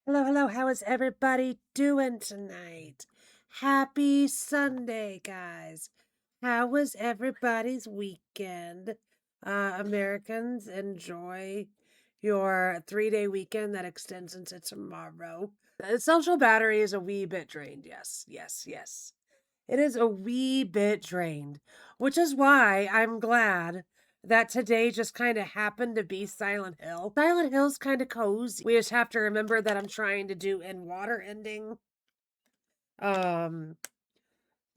Hello, hello. How is everybody doing tonight? Happy Sunday, guys. How was everybody's weekend? Americans, enjoy your 3-day weekend that extends into tomorrow. The social battery is a wee bit drained. Yes, yes, yes. It is a wee bit drained, which is why I'm glad that today just kind of happened to be Silent Hill. Silent Hill's kind of cozy. We just have to remember that I'm trying to do in water ending.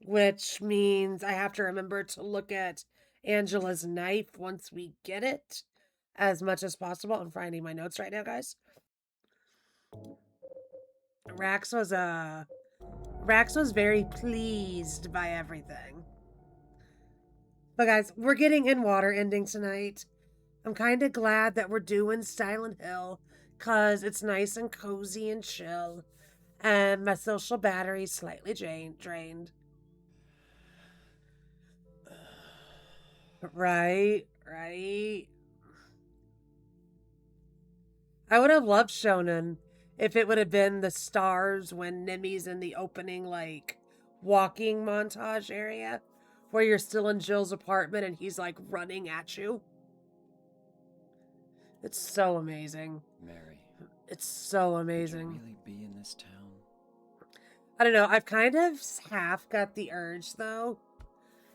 Which means I have to remember to look at Angela's knife once we get it as much as possible. I'm finding my notes right now, guys. Rax was very pleased by everything. But guys, we're getting in water ending tonight. I'm kind of glad that we're doing Silent Hill because it's nice and cozy and chill. And my social battery's slightly drained. Right, right. I would have loved Shonen if it would have been the stars when Nemi's in the opening, like, walking montage area where you're still in Jill's apartment and he's, like, running at you. It's so amazing. Mary. It's so amazing. Could you really be in this town? I don't know. I've kind of half got the urge, though.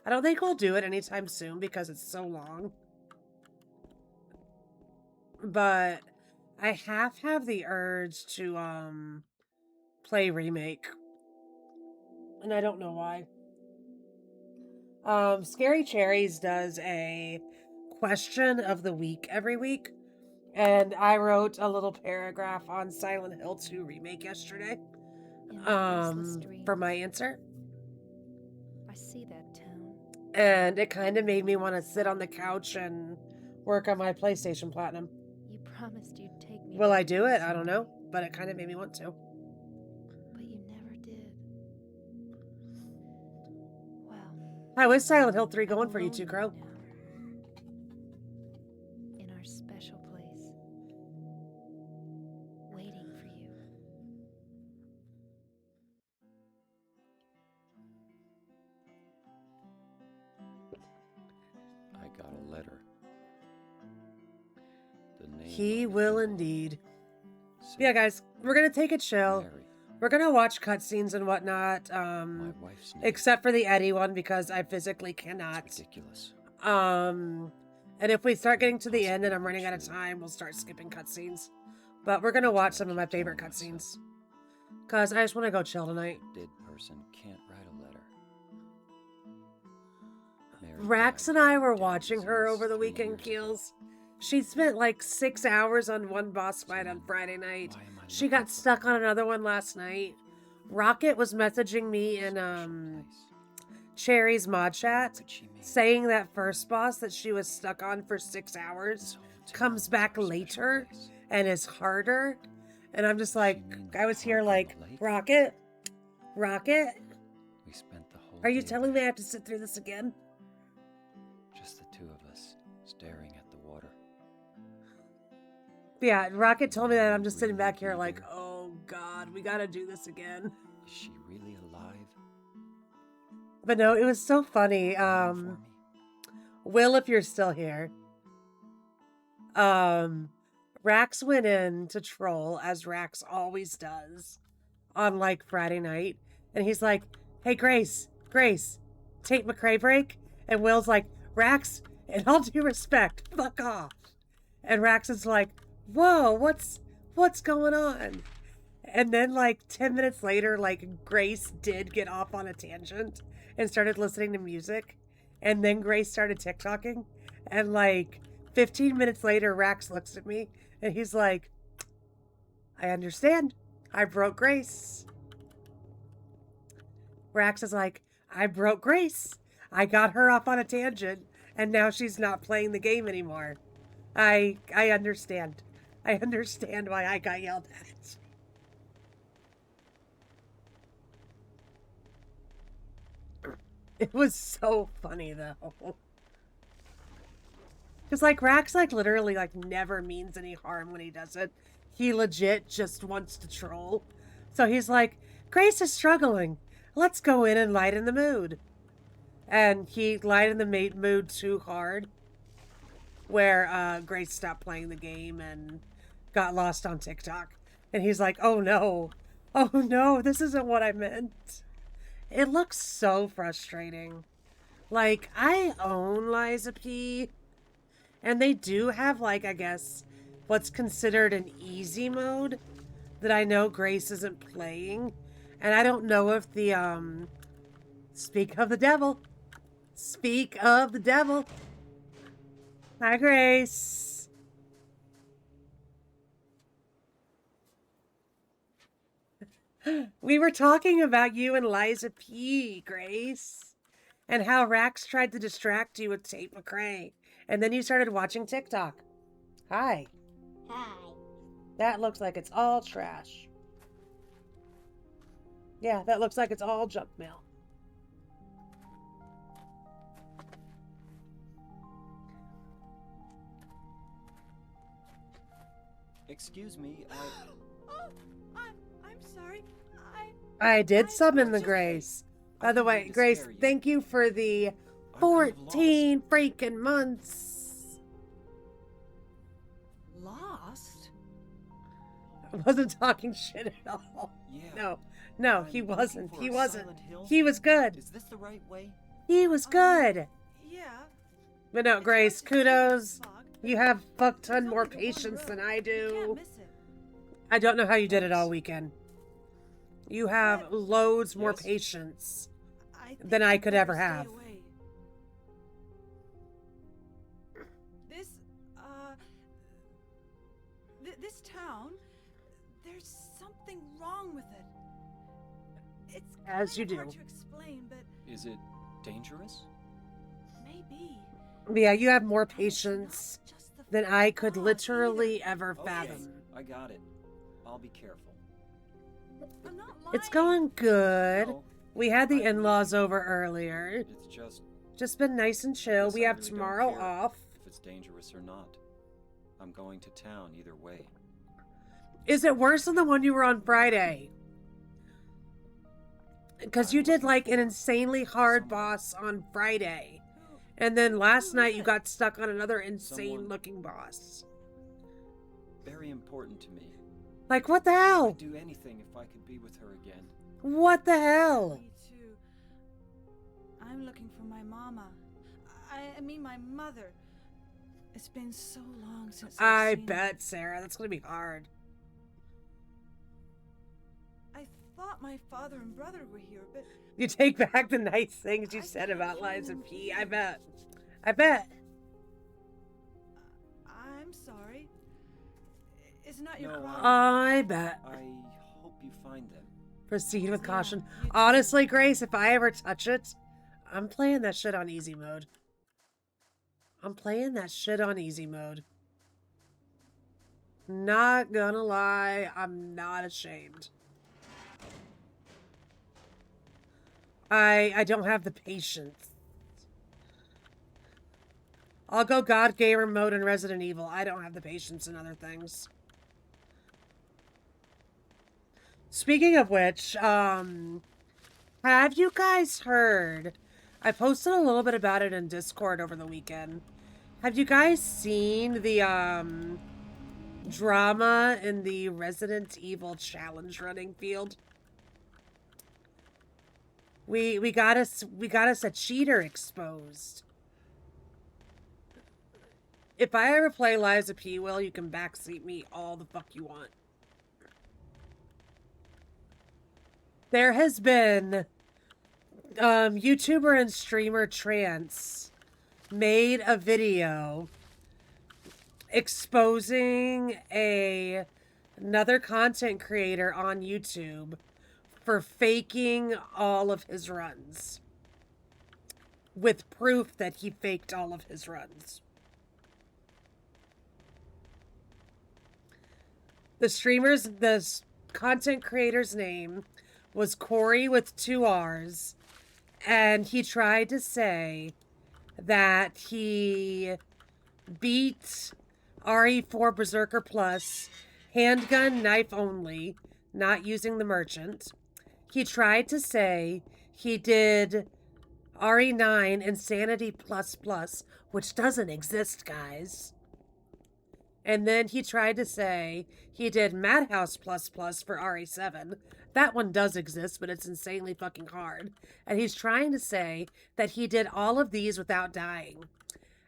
I don't think we'll do it anytime soon because it's so long. But I half have the urge to, play Remake. And I don't know why. Scary Cherries does a question of the week every week. And I wrote a little paragraph on Silent Hill 2 Remake yesterday. For my answer. I see that town. And it kind of made me want to sit on the couch and work on my PlayStation Platinum. You promised you'd take me. Will I do it? I don't know. But it kind of made me want to. But you never did. Well. How is Silent Hill 3 going for you two, Crow? In our special place. Waiting for you. I got a letter. The name He will indeed. So, yeah, guys, we're gonna take it chill. Mary. We're gonna watch cutscenes and whatnot. My wife's name. Except for the Eddie one because I physically cannot. It's ridiculous. And if we start getting to the end and I'm running out of time, we'll start skipping cutscenes. But we're gonna watch some of my favorite cutscenes. Cause I just want to go chill tonight. A dead person can't write a letter. Mary Rax died and I were dead watching her since over the 3 weekend, years Keels. She spent like 6 hours on one boss fight on Friday night. Why am I She looking got for stuck her? on another one last night. Rocket was messaging me in Special place. Cherry's mod chat Could she make saying that first boss that she was stuck on for 6 hours this whole town comes back our special later place? and is harder. And I'm just like, mean I was the here park on like, the lake? Rocket? Rocket? We spent the whole Are you day telling me I there, have to sit through this again? just the two of us, staring at the water. Yeah, Rocket told me that. I'm just sitting back here Really like, either. oh God, we gotta do this again. Is she really alive? But no, it was so funny. Waiting for me? Will, if you're still here. Rax went in to troll, as Rax always does, on like Friday night. And he's like, hey, Grace, Tate McRae break. And Will's like, Rax, in all due respect, fuck off. And Rax is like, whoa, what's going on? And then like 10 minutes later, like Grace did get off on a tangent and started listening to music. And then Grace started TikToking. And like 15 minutes later, Rax looks at me and he's like, I understand. I broke Grace. Rax is like, I broke Grace. I got her off on a tangent and now she's not playing the game anymore. I understand. I understand why I got yelled at. It was so funny though. Because like Rax like literally like never means any harm when he does it. he legit just wants to troll. So he's like, Grace is struggling. Let's go in and lighten the mood. And he lightened the mood too hard, where Grace stopped playing the game and got lost on TikTok. And he's like, oh no, this isn't what I meant. It looks so frustrating. Like, I own Liza P, and they do have, like, I guess, what's considered an easy mode that I know Grace isn't playing. And I don't know if the, speak of the devil. Speak of the devil. Hi, Grace. We were talking about you and Liza P, Grace, and how Rax tried to distract you with Tate McRae, and then you started watching TikTok. Hi. Hi. That looks like it's all trash. Yeah, that looks like it's all junk mail. Excuse me, Oh, I'm sorry. I did summon the just- Grace. I By the didn't way, mean to Grace, scare you. thank you for the I'm kind of 14 freaking months. Lost? I wasn't talking shit at all. Yeah. No, I'm he looking wasn't. for He a wasn't. Silent Hill. He was good. Is this the right way? He was good. Yeah. But no, It's Grace, hard to see in kudos. the fog, You have fuck but ton it's more only the one patience road. than I You do. can't miss it. I don't know how you did it all Thanks. weekend. You have loads more Yes? patience. I Than think I you'd could better ever stay have. away. This, this town, there's something wrong with it. It's As you kind of do. hard to explain, but Is it dangerous? maybe. Yeah, you have more And it's not patience just the than I could fog literally either. ever Okay, fathom. I got it. I'll be careful. I'm not lying. It's going good. No, We had the I- in-laws over earlier. it's just Just been nice and chill. Guess We I have really don't tomorrow care off. if it's dangerous or not. I'm going to town either way. Is it worse than the one you were on Friday? Because you I'm did looking like an for insanely hard someone. boss on Friday. Who- And then last Who night is you it? got stuck on another insane Someone- looking boss. Very important to me. Like, what the I'd hell? do anything if I could be with her again. What the hell? Me too. I'm looking for my mama. I mean my mother. It's been so long since I've I seen her. bet, Sarah. That's going to be hard. I thought my father and brother were here, but You take back the nice things you I said can't about find Liza them P. I either. bet. I bet. I'm sorry. It's not your No, problem. I bet. I hope you find them. Proceed with Yeah, caution. you too. Honestly, Grace, if I ever touch it, I'm playing that shit on easy mode. I'm playing that shit on easy mode. Not gonna lie, I'm not ashamed. I don't have the patience. I'll go God Gamer mode in Resident Evil. I don't have the patience in other things. Speaking of which, have you guys heard? I posted a little bit about it in Discord over the weekend. Have you guys seen the drama in the Resident Evil challenge running field? We got us a cheater exposed. If I ever play Liza P, Will, you can backseat me all the fuck you want. There has been YouTuber and streamer Trance made a video exposing another content creator on YouTube for faking all of his runs, with proof that he faked all of his runs. The content creator's name was Corey with 2 R's, and he tried to say that he beat RE4 Berserker Plus handgun, knife only, not using the merchant. He tried to say he did RE9 Insanity Plus Plus, which doesn't exist, guys. And then he tried to say he did Madhouse Plus Plus for RE7. That one does exist, but it's insanely fucking hard. And he's trying to say that he did all of these without dying.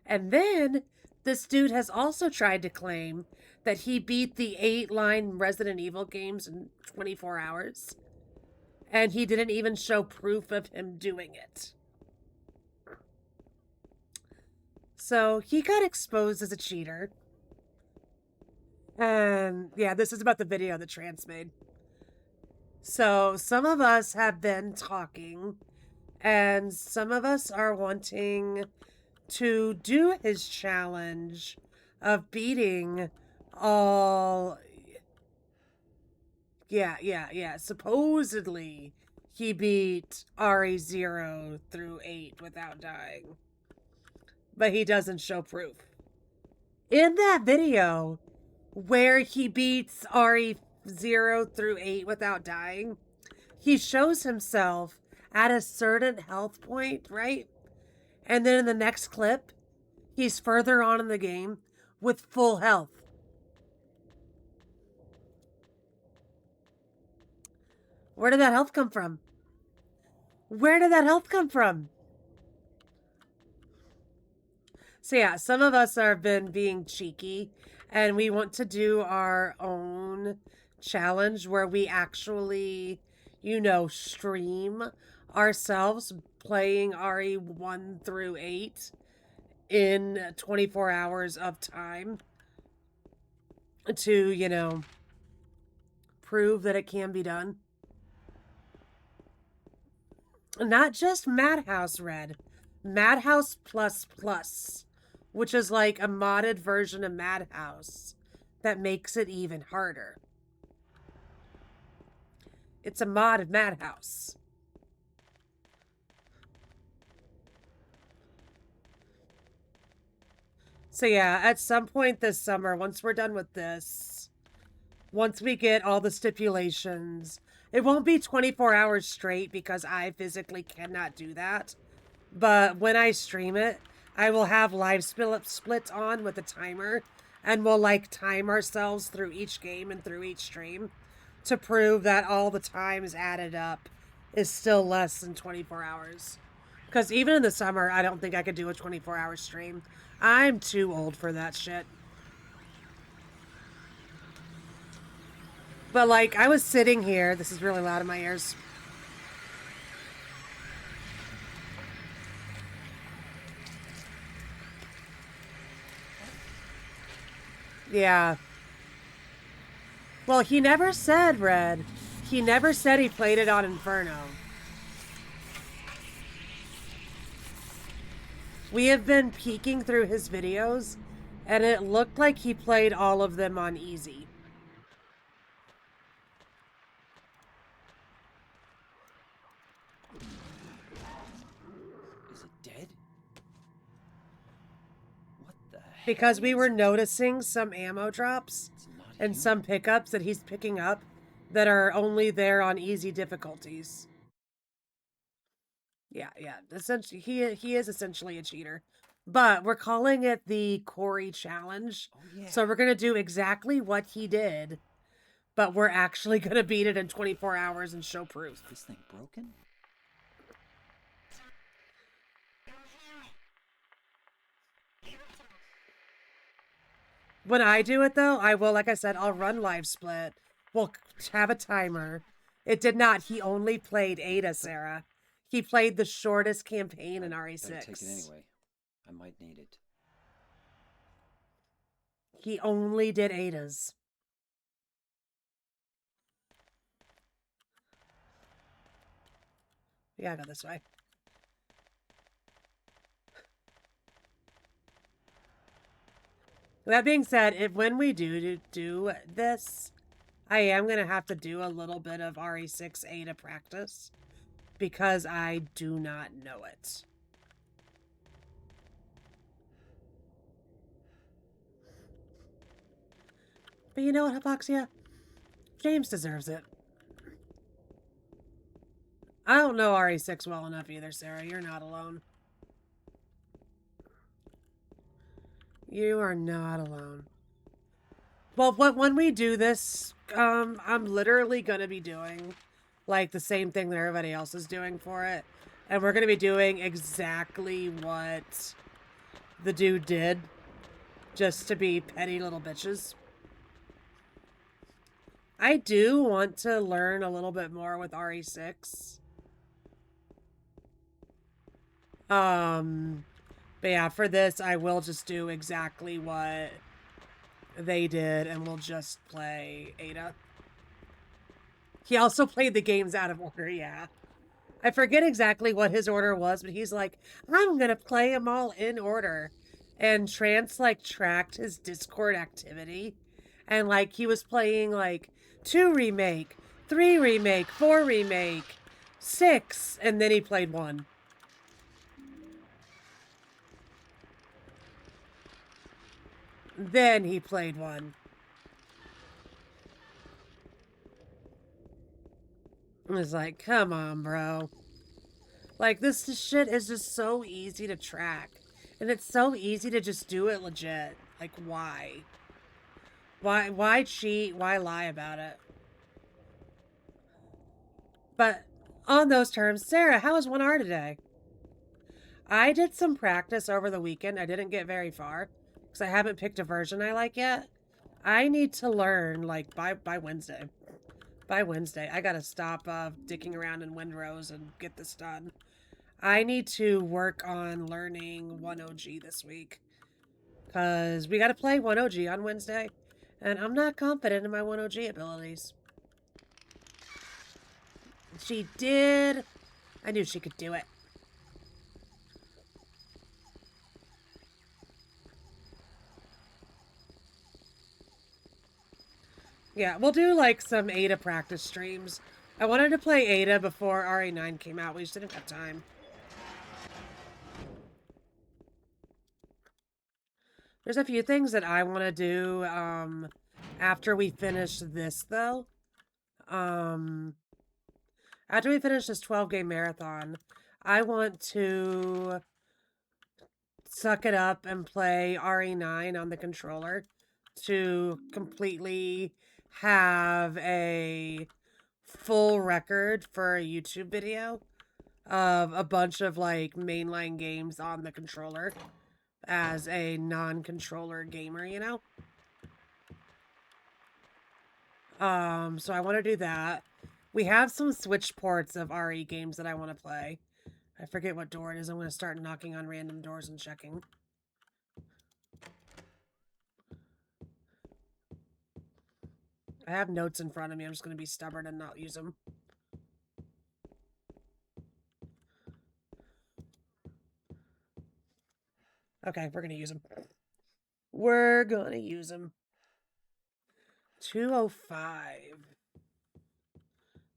And then this dude has also tried to claim that he beat the 8-line Resident Evil games in 24 hours. And he didn't even show proof of him doing it. So he got exposed as a cheater. And yeah, this is about the video that Trance made. So some of us have been talking, and some of us are wanting to do his challenge of beating all... Yeah. Supposedly, he beat RE0 through 8 without dying. But he doesn't show proof. In that video, where he beats RE0 through 8 without dying, he shows himself at a certain health point, right? And then in the next clip, he's further on in the game with full health. Where did that health come from? Where did that health come from? So yeah, some of us have been being cheeky, and we want to do our own challenge where we actually, you know, stream ourselves playing RE1 through 8 in 24 hours of time to, you know, prove that it can be done. Not just Madhouse Red, Madhouse Plus Plus, which is like a modded version of Madhouse that makes it even harder. It's a mod of Madhouse. So yeah, at some point this summer, once we're done with this, once we get all the stipulations, it won't be 24 hours straight because I physically cannot do that. But when I stream it, I will have live splits on with a timer, and we'll like time ourselves through each game and through each stream to prove that all the times added up is still less than 24 hours. Because even in the summer, I don't think I could do a 24-hour stream. I'm too old for that shit. But like, I was sitting here. This is really loud in my ears. Yeah. Well, he never said, Red. He never said he played it on Inferno. We have been peeking through his videos, and it looked like he played all of them on easy. Is it dead? What the heck? Because we were noticing some ammo drops It's not and human. some pickups that he's picking up that are only there on easy difficulties. Yeah. Essentially, he is essentially a cheater. But we're calling it the Corey Challenge. Oh, yeah. So we're going to do exactly what he did, but we're actually going to beat it in 24 hours and show proof. Is this thing broken? When I do it, though, I will, like I said, I'll run live split. We'll have a timer. It did not. He only played Ada, Sarah. He played the shortest campaign in RE6. Better take it anyway. I might need it. He only did Ada's. We gotta go this way. That being said, when we do this, I am going to have to do a little bit of RE6 Ada practice because I do not know it. But you know what, Hypoxia? James deserves it. I don't know RE6 well enough either, Sarah. You're not alone. You are not alone. Well, when we do this, I'm literally going to be doing, like, the same thing that everybody else is doing for it. And we're going to be doing exactly what the dude did, just to be petty little bitches. I do want to learn a little bit more with RE6. But yeah, for this, I will just do exactly what they did, and we'll just play Ada. He also played the games out of order, yeah. I forget exactly what his order was, but he's like, I'm gonna play them all in order. And Trance, like, tracked his Discord activity. And, like, he was playing, like, 2 remake, 3 remake, 4 remake, 6, and then he played 1. Then he played 1. It was like, come on, bro. Like, this shit is just so easy to track. And it's so easy to just do it legit. Like, why? Why cheat? Why lie about it? But on those terms, Sarah, how was 1R today? I did some practice over the weekend. I didn't get very far because I haven't picked a version I like yet. I need to learn, like, by Wednesday. By Wednesday, I gotta stop dicking around in Windrose and get this done. I need to work on learning 1OG this week. Because we gotta play 1OG on Wednesday. And I'm not confident in my 1OG abilities. She did. I knew she could do it. Yeah, we'll do, like, some Ada practice streams. I wanted to play Ada before RE9 came out. We just didn't have time. There's a few things that I want to do, after we finish this, though. After we finish this 12-game marathon, I want to suck it up and play RE9 on the controller to completely have a full record for a YouTube video of a bunch of, like, mainline games on the controller as a non-controller gamer, you know? So I want to do that. We have some Switch ports of RE games that I want to play. I forget what door it is. I'm going to start knocking on random doors and checking. I have notes in front of me. I'm just going to be stubborn and not use them. Okay, we're going to use them. We're going to use them. 205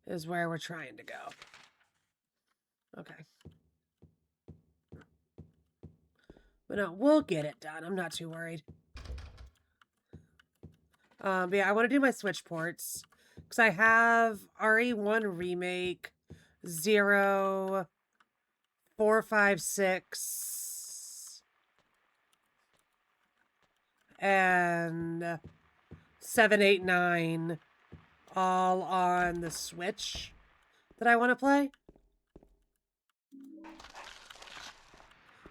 is where we're trying to go. Okay. But no, we'll get it done. I'm not too worried. But yeah, I want to do my Switch ports. Because I have RE1 Remake 0, 4, 5, 6, and 7, 8, 9 all on the Switch that I want to play.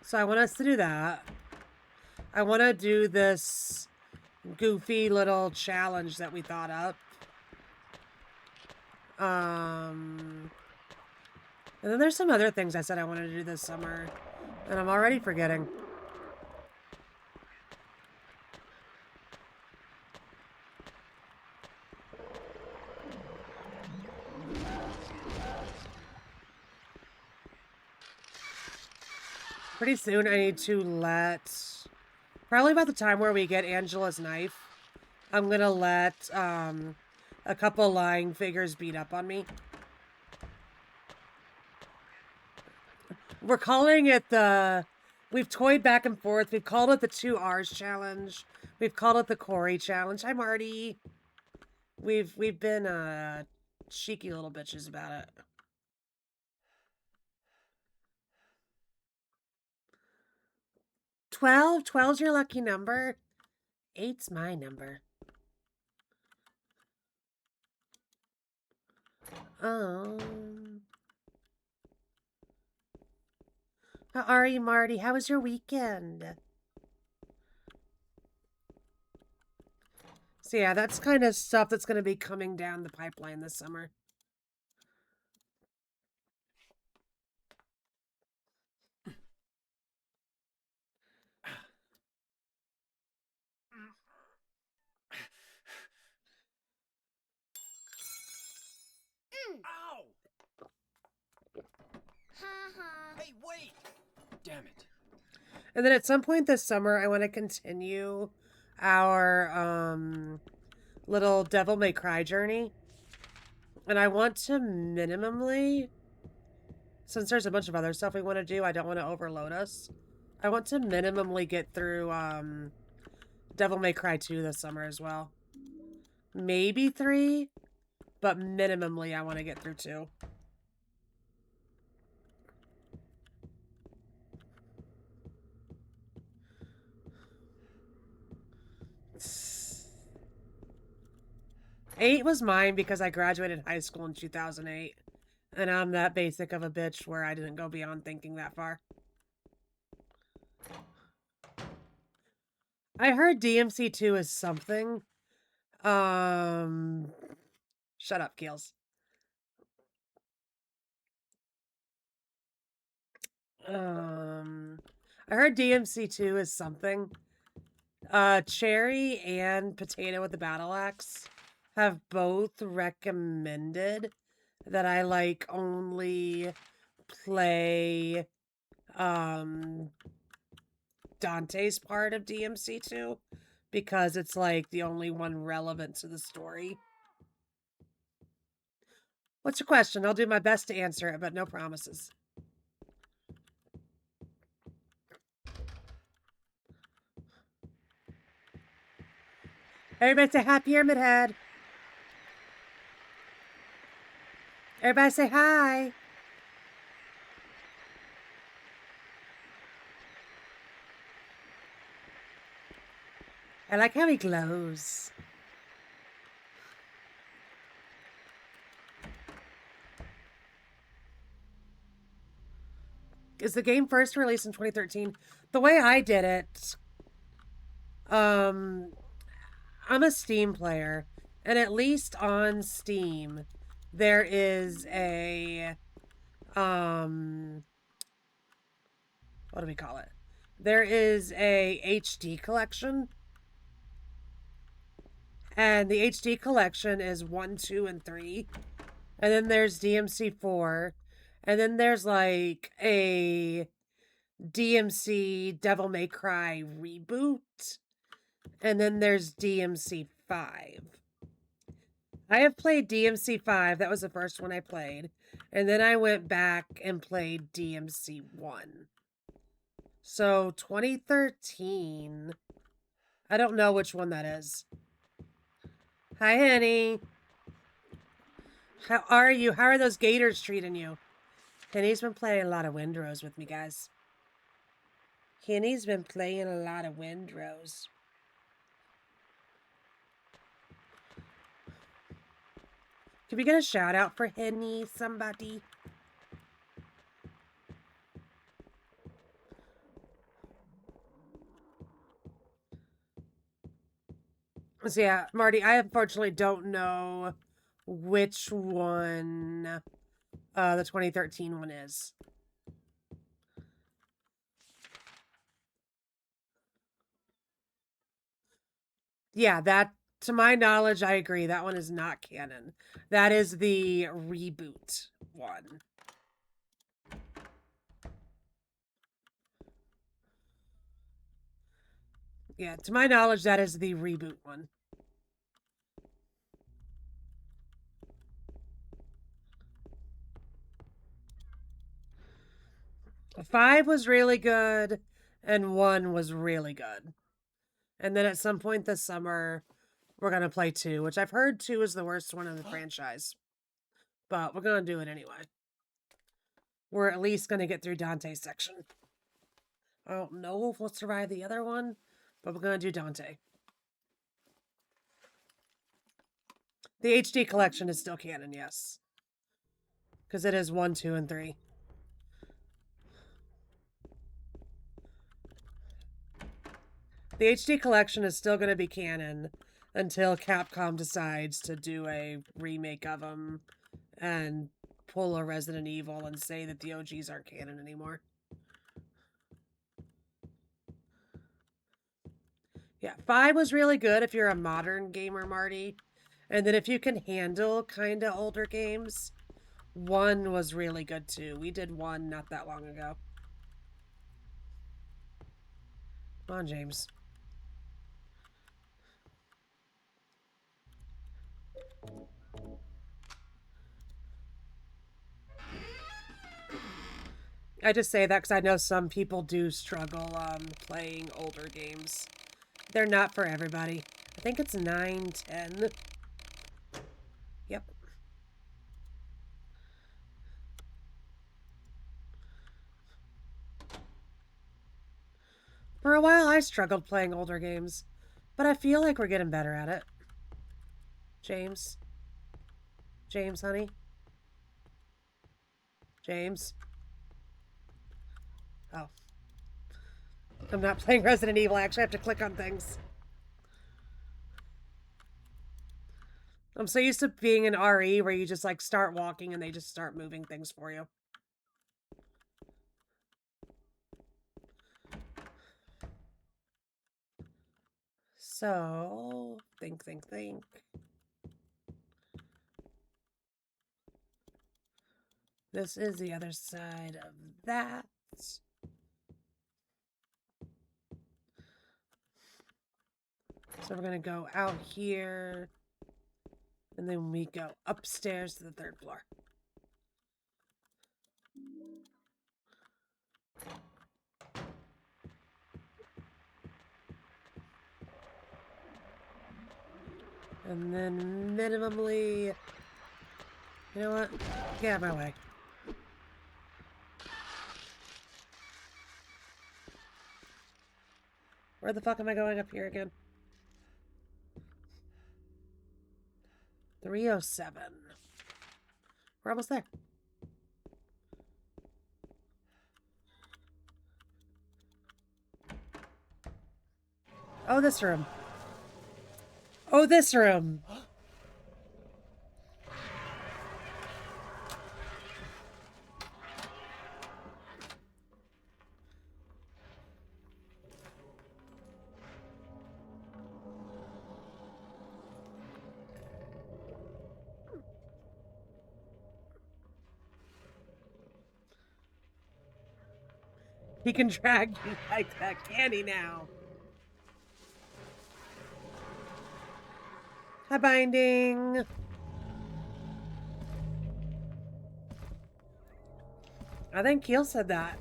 So I want us to do that. I want to do this goofy little challenge that we thought up. And then there's some other things I said I wanted to do this summer, and I'm already forgetting. Pretty soon I need to let... Probably about the time where we get Angela's knife, I'm gonna let a couple lying figures beat up on me. We're calling it the We've toyed back and forth. We've called it the 2 R's challenge. We've called it the Corey challenge. Hi, Marty. We've been cheeky little bitches about it. Twelve's your lucky number. 8's my number. How are you, Marty? How was your weekend? So yeah, that's kind of stuff that's going to be coming down the pipeline this summer. Ow! Hey, wait! Damn it. And then at some point this summer, I want to continue our little Devil May Cry journey. And I want to minimally, since there's a bunch of other stuff we want to do, I don't want to overload us. I want to minimally get through Devil May Cry 2 this summer as well. Maybe 3, but minimally I want to get through 2. Eight was mine because I graduated high school in 2008. And I'm that basic of a bitch where I didn't go beyond thinking that far. I heard DMC2 is something. Shut up, Keels. I heard DMC2 is something. Cherry and Potato with the Battle Axe have both recommended that I like only play Dante's part of DMC2 because it's like the only one relevant to the story. What's your question? I'll do my best to answer it, but no promises. Everybody say hi, Pyramid Head. Everybody say hi. I like how he glows. Is the game first released in 2013? The way I did it, I'm a Steam player, and at least on Steam, there is a, what do we call it? There is a HD collection, and the HD collection is 1, 2, and 3, and then there's DMC4, and then there's like a DMC Devil May Cry reboot, and then there's DMC5. I have played DMC5. That was the first one I played. And then I went back and played DMC1. So 2013. I don't know which one that is. Hi, Henny. How are you? How are those gators treating you? Henny's been playing a lot of Windrose with me, guys. Henny's been playing a lot of Windrose. Can we get a shout out for Henny, somebody? So yeah, Marty, I unfortunately don't know which one the 2013 one is. Yeah, that, to my knowledge, I agree. That one is not canon. That is the reboot one. Yeah, to my knowledge, that is the reboot one. Five was really good. and 1 was really good. And then at some point this summer, we're going to play 2, which I've heard 2 is the worst one in the franchise. But we're going to do it anyway. We're at least going to get through Dante's section. I don't know if we'll survive the other one, but we're going to do Dante. The HD collection is still canon, yes. Because it is 1, 2, and 3. The HD collection is still going to be canon until Capcom decides to do a remake of them and pull a Resident Evil and say that the OGs aren't canon anymore. Yeah, 5 was really good if you're a modern gamer, Marty. And then if you can handle kind of older games, 1 was really good too. We did 1 not that long ago. Come on, James. I just say that because I know some people do struggle playing older games. They're not for everybody. I think it's 9, 10. Yep. For a while, I struggled playing older games, but I feel like we're getting better at it. James? James, honey? James? Oh. I'm not playing Resident Evil. I actually have to click on things. I'm so used to being in RE where you just like start walking and they just start moving things for you. So, think. This is the other side of that. So we're going to go out here. And then we go upstairs to the 3rd floor. And then minimally... You know what? Get out of my way. Where the fuck am I going up here again? 307. We're almost there. Oh, this room. Oh, this room. He can drag you like that, can he now? Hi, Binding. I think Keel said that.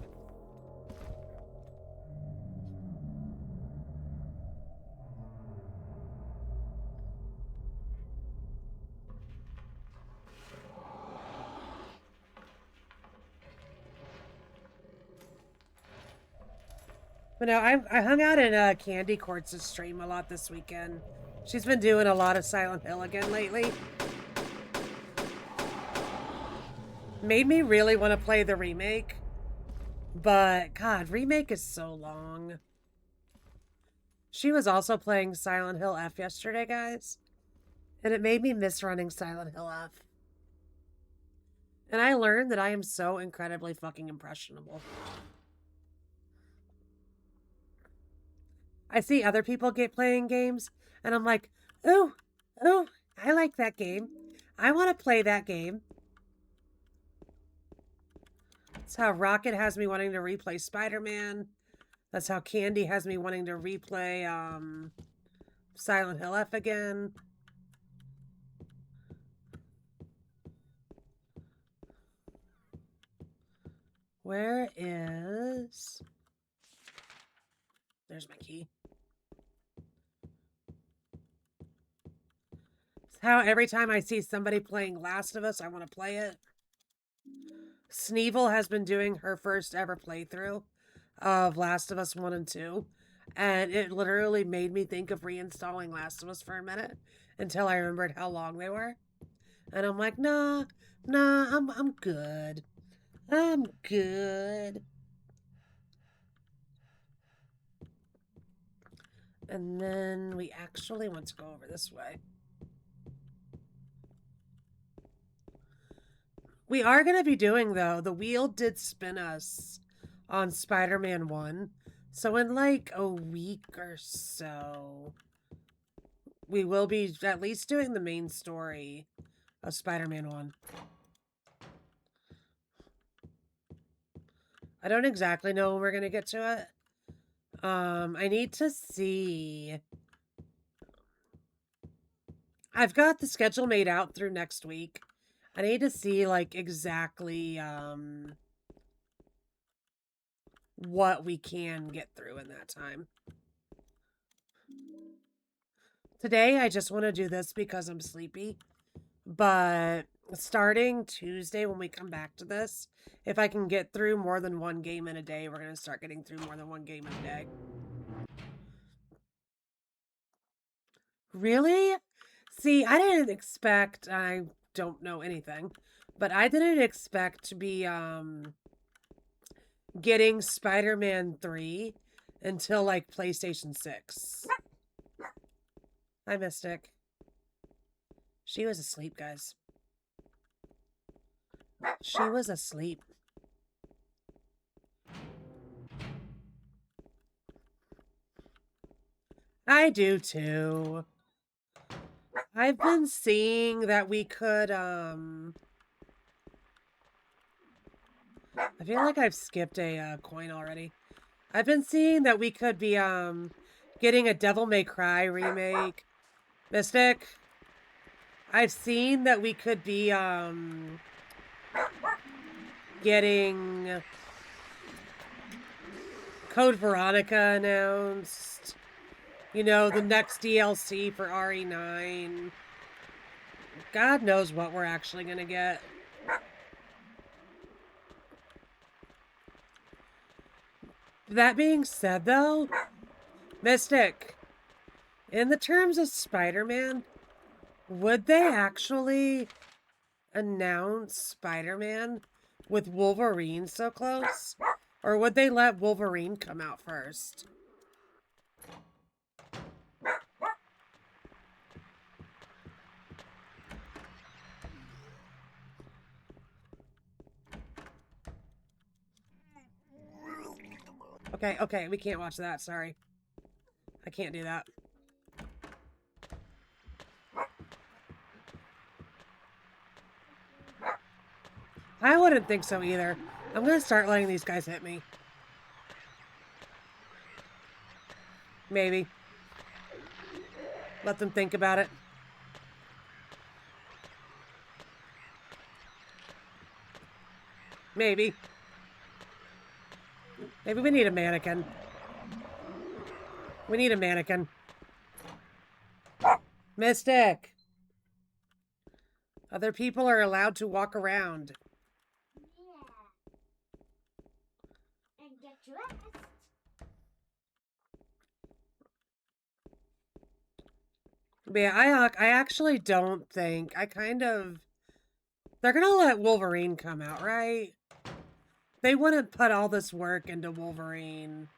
But no, I hung out in Candy Quartz's stream a lot this weekend. She's been doing a lot of Silent Hill again lately. Made me really want to play the remake. But, God, remake is so long. She was also playing Silent Hill F yesterday, guys. And it made me miss running Silent Hill F. And I learned that I am so incredibly fucking impressionable. I see other people get playing games, and I'm like, ooh, I like that game. I want to play that game. That's how Rocket has me wanting to replay Spider-Man. That's how Candy has me wanting to replay Silent Hill F again. Where is... There's my key. It's how every time I see somebody playing Last of Us, I want to play it. Sneevil has been doing her first ever playthrough of Last of Us 1 and 2. And it literally made me think of reinstalling Last of Us for a minute until I remembered how long they were. And I'm like, nah, I'm good. I'm good. And then we actually want to go over this way. We are going to be doing, though, the wheel did spin us on Spider-Man 1. So in like a week or so, we will be at least doing the main story of Spider-Man 1. I don't exactly know when we're going to get to it. I need to see. I've got the schedule made out through next week. I need to see, like, exactly, what we can get through in that time. Today, I just want to do this because I'm sleepy. But starting Tuesday, when we come back to this, if I can get through more than one game in a day, we're going to start getting through more than one game in a day. Really? See, I didn't expect, I don't know anything, but I didn't expect to be, getting Spider-Man 3 until, like, PlayStation 6. Hi, Mystic. She was asleep, guys. She was asleep. I do, too. I've been seeing that we could, I feel like I've skipped a coin already. I've been seeing that we could be, getting a Devil May Cry remake. Mystic, I've seen that we could be, getting Code Veronica announced. You know, the next DLC for RE9. God knows what we're actually going to get. That being said, though, Mystic, in the terms of Spider-Man, would they actually announce Spider-Man with Wolverine so close? Or would they let Wolverine come out first? Okay, we can't watch that, sorry. I can't do that. I wouldn't think so either. I'm gonna start letting these guys hit me. Maybe. Let them think about it. Maybe. Maybe we need a mannequin. We need a mannequin. Mystic! Other people are allowed to walk around. And get dressed. But yeah, I actually don't think... They're gonna let Wolverine come out, right? They wouldn't put all this work into Wolverine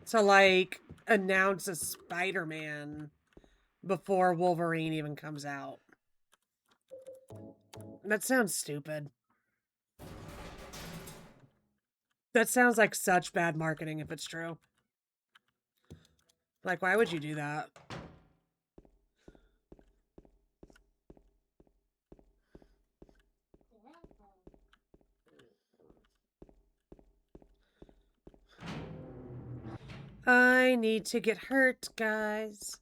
to, like, announce a Spider-Man before Wolverine even comes out. That sounds stupid. That sounds like such bad marketing if it's true. Like, why would you do that? I need to get hurt, guys.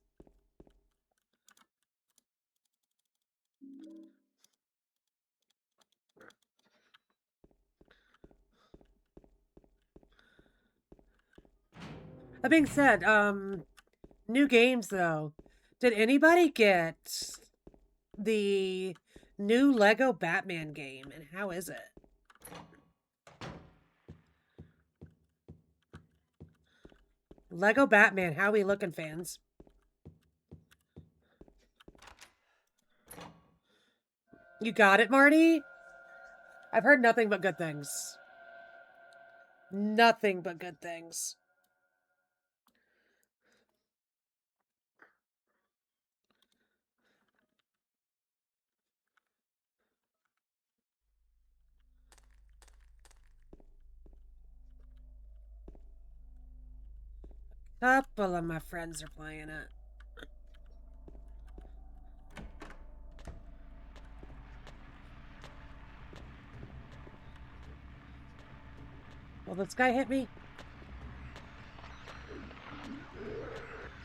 That being said, new games though. Did anybody get the new Lego Batman game, and how is it? Lego Batman, how we looking, fans? You got it, Marty? I've heard nothing but good things. Nothing but good things. Couple of my friends are playing it. Will this guy hit me?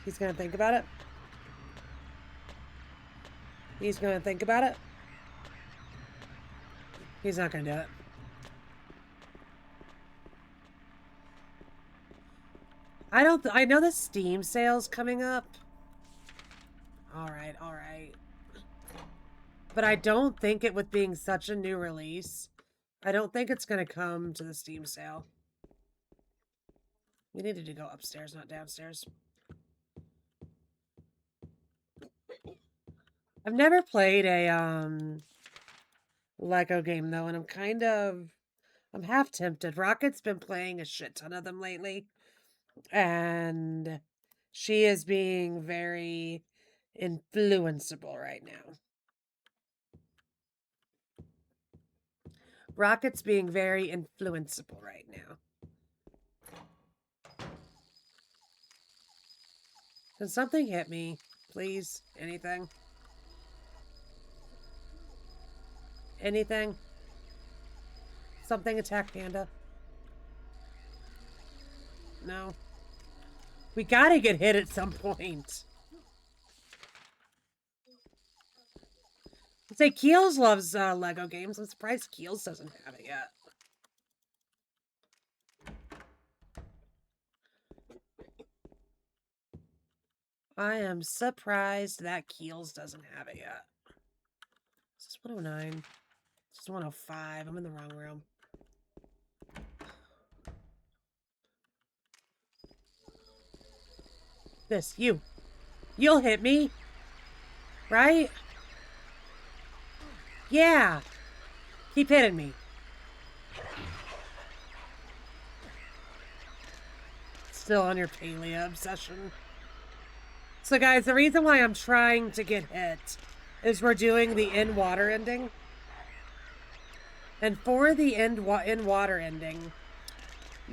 He's gonna think about it. He's gonna think about it. He's not gonna do it. I know the Steam sale's coming up. Alright, alright. But I don't think it, with being such a new release, I don't think it's gonna come to the Steam sale. We needed to go upstairs, not downstairs. I've never played a Lego game though, and I'm half tempted. Rocket's been playing a shit ton of them lately, and she is being very influenceable right now. Rocket's being very influenceable right now. Can something hit me, please? Anything? Anything? Something attack Panda? No. We gotta get hit at some point. I'd say Keels loves Lego games. I'm surprised Keels doesn't have it yet. I am surprised that Keels doesn't have it yet. This is 109. This is 105. I'm in the wrong room. This, you. You'll hit me. Right? Yeah. Keep hitting me. Still on your Palia obsession. So guys, the reason why I'm trying to get hit is we're doing the in water ending. And for the in water ending,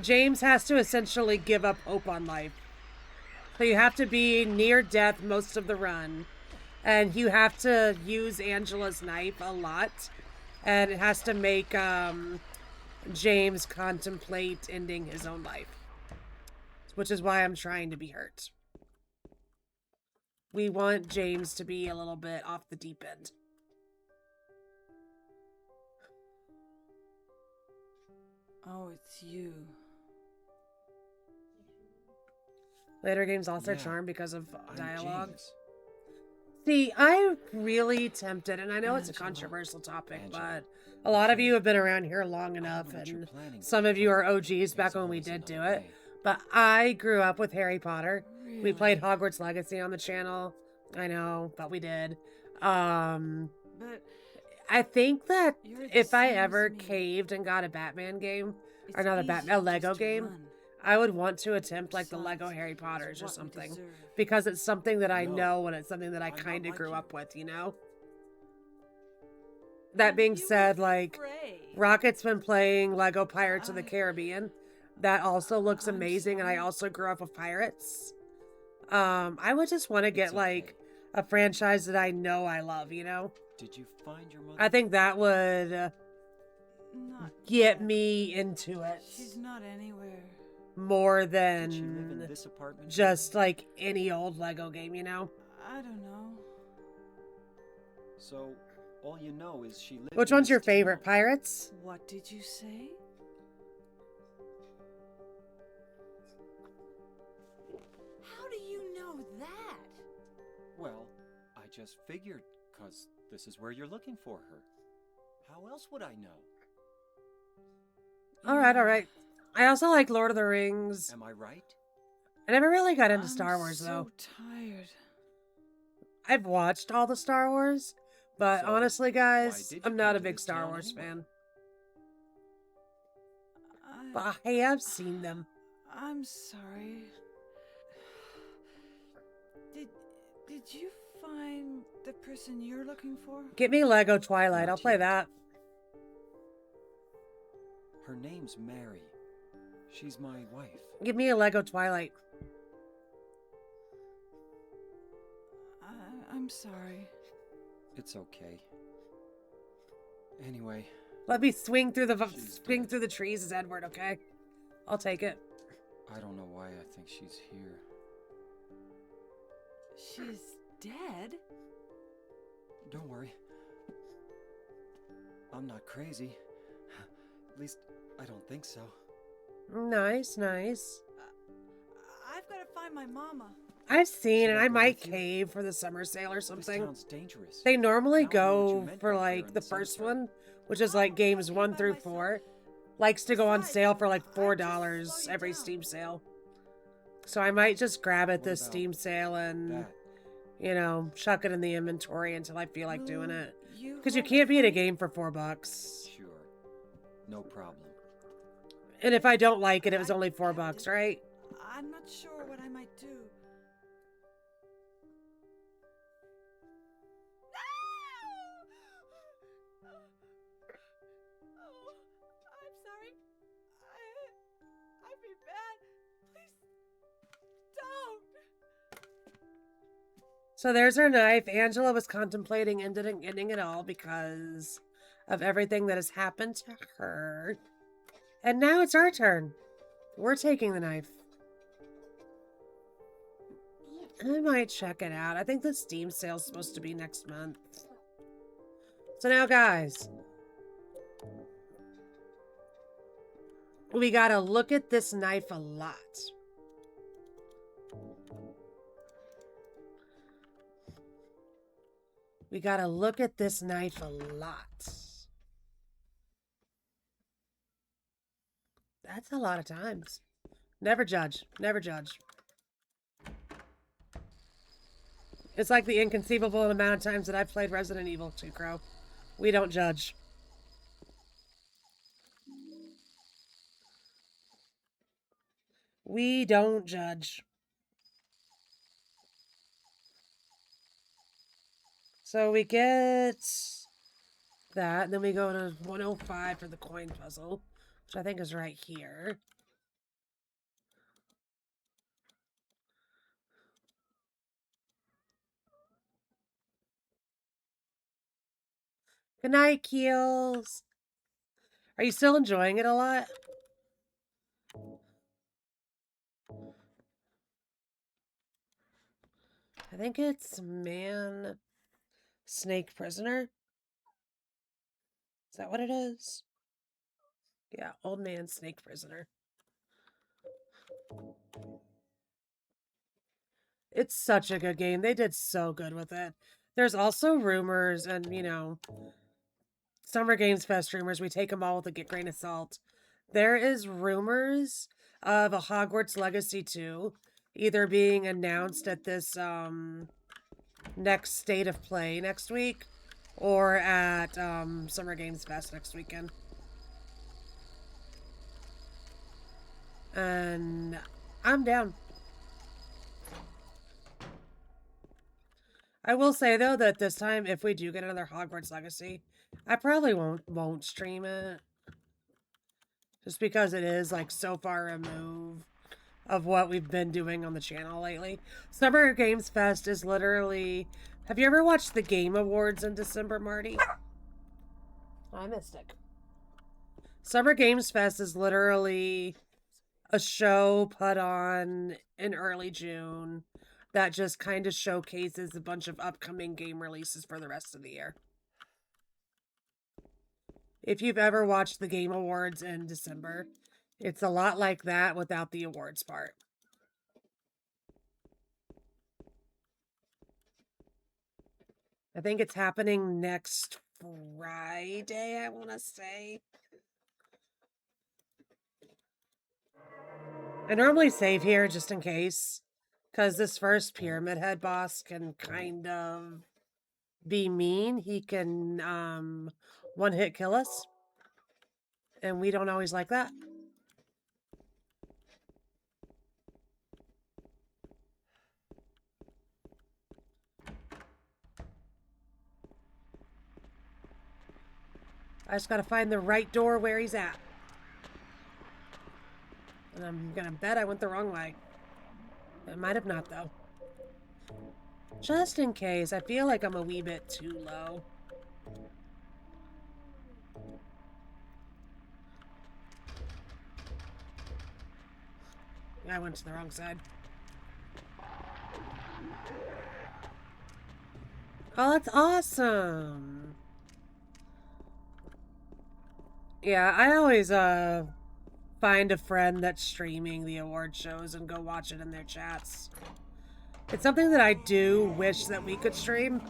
James has to essentially give up hope on life. So you have to be near death most of the run. And you have to use Angela's knife a lot. And it has to make James contemplate ending his own life. Which is why I'm trying to be hurt. We want James to be a little bit off the deep end. Oh, it's you. Later games lost their Yeah, charm because of I'm dialogue. James. See, I'm really tempted, and I know it's a Angela. controversial topic, Angela. but a lot of Okay. you have been around here long I enough, don't know what you're and planning, some of you are but OGs back there's when we always did do another it. way. But I grew up with Harry Potter. We Really? played Hogwarts Legacy on the channel. I know, but we did. But I think that you're the if I same as ever me. caved and got a Batman game, It's or not a easier Batman, a just Lego to game, run. I would want to attempt like the Lego Besides, Harry it's Potters or what we something. deserve. Because it's something that I No, know, and it's something that I I'm not kind of like grew you. up with, you know? That being You said, were like, afraid. Rocket's been playing Lego Pirates of the I- Caribbean. That also looks I'm amazing, and I sorry. also grew up with pirates. I would just want to get, It's like, okay. a franchise that I know I love, you know? Did you find your mother? I think that would Not get yet. me into it She's not anywhere. more Did she live in than this apartment? just, like, any old Lego game, you know? I don't know. So, all you know is she lived Which in one's your this favorite? town. Pirates? What did you say? just figured, 'cause this is where you're looking for her. How else would I know? All right, all right. I also like Lord of the Rings. Am I right? I never really got into I'm Star Wars, so though. tired. I've watched all the Star Wars, but So, honestly, why guys, did you I'm come not a to big this Star town Wars anyway? fan. I, But I have seen them. I'm sorry. Did you find the person you're looking for? Get me Lego Twilight. Not I'll play yet. that. Her name's Mary. She's my wife. Give me a Lego Twilight. I'm sorry. It's okay. Anyway, Let me swing through the She's swing dead. through the trees as Edward, okay? I'll take it. I don't know why I think she's here. She's dead? Don't worry. I'm not crazy. At least, I don't think so. Nice, nice. I've got to find my mama. I've seen, Should and I I go might with you? cave for the summer sale or This something. town's dangerous. They normally Now I know what you go meant for back there like in the the first cemetery. one, which is like games I'm 1 by through myself. 4. Likes to go on Besides, sale for like I'd $4 just slow you every down. Steam sale. So I might just grab it What this about Steam sale and, That. you know, chuck it in the inventory until I feel like doing Will it. you Because you hold it can't for beat a me? game for $4. Sure. No problem. And if I don't like it, it was I only have $4, to- right? I'm not sure what I might do. No! Oh, I'm sorry. I've been bad. Please don't. So there's her knife. Angela was contemplating ending it all because of everything that has happened to her. And now it's our turn. We're taking the knife. I might check it out. I think the Steam sale's supposed to be next month. So now, guys, we gotta look at this knife a lot. We gotta look at this knife a lot. That's a lot of times. Never judge. Never judge. It's like the inconceivable amount of times that I've played Resident Evil 2, Crow. We don't judge. We don't judge. So we get that, and then we go to 105 for the coin puzzle, which I think is right here. Good night, Keels. Are you still enjoying it a lot? I think it's man, snake prisoner. Is that what it is? Yeah, old man, snake prisoner. It's such a good game. They did so good with it. There's also rumors and, you know, Summer Games Fest rumors. We take them all with a grain of salt. There is rumors of a Hogwarts Legacy 2 either being announced at this next State of Play next week or at Summer Games Fest next weekend. And I'm down. I will say though that this time, if we do get another Hogwarts Legacy, I probably won't stream it, just because it is like so far removed of what we've been doing on the channel lately. Summer Games Fest is literally. Have you ever watched the Game Awards in December, Marty? I missed it. Summer Games Fest is literally a show put on in early June that just kind of showcases a bunch of upcoming game releases for the rest of the year. If you've ever watched the Game Awards in December, it's a lot like that without the awards part. I think it's happening next Friday, I want to say. I normally save here just in case, because this first Pyramid Head boss can kind of be mean. He can one-hit kill us, and we don't always like that. I just gotta find the right door where he's at. And I'm gonna bet I went the wrong way. I might have not, though. Just in case, I feel like I'm a wee bit too low. I went to the wrong side. Oh, that's awesome. Yeah, I always find a friend that's streaming the award shows and go watch it in their chats. It's something that I do wish that we could stream,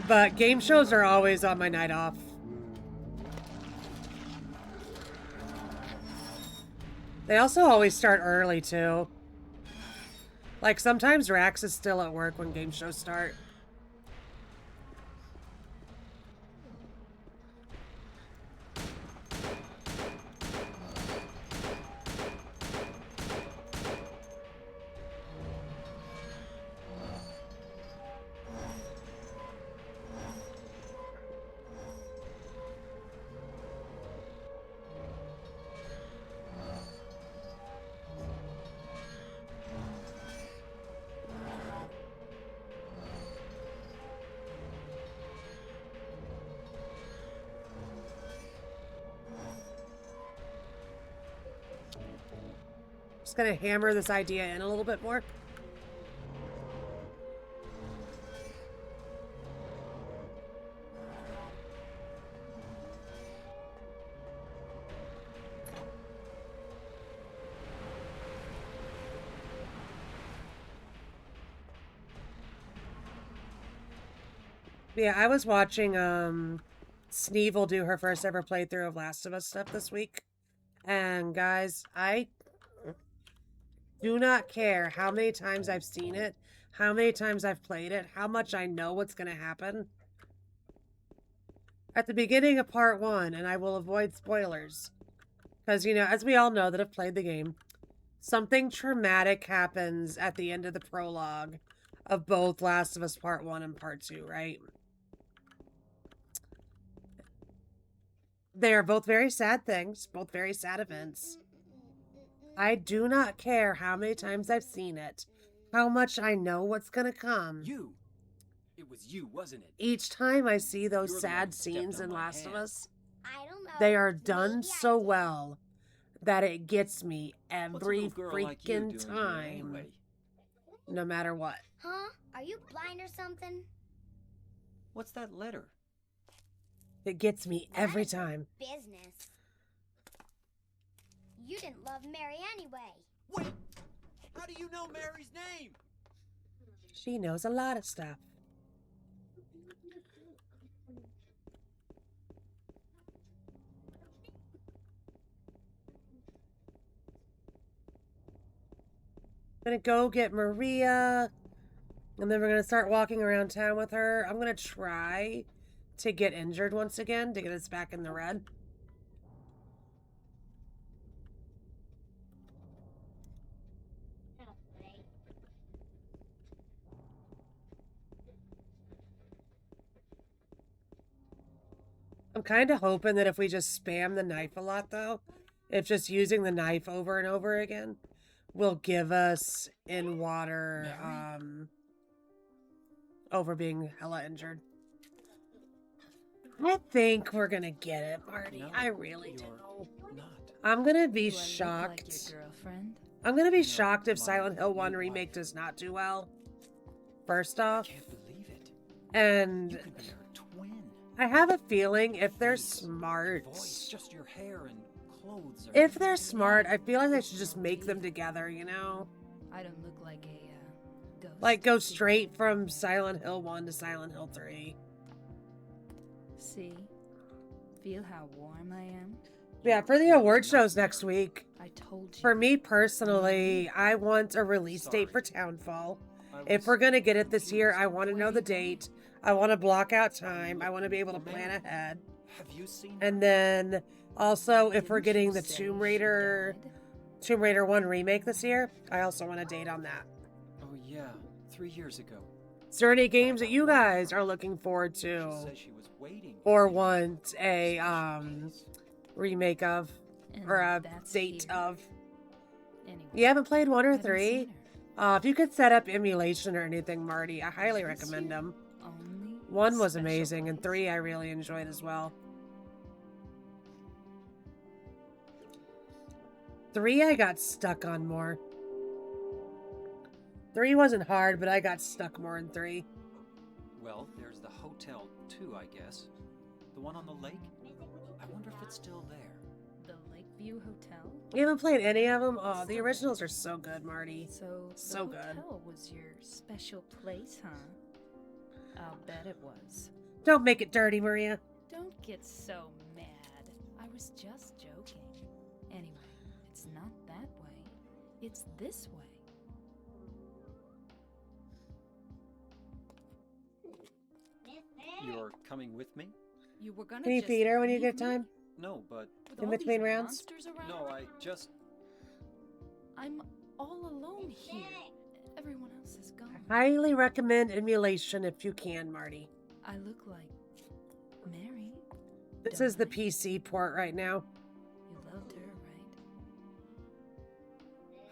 but game shows are always on my night off. They also always start early too. Like sometimes Rax is still at work when game shows start. Just gonna hammer this idea in a little bit more. Yeah, I was watching Sneevil do her first ever playthrough of Last of Us stuff this week. And guys, I do not care how many times I've seen it, how many times I've played it, how much I know what's going to happen. At the beginning of part 1, and I will avoid spoilers, because, you know, as we all know that have played the game, something traumatic happens at the end of the prologue of both Last of Us Part 1 and Part 2, right? They are both very sad things, both very sad events. I do not care how many times I've seen it, how much I know what's gonna come. You! It was you, wasn't it? Each time I see those You're the one sad who stepped scenes on in my Last of hand. Us, I don't know. they are done Maybe so I did. well that it gets me What's a every little girl like you doing freaking here time, anyway? no matter what. Huh? Are you blind or something? What's that letter? It gets me every None of your time. Business. You didn't love Mary anyway. Wait! How do you know Mary's name? She knows a lot of stuff. Gonna go get Maria, and then we're gonna start walking around town with her. I'm gonna try to get injured once again to get us back in the red. I'm kind of hoping that if we just spam the knife a lot, though, if just using the knife over and over again will give us in water over being hella injured. I think we're gonna get it, Marty. No, I really do. you're not. I'm gonna be Do I look shocked. like your girlfriend? I'm gonna be No, shocked if my Silent Hill 1 new Remake wife. does not do well. First I off. can't believe it. And You could be her twin. I have a feeling if they're Face, smart, Voice, just your hair and clothes. if they're smart, I feel like they should just make them together, you know? I don't look like a ghost. Like, go straight from Silent Hill 1 to Silent Hill 3. See? Feel how warm I am? Yeah, for the award shows next week. I told you. For me personally, I want a release date for Townfall. If we're gonna get it this year, I want to know the date. I want to block out time. I want to be able to plan ahead. Have you seen And then also, if we're Didn't getting you the say Tomb she Raider, died? Tomb Raider 1 remake this year, I also want a date on that. Oh yeah, 3 years ago. Is there any games that you guys are looking forward She to said she was waiting. or for you. want a Place. remake of And or a that's date here. of? Anyway, You haven't played 1 or haven't 3? seen her. If you could set up emulation or anything, Marty, I highly This recommend year, them. only 1 was special amazing, and place. 3 I really enjoyed as well. 3 I got stuck on more. 3 wasn't hard, but I got stuck more in 3. Well, there's the hotel too, I guess. The one on the lake? I wonder if it's still there. The Lakeview Hotel? You haven't played any of them? Oh, the originals are so good, Marty. So, So the good. hotel was your special place, huh? I'll bet it was. Don't make it dirty, Maria. Don't get so mad. I was just joking. Anyway, it's not that way. It's this way. You're coming with me? You were gonna Can you just feed her when you leave get me time? No, but with In all between these rounds? monsters around? no, I just I'm all alone here. Everyone else is gone. Highly recommend emulation if you can, Marty. I look like Mary. This Don't is the I? PC port right now. You loved her, right?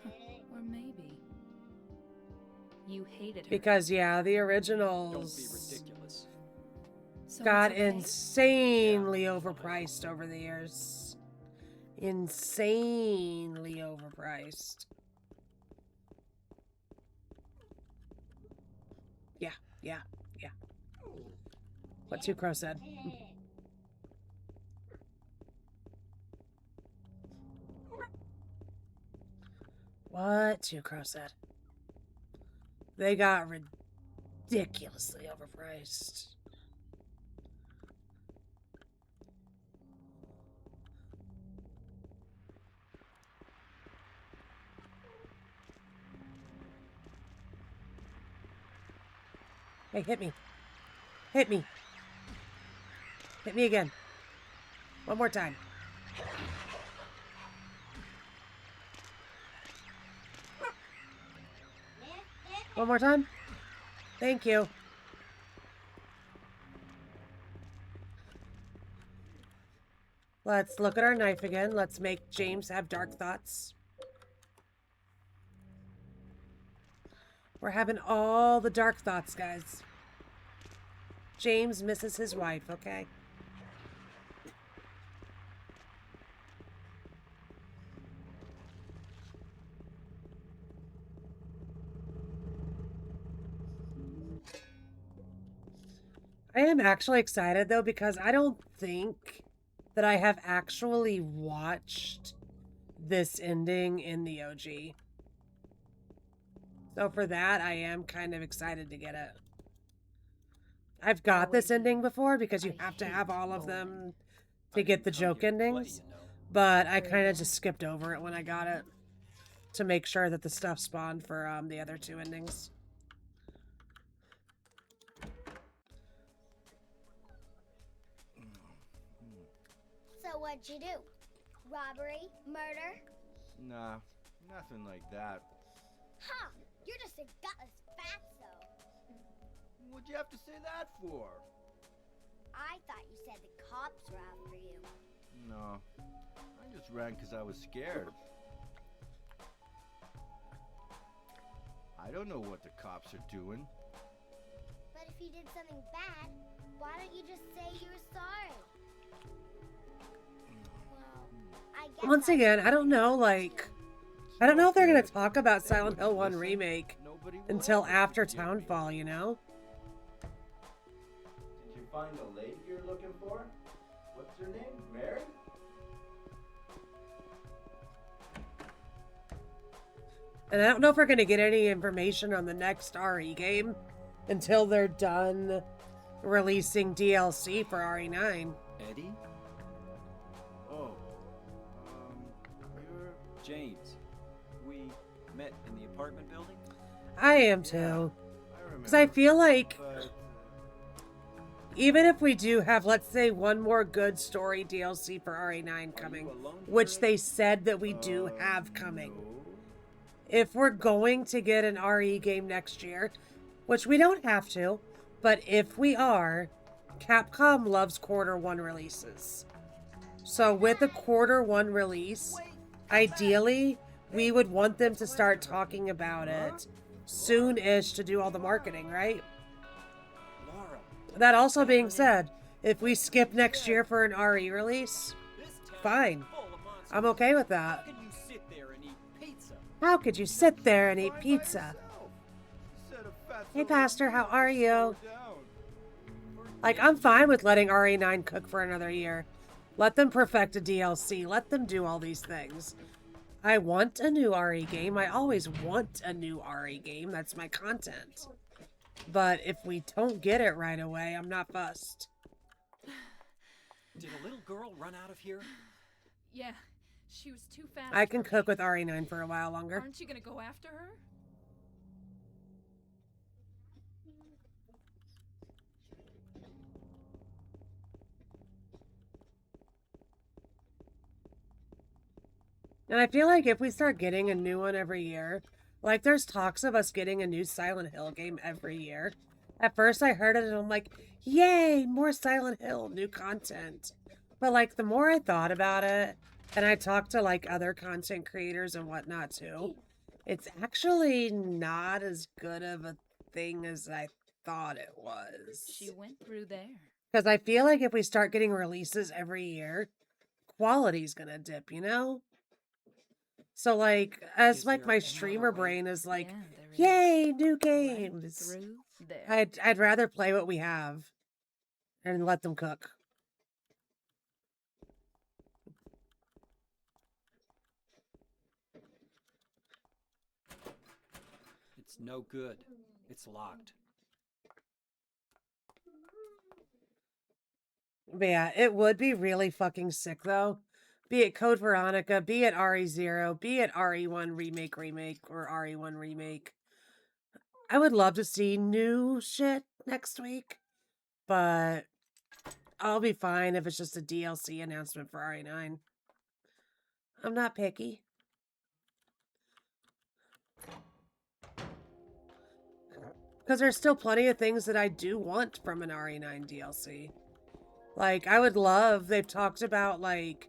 Huh, or maybe you hated her. Because, yeah, the don't be originals ridiculous. So got it's okay? insanely Yeah, overpriced over the years. Insanely overpriced. Yeah. What Two Crow said. What Two Crow said. They got ridiculously overpriced. Hey, hit me. Hit me. Hit me again. One more time. One more time. Thank you. Let's look at our knife again. Let's make James have dark thoughts. We're having all the dark thoughts, guys. James misses his wife, okay? I am actually excited, though, because I don't think that I have actually watched this ending in the OG. So for that, I am kind of excited to get it. I've got this ending before because you have to have all of them to get the joke endings. But I kind of just skipped over it when I got it to make sure that the stuff spawned for the other two endings. So what'd you do? Robbery? Murder? Nah, nothing like that. Huh! You're just a gutless fatso. What'd you have to say that for? I thought you said the cops were after you. No, I just ran because I was scared. I don't know what the cops are doing. But if you did something bad, why don't you just say you were sorry? Well, I guess Once again, I don't know, like, I don't know if they're going to talk about Silent Hill 1 Listen, Remake nobody will until ever after forgive me. Townfall, you know? Did you find the lady you're looking for? What's her name? Mary? And I don't know if we're going to get any information on the next RE game until they're done releasing DLC for RE9. Eddie? Oh. You're... James. We met in the apartment building? I am too. I remember. Because I feel like But... even if we do have, let's say, one more good story DLC for RE9 coming, which they said that we do have coming. No. If we're going to get an RE game next year, which we don't have to, but if we are, Capcom loves Q1 releases. So with a Q1 release, ideally, we would want them to start talking about it soon-ish to do all the marketing, right? Laura, That also being said, if we skip next year for an RE release, this town fine. is full of monsters. I'm okay with that. How can you sit there and eat pizza? How could you sit there and eat Fine by pizza? yourself. Set a fat Hey, little Pastor, how are you? down. Like, I'm fine with letting RE9 cook for another year. Let them perfect a DLC. Let them do all these things. I want a new RE game. I always want a new RE game. That's my content. But if we don't get it right away, I'm not fussed. Did a little girl run out of here? Yeah, she was too fast. I can for cook me. with RE9 for a while longer. Aren't you gonna go after her? And I feel like if we start getting a new one every year, like there's talks of us getting a new Silent Hill game every year. At first I heard it and I'm like, yay, more Silent Hill, new content. But like the more I thought about it, and I talked to like other content creators and whatnot too, it's actually not as good of a thing as I thought it was. She went through there. Because I feel like if we start getting releases every year, quality's gonna dip, you know? So like, as Is like there my any streamer other way? brain is like, Yeah, there is. yay, new Right games. through there. I'd rather play what we have and let them cook. It's no good. It's locked. But yeah, it would be really fucking sick though. Be it Code Veronica, be it RE0, be it RE1 remake, or RE1 remake. I would love to see new shit next week, but I'll be fine if it's just a DLC announcement for RE9. I'm not picky. Because there's still plenty of things that I do want from an RE9 DLC. Like, I would love, they've talked about it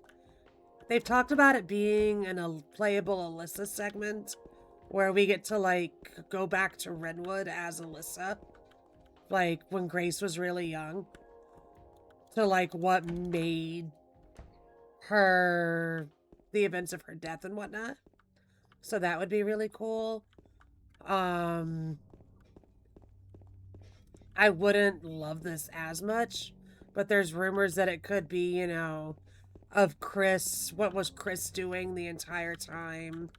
being a playable Alyssa segment where we get to, like, go back to Redwood as Alyssa. Like, when Grace was really young. To, like, what made her, the events of her death and whatnot. So that would be really cool. I wouldn't love this as much, but there's rumors that it could be, you know, of Chris, what was Chris doing the entire time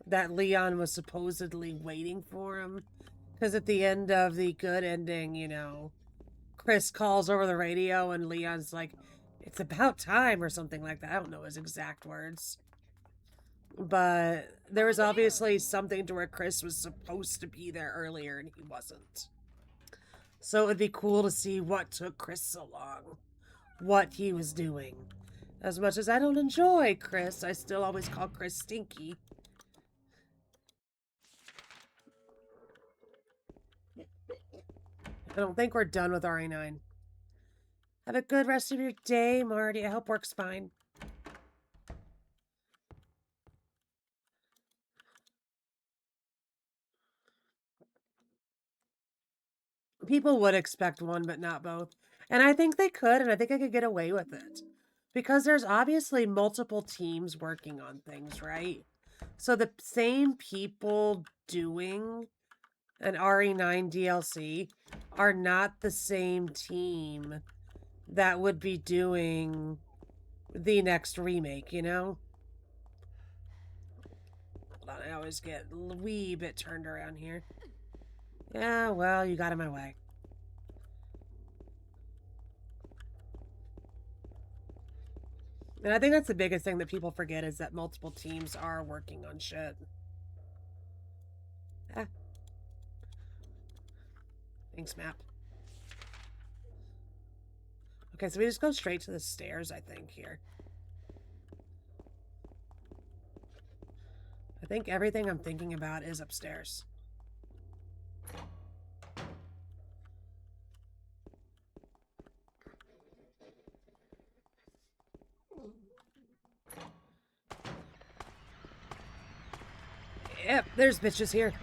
that Leon was supposedly waiting for him. Because at the end of the good ending, you know, Chris calls over the radio and Leon's like, it's about time or something like that. I don't know his exact words. But there was obviously something to where Chris was supposed to be there earlier and he wasn't. So it would be cool to see what took Chris so long. What he was doing. As much as I don't enjoy Chris, I still always call Chris Stinky. I don't think we're done with RE9. Have a good rest of your day, Marty. I hope work's fine. People would expect one, but not both. And I think they could, and I think I could get away with it. Because there's obviously multiple teams working on things, right? So the same people doing an RE9 DLC are not the same team that would be doing the next remake, you know? Hold on. I always get a wee bit turned around here. Yeah, well, you got in my way. And I think that's the biggest thing that people forget is that multiple teams are working on shit. Ah. Thanks, map. Okay, so we just go straight to the stairs, I think, here. I think everything I'm thinking about is upstairs. Yep, there's bitches here.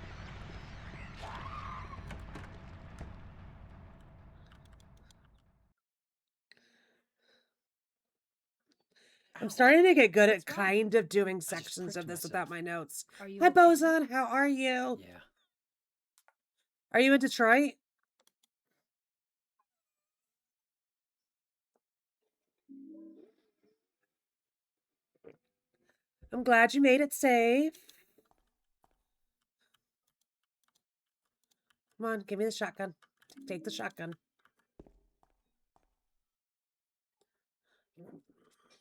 I'm starting to get good at kind of doing sections of this without my notes. Are you Hi, okay? Boson. How are you? Yeah. Are you in Detroit? I'm glad you made it safe. Come on, give me the shotgun. Take the shotgun.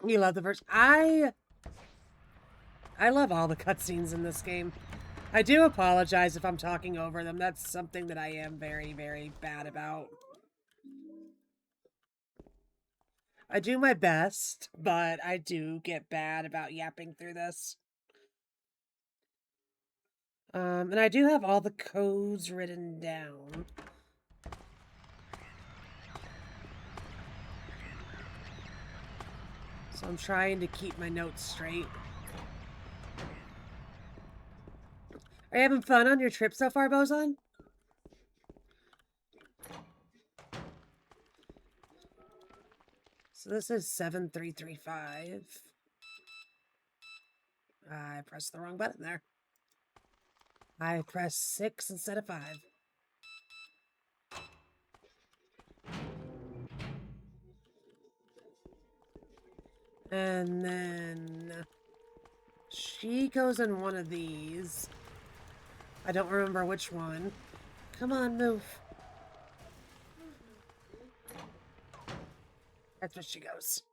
You love the first. I love all the cutscenes in this game. I do apologize if I'm talking over them. That's something that I am very, very bad about. I do my best, but I do get bad about yapping through this. And I do have all the codes written down. So I'm trying to keep my notes straight. Are you having fun on your trip so far, Boson? So this is 7335. I pressed the wrong button there. I pressed 6 instead of 5. And then she goes in one of these. I don't remember which one. Come on, move. That's where she goes.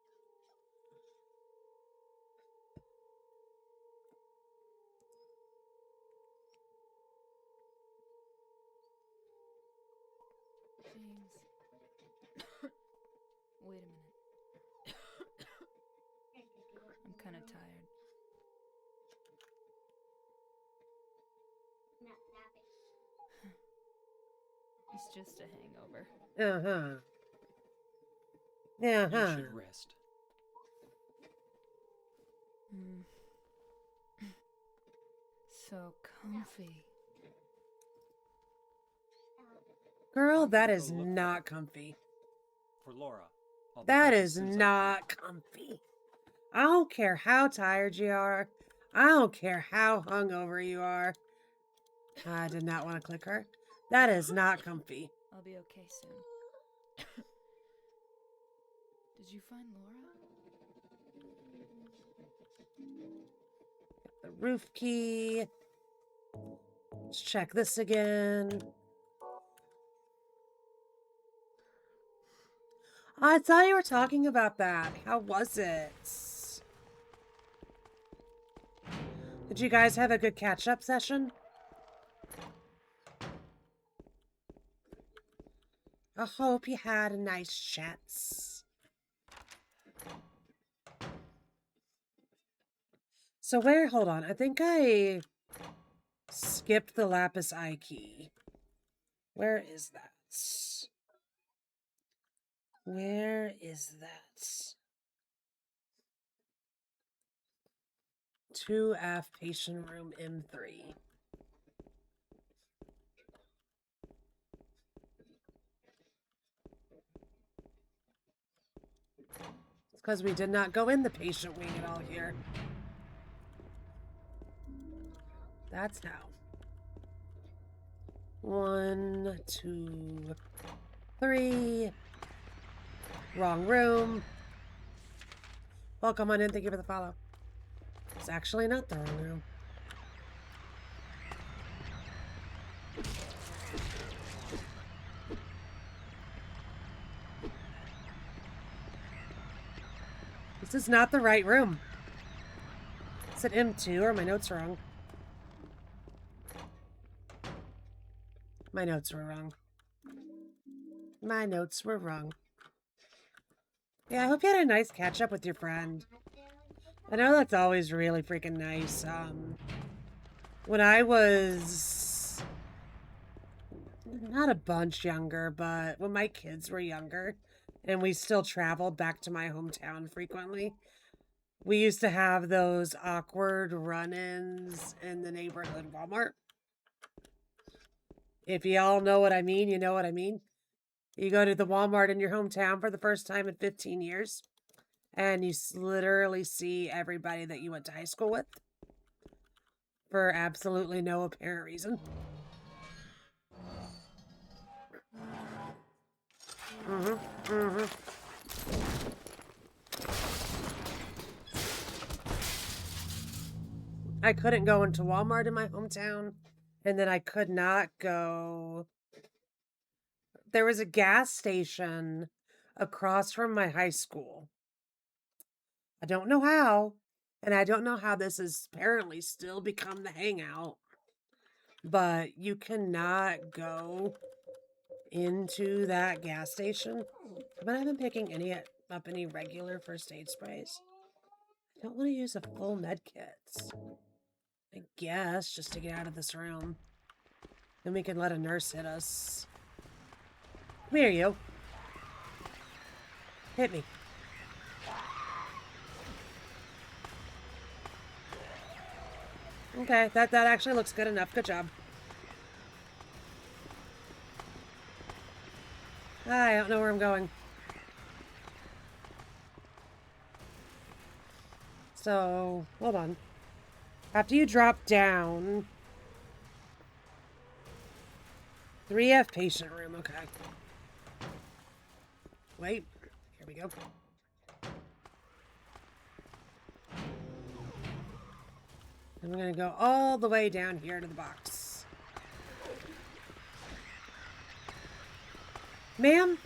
James. Wait a minute. I'm kind of tired. Not napping. It's just a hangover. Uh-huh. You Uh-huh. should rest. So comfy. Girl, that is Go look not comfy. For Laura. I'll be That back as is soon as I not comfy. I don't care how tired you are. I don't care how hungover you are. I did not want to click her. That is not comfy. I'll be okay soon. Did you find Laura? The roof key. Let's check this again. I thought you were talking about that. How was it? Did you guys have a good catch-up session? I hope you had a nice chat. So where, hold on, I think I skipped the Lapis Eye key. Where is that? Where is that? 2F patient room M3. It's because we did not go in the patient wing at all here. That's how. 1, 2, 3. Wrong room. Welcome on in. Thank you for the follow. It's actually not the wrong room. This is not the right room. It's at M2, or my notes are wrong. My notes were wrong. My notes were wrong. Yeah, I hope you had a nice catch up with your friend. I know that's always really freaking nice. When I was not a bunch younger, but when my kids were younger and we still traveled back to my hometown frequently, we used to have those awkward run-ins in the neighborhood Walmart. If y'all know what I mean, you know what I mean. You go to the Walmart in your hometown for the first time in 15 years, and you literally see everybody that you went to high school with for absolutely no apparent reason. I couldn't go into Walmart in my hometown, and then I could not go. There was a gas station across from my high school. I don't know how, and I don't know how this has apparently still become the hangout, but you cannot go into that gas station. But I've been picking up any regular first aid sprays. I don't want to use a full med kit. I guess just to get out of this room. Then we can let a nurse hit us. Come here, you. Hit me. Okay, that actually looks good enough. Good job. I don't know where I'm going. So, hold on. After you drop down... 3F patient room, okay. Wait, here we go. And we're gonna go all the way down here to the box. Ma'am?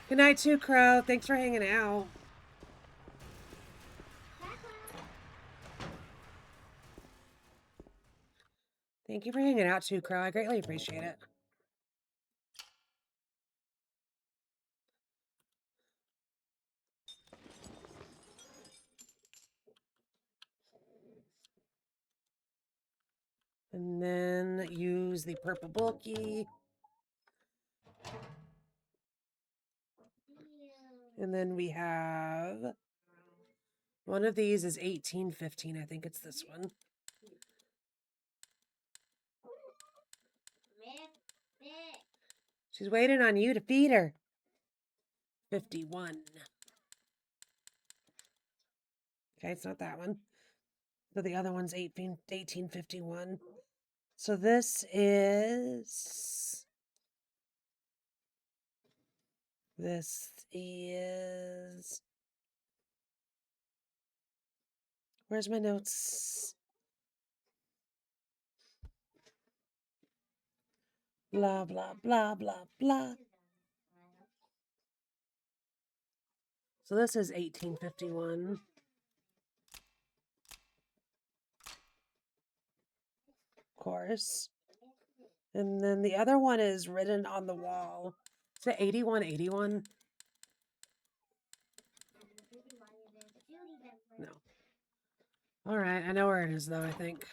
Good night, Two Crow. Thanks for hanging out. Thank you for hanging out, Two Crow. I greatly appreciate it. And then use the purple bulky. And then we have one of these is 1815. I think it's this one. She's waiting on you to feed her. 51. Okay, it's not that one. So the other one's 1851. So this is... Where's my notes? Blah, blah, blah, blah, blah. So this is 1851. Of course. And then the other one is written on the wall. Is it 8181? No. Alright, I know where it is though, I think.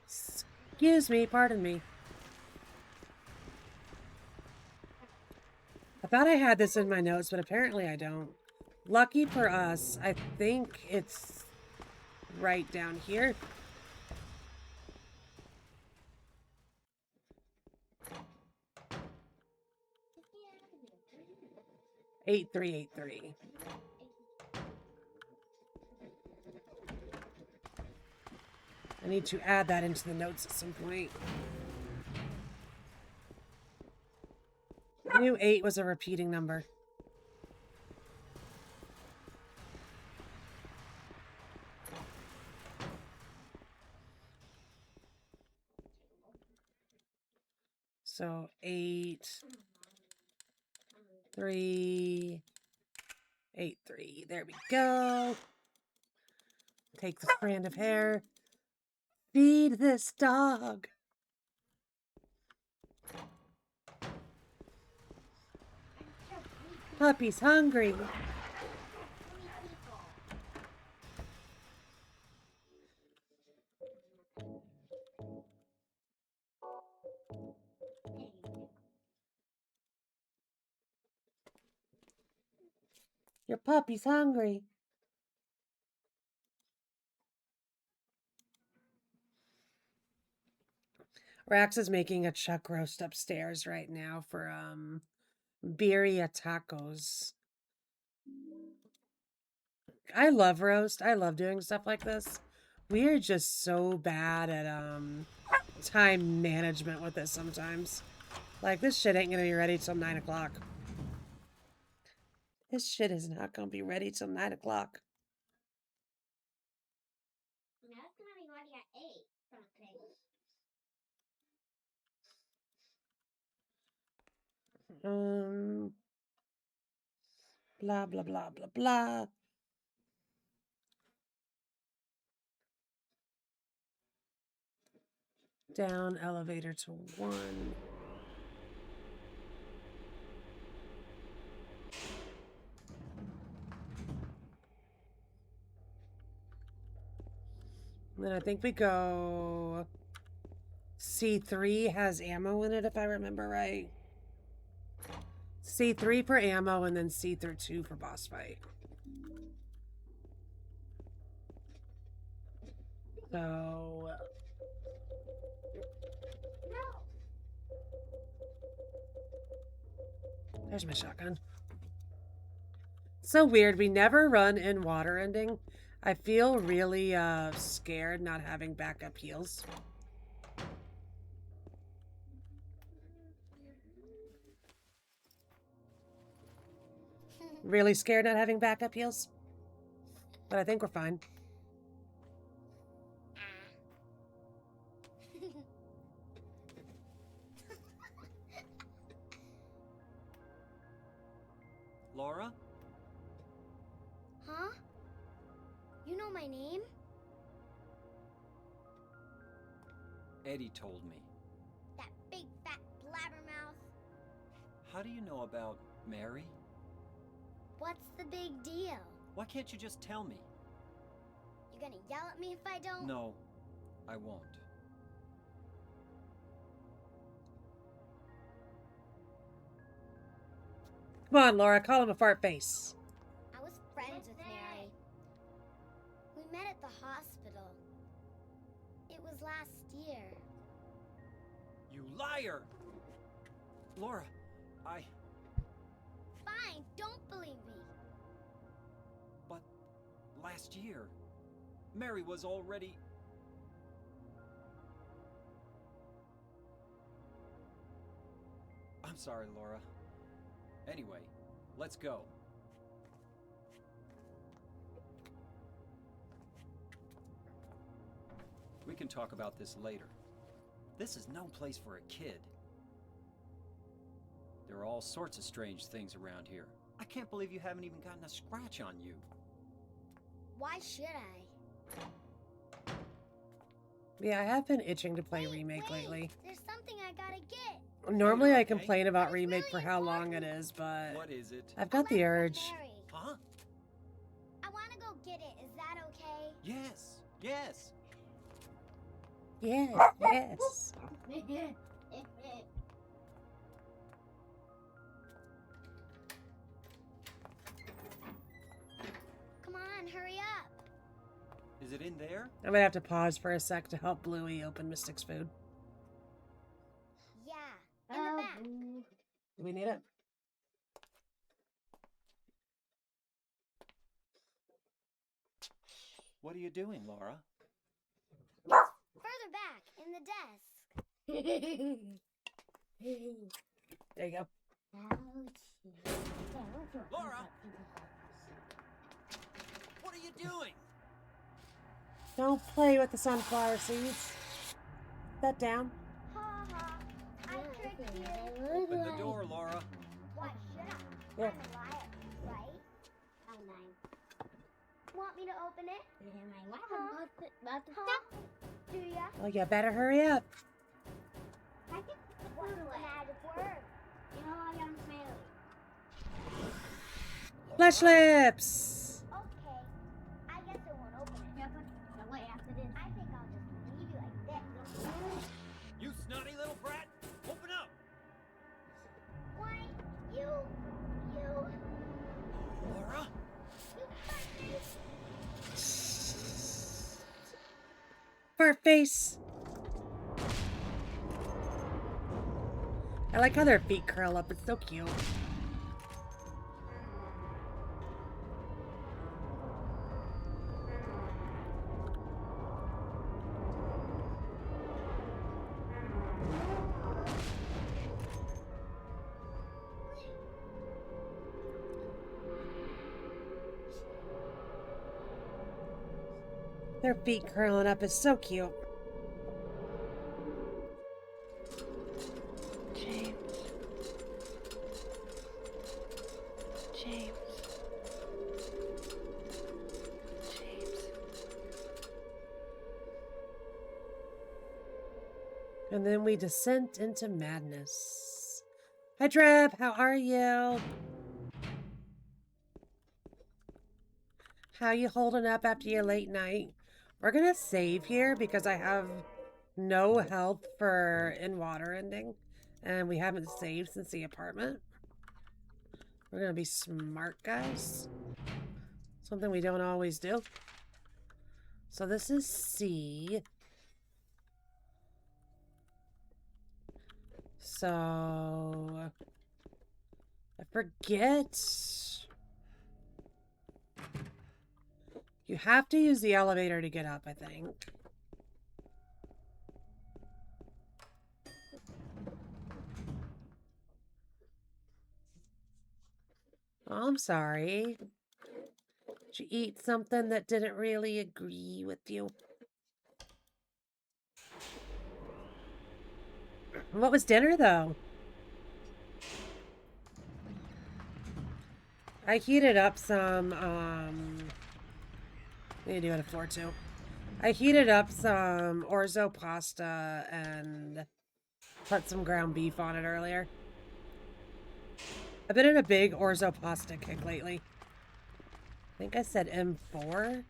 Excuse me, pardon me. I thought I had this in my notes, but apparently I don't. Lucky for us, I think it's right down here. Eight 383. I need to add that into the notes at some point. I knew 8 was a repeating number. So 8, 3, 8, 3. There we go. Take the strand of hair. Feed this dog. Puppy's hungry. Your puppy's hungry. Rax is making a chuck roast upstairs right now for birria tacos. I love roast. I love doing stuff like this. We are just so bad at time management with this sometimes. Like, this shit ain't gonna be ready till 9 o'clock. This shit is not gonna be ready till 9 o'clock. Now it's gonna be ready at 8. Blah, blah, blah, blah, blah. Down elevator to 1. And then I think we go... C3 has ammo in it, if I remember right. C3 for ammo, and then C2 for boss fight. So... There's my shotgun. So weird. We never run in water ending. I feel really scared not having backup heals. Really scared not having backup heals. But I think we're fine. Laura? Huh? You know my name? Eddie told me. That big fat blabbermouth. How do you know about Mary? What's the big deal? Why can't you just tell me? You gonna yell at me if I don't? No, I won't. Come on, Laura. Call him a fart face. I was friends with Mary. We met at the hospital. It was last year. You liar! Laura, Fine, don't believe me. But last year, Mary was already... I'm sorry, Laura. Anyway, let's go. We can talk about this later. This is no place for a kid. There are all sorts of strange things around here. I can't believe you haven't even gotten a scratch on you. Why should I? Yeah, I have been itching to play Wait, Remake lately. There's something I gotta get. Normally I Okay. complain about It's Remake really for how long it important. is, but What is it? I've got the A letter from urge. Mary. Huh? I wanna go get it. Is that okay? Yes, yes. Yes, yes. Come on, hurry up. Is it in there? I'm gonna have to pause for a sec to help Bluey open Mystic's food. Yeah, in the back. Do we need it? What are you doing, Laura? Further back, in the desk. There you go. Laura! What are you doing? Don't play with the sunflower seeds. Put that down. Ha ha. I tricked Yeah. I'm a liar, right? Oh, nice. Want me to open it? Huh? Do ya? Oh, you better hurry up. What's the magic word? Flesh lips. Okay. I guess I won't open it. Yeah, but after this. I think I'll just leave you like this. You snotty little brat! Open up! Why, you Laura? Fart face. I like how their feet curl up. It's so cute. Their feet curling up is so cute. James. James. James. And then we descend into madness. Hi, Treb. How are you? How you holding up after your late night? We're gonna save here because I have no health for in water ending, and we haven't saved since the apartment. We're gonna be smart, guys. Something we don't always do. So this is C. So I forget. You have to use the elevator to get up, I think. Oh, I'm sorry. Did you eat something that didn't really agree with you? What was dinner, though? I heated up some, we need to do it at 4 too. I heated up some orzo pasta and put some ground beef on it earlier. I've been in a big orzo pasta kick lately. I think I said M4.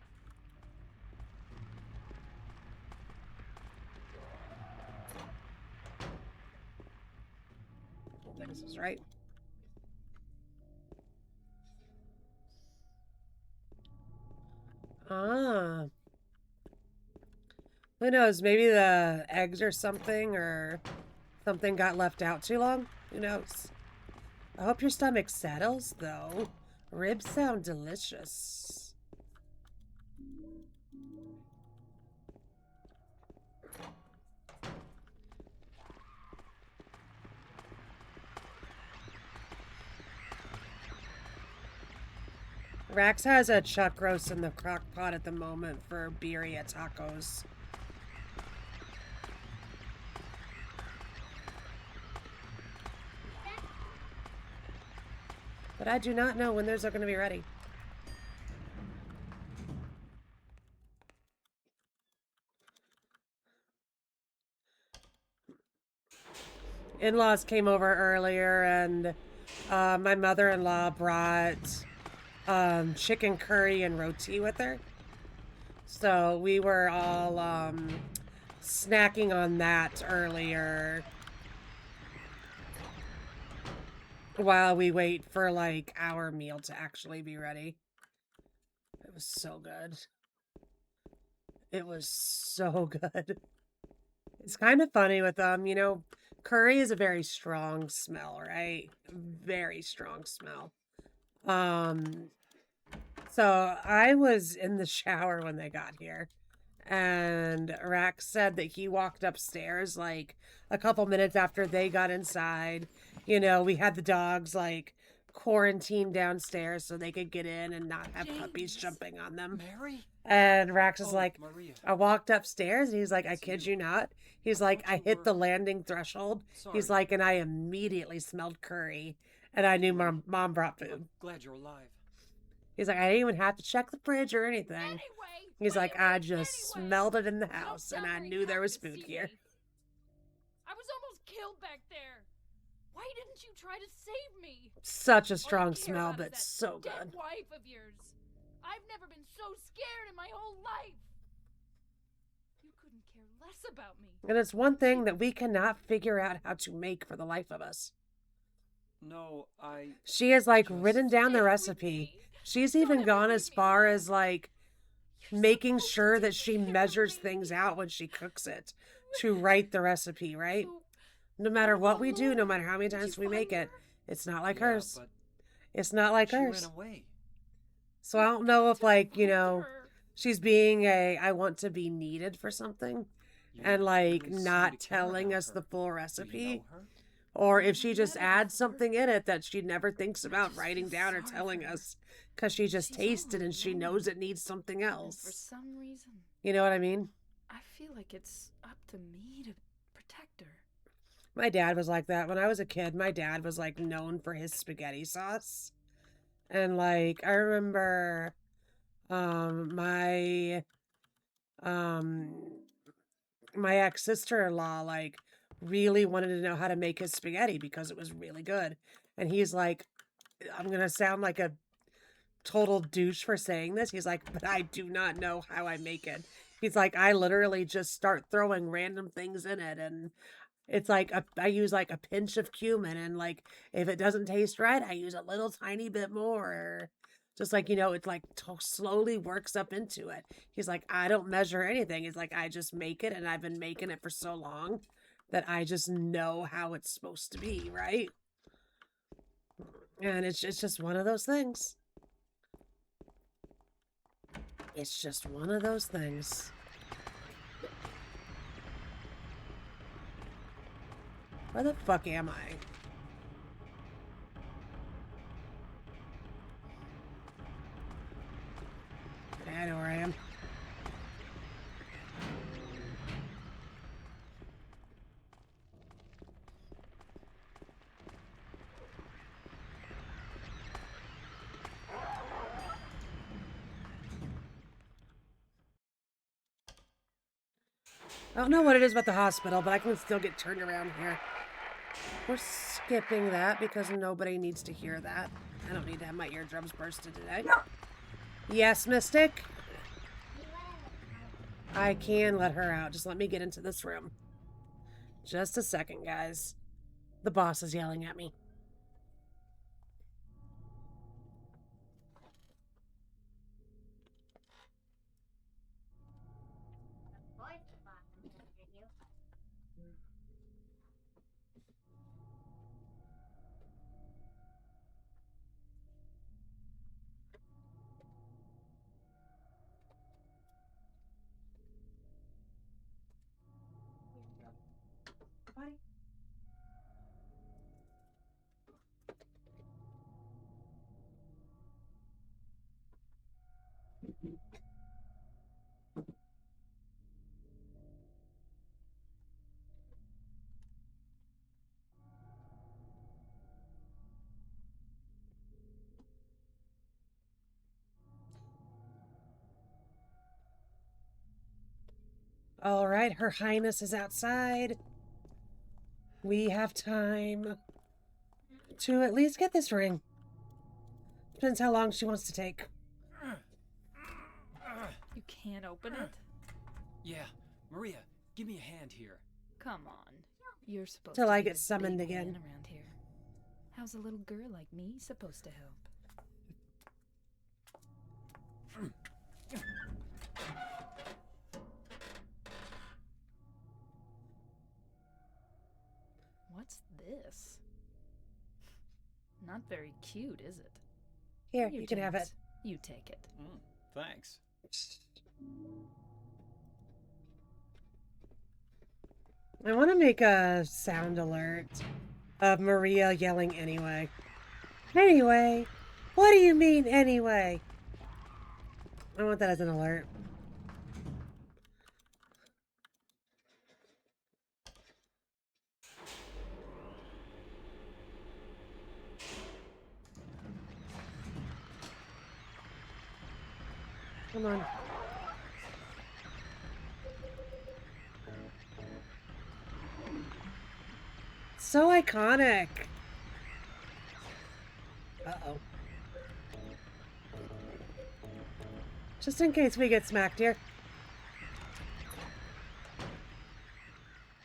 I think this is right. Ah. Who knows? Maybe the eggs or something got left out too long. Who knows? I hope your stomach settles, though. Ribs sound delicious. Rax has a chuck roast in the crock pot at the moment for birria tacos. But I do not know when those are going to be ready. In-laws came over earlier, and my mother-in-law brought chicken curry and roti with her. So we were all snacking on that earlier while we wait for like our meal to actually be ready. It was so good. It was so good. It's kind of funny with you know, curry is a very strong smell, right? Very strong smell. So I was in the shower when they got here, and Rax said that he walked upstairs like a couple minutes after they got inside. You know, we had the dogs like quarantined downstairs so they could get in and not have puppies jumping on them. Mary? And Rax is Oh, like, Maria. I walked upstairs, and he's like, I kid you not. He's like, I hit the landing threshold. He's Sorry. like, and I immediately smelled curry. And I knew mom brought food. I'm glad you're alive. He's like, I didn't even have to check the fridge or anything. Anyway, He's what like, do you I mean, just anyway? smelled it in the You house don't and I sound very knew there happy was to food see here. me. I was almost killed back there. Why didn't you try to save me? Such a All I strong care smell, about is but that so dead good. wife of yours. I've never been so scared in my whole life. You couldn't care less about me. And it's one thing that we cannot figure out how to make for the life of us. No, I... She has like Just written down the stay with recipe. me. She's Don't even ever gone leave as me far alone. as like You're making supposed to sure take that she care of measures me. things out when she cooks it to write the recipe, right? So, No matter what oh, we do, no Lord, matter how many did times you we make find it, her? it's not like yeah, hers. but It's not like she hers. ran away. So I don't know if To like, find know, her. she's being I want to be needed for something You and like really seem not to care telling about us her. the full Do you recipe. know her? Or if she I've just met her adds before. something in it that she never thinks about just writing feel down or sorry telling for her. us because she just She's all tasted and she alone. knows it needs something And for else. some reason, You know what I mean? I feel like it's up to me to protect her. My dad was like that. When I was a kid, my dad was like known for his spaghetti sauce. And like I remember my um my ex-sister-in-law like really wanted to know how to make his spaghetti because it was really good. And he's like, I'm gonna sound like a total douche for saying this. He's like, but I do not know how I make it. He's like, I literally just start throwing random things in it, and it's like I use like a pinch of cumin, and like if it doesn't taste right, I use a little tiny bit more. Just like, it's like slowly works up into it. He's like, I don't measure anything. He's like, I just make it, and I've been making it for so long that I just know how it's supposed to be, right? And it's just one of those things. It's just one of those things. Where the fuck am I? I know where I am. I don't know what it is about the hospital, but I can still get turned around here. We're skipping that because nobody needs to hear that. I don't need to have my eardrums bursted today. Yes, Mystic? I can let her out. Just let me get into this room. Just a second, guys. The boss is yelling at me. All right, Her Highness is outside. We have time to at least get this ring. Depends how long she wants to take. You can't open it? Yeah, Maria, give me a hand here. Come on. You're supposed Till to I be get the summoned big man again. around here. How's a little girl like me supposed to help? What's this? Not very cute, is it? Here, you can have it. James. You take it. Thanks. I want to make a sound alert of Maria yelling anyway. Anyway? What do you mean anyway? I want that as an alert. Come on. So iconic. Uh-oh. Just in case we get smacked here.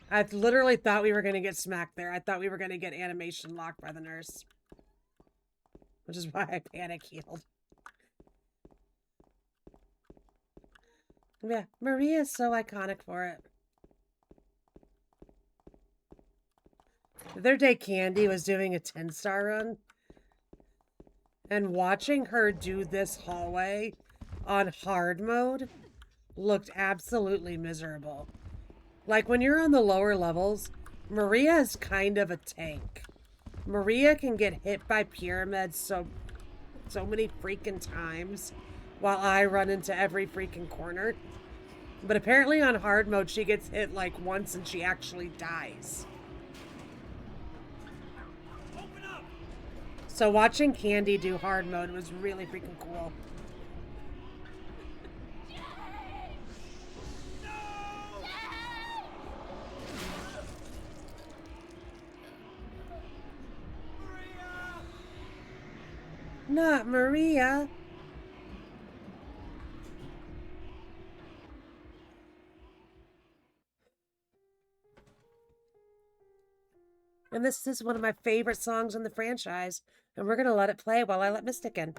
I literally thought we were going to get smacked there. I thought we were going to get animation locked by the nurse. Which is why I panic healed. Yeah, Maria is so iconic for it. The other day, Candy was doing a 10-star run. And watching her do this hallway on hard mode looked absolutely miserable. Like, when you're on the lower levels, Maria is kind of a tank. Maria can get hit by pyramids so many freaking times while I run into every freaking corner. But apparently on hard mode, she gets hit like once and she actually dies. So watching Candy do hard mode was really freaking cool. Not Maria. And this is one of my favorite songs in the franchise. And we're going to let it play while I let Mystic in.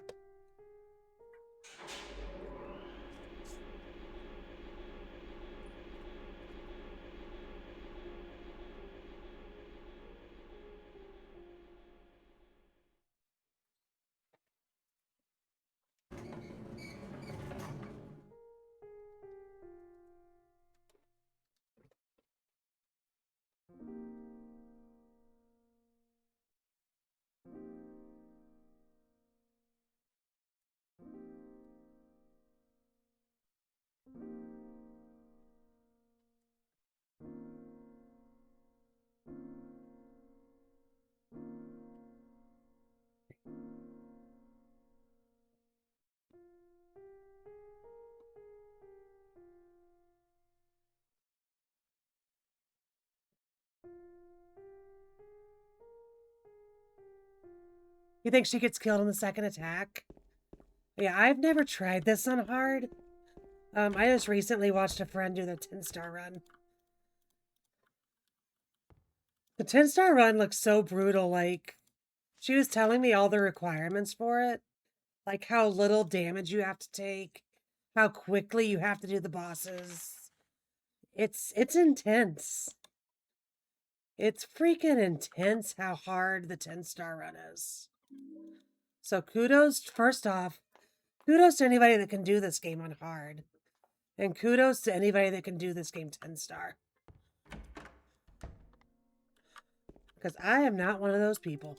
You think she gets killed in the second attack? Yeah, I've never tried this on hard. I just recently watched a friend do the 10-star run. The 10-star run looks so brutal, like, she was telling me all the requirements for it. Like how little damage you have to take, how quickly you have to do the bosses. It's intense. It's freaking intense how hard the 10-star run is. So kudos, first off, kudos to anybody that can do this game on hard. And kudos to anybody that can do this game 10-star. Because I am not one of those people.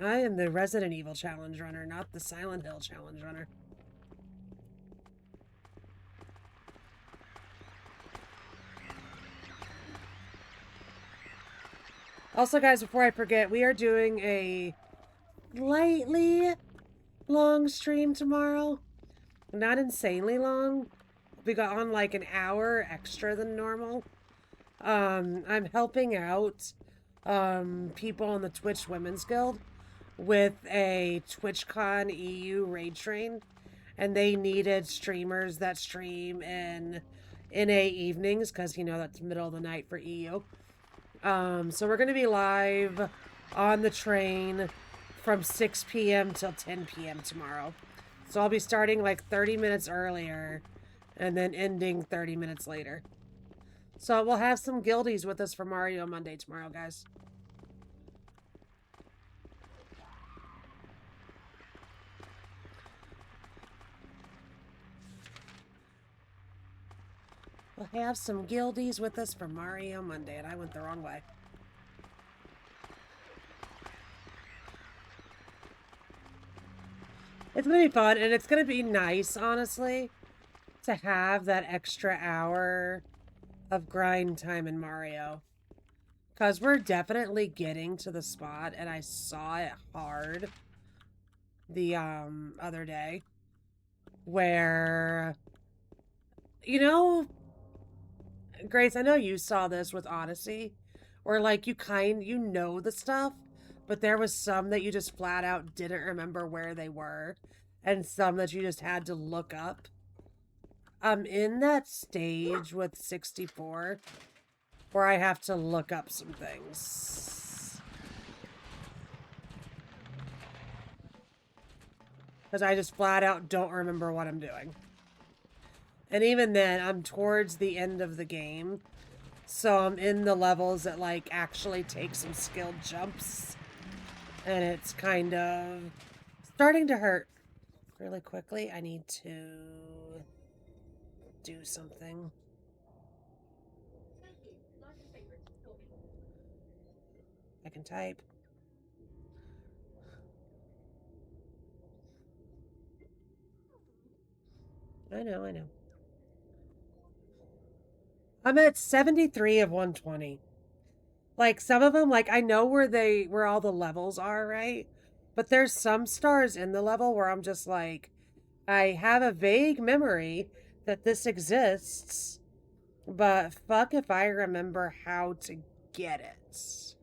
I am the Resident Evil challenge runner, not the Silent Hill challenge runner. Also, guys, before I forget, we are doing a slightly long stream tomorrow. Not insanely long. We got on like an hour extra than normal. I'm helping out people in the Twitch Women's Guild with a TwitchCon EU raid train, and they needed streamers that stream in NA evenings because, you know, that's middle of the night for EU. So we're going to be live on the train from 6 p.m. till 10 p.m. tomorrow. So I'll be starting like 30 minutes earlier and then ending 30 minutes later. So we'll have some guildies with us for Mario Monday tomorrow, guys. We'll have some guildies with us for Mario Monday, and I went the wrong way. It's going to be fun, and it's going to be nice, honestly, to have that extra hour of grind time in Mario. Because we're definitely getting to the spot, and I saw it hard the other day, where, you know, Grace, I know you saw this with Odyssey, where like you know the stuff, but there was some that you just flat out didn't remember where they were, and some that you just had to look up. I'm in that stage with 64 where I have to look up some things. Because I just flat out don't remember what I'm doing. And even then, I'm towards the end of the game. So I'm in the levels that, like, actually take some skilled jumps. And it's kind of starting to hurt. Really quickly, I need to do something. I can type. I know. I'm at 73 of 120. Like, some of them, like, I know where all the levels are, right? But there's some stars in the level where I'm just like, I have a vague memory that this exists, but fuck if I remember how to get it.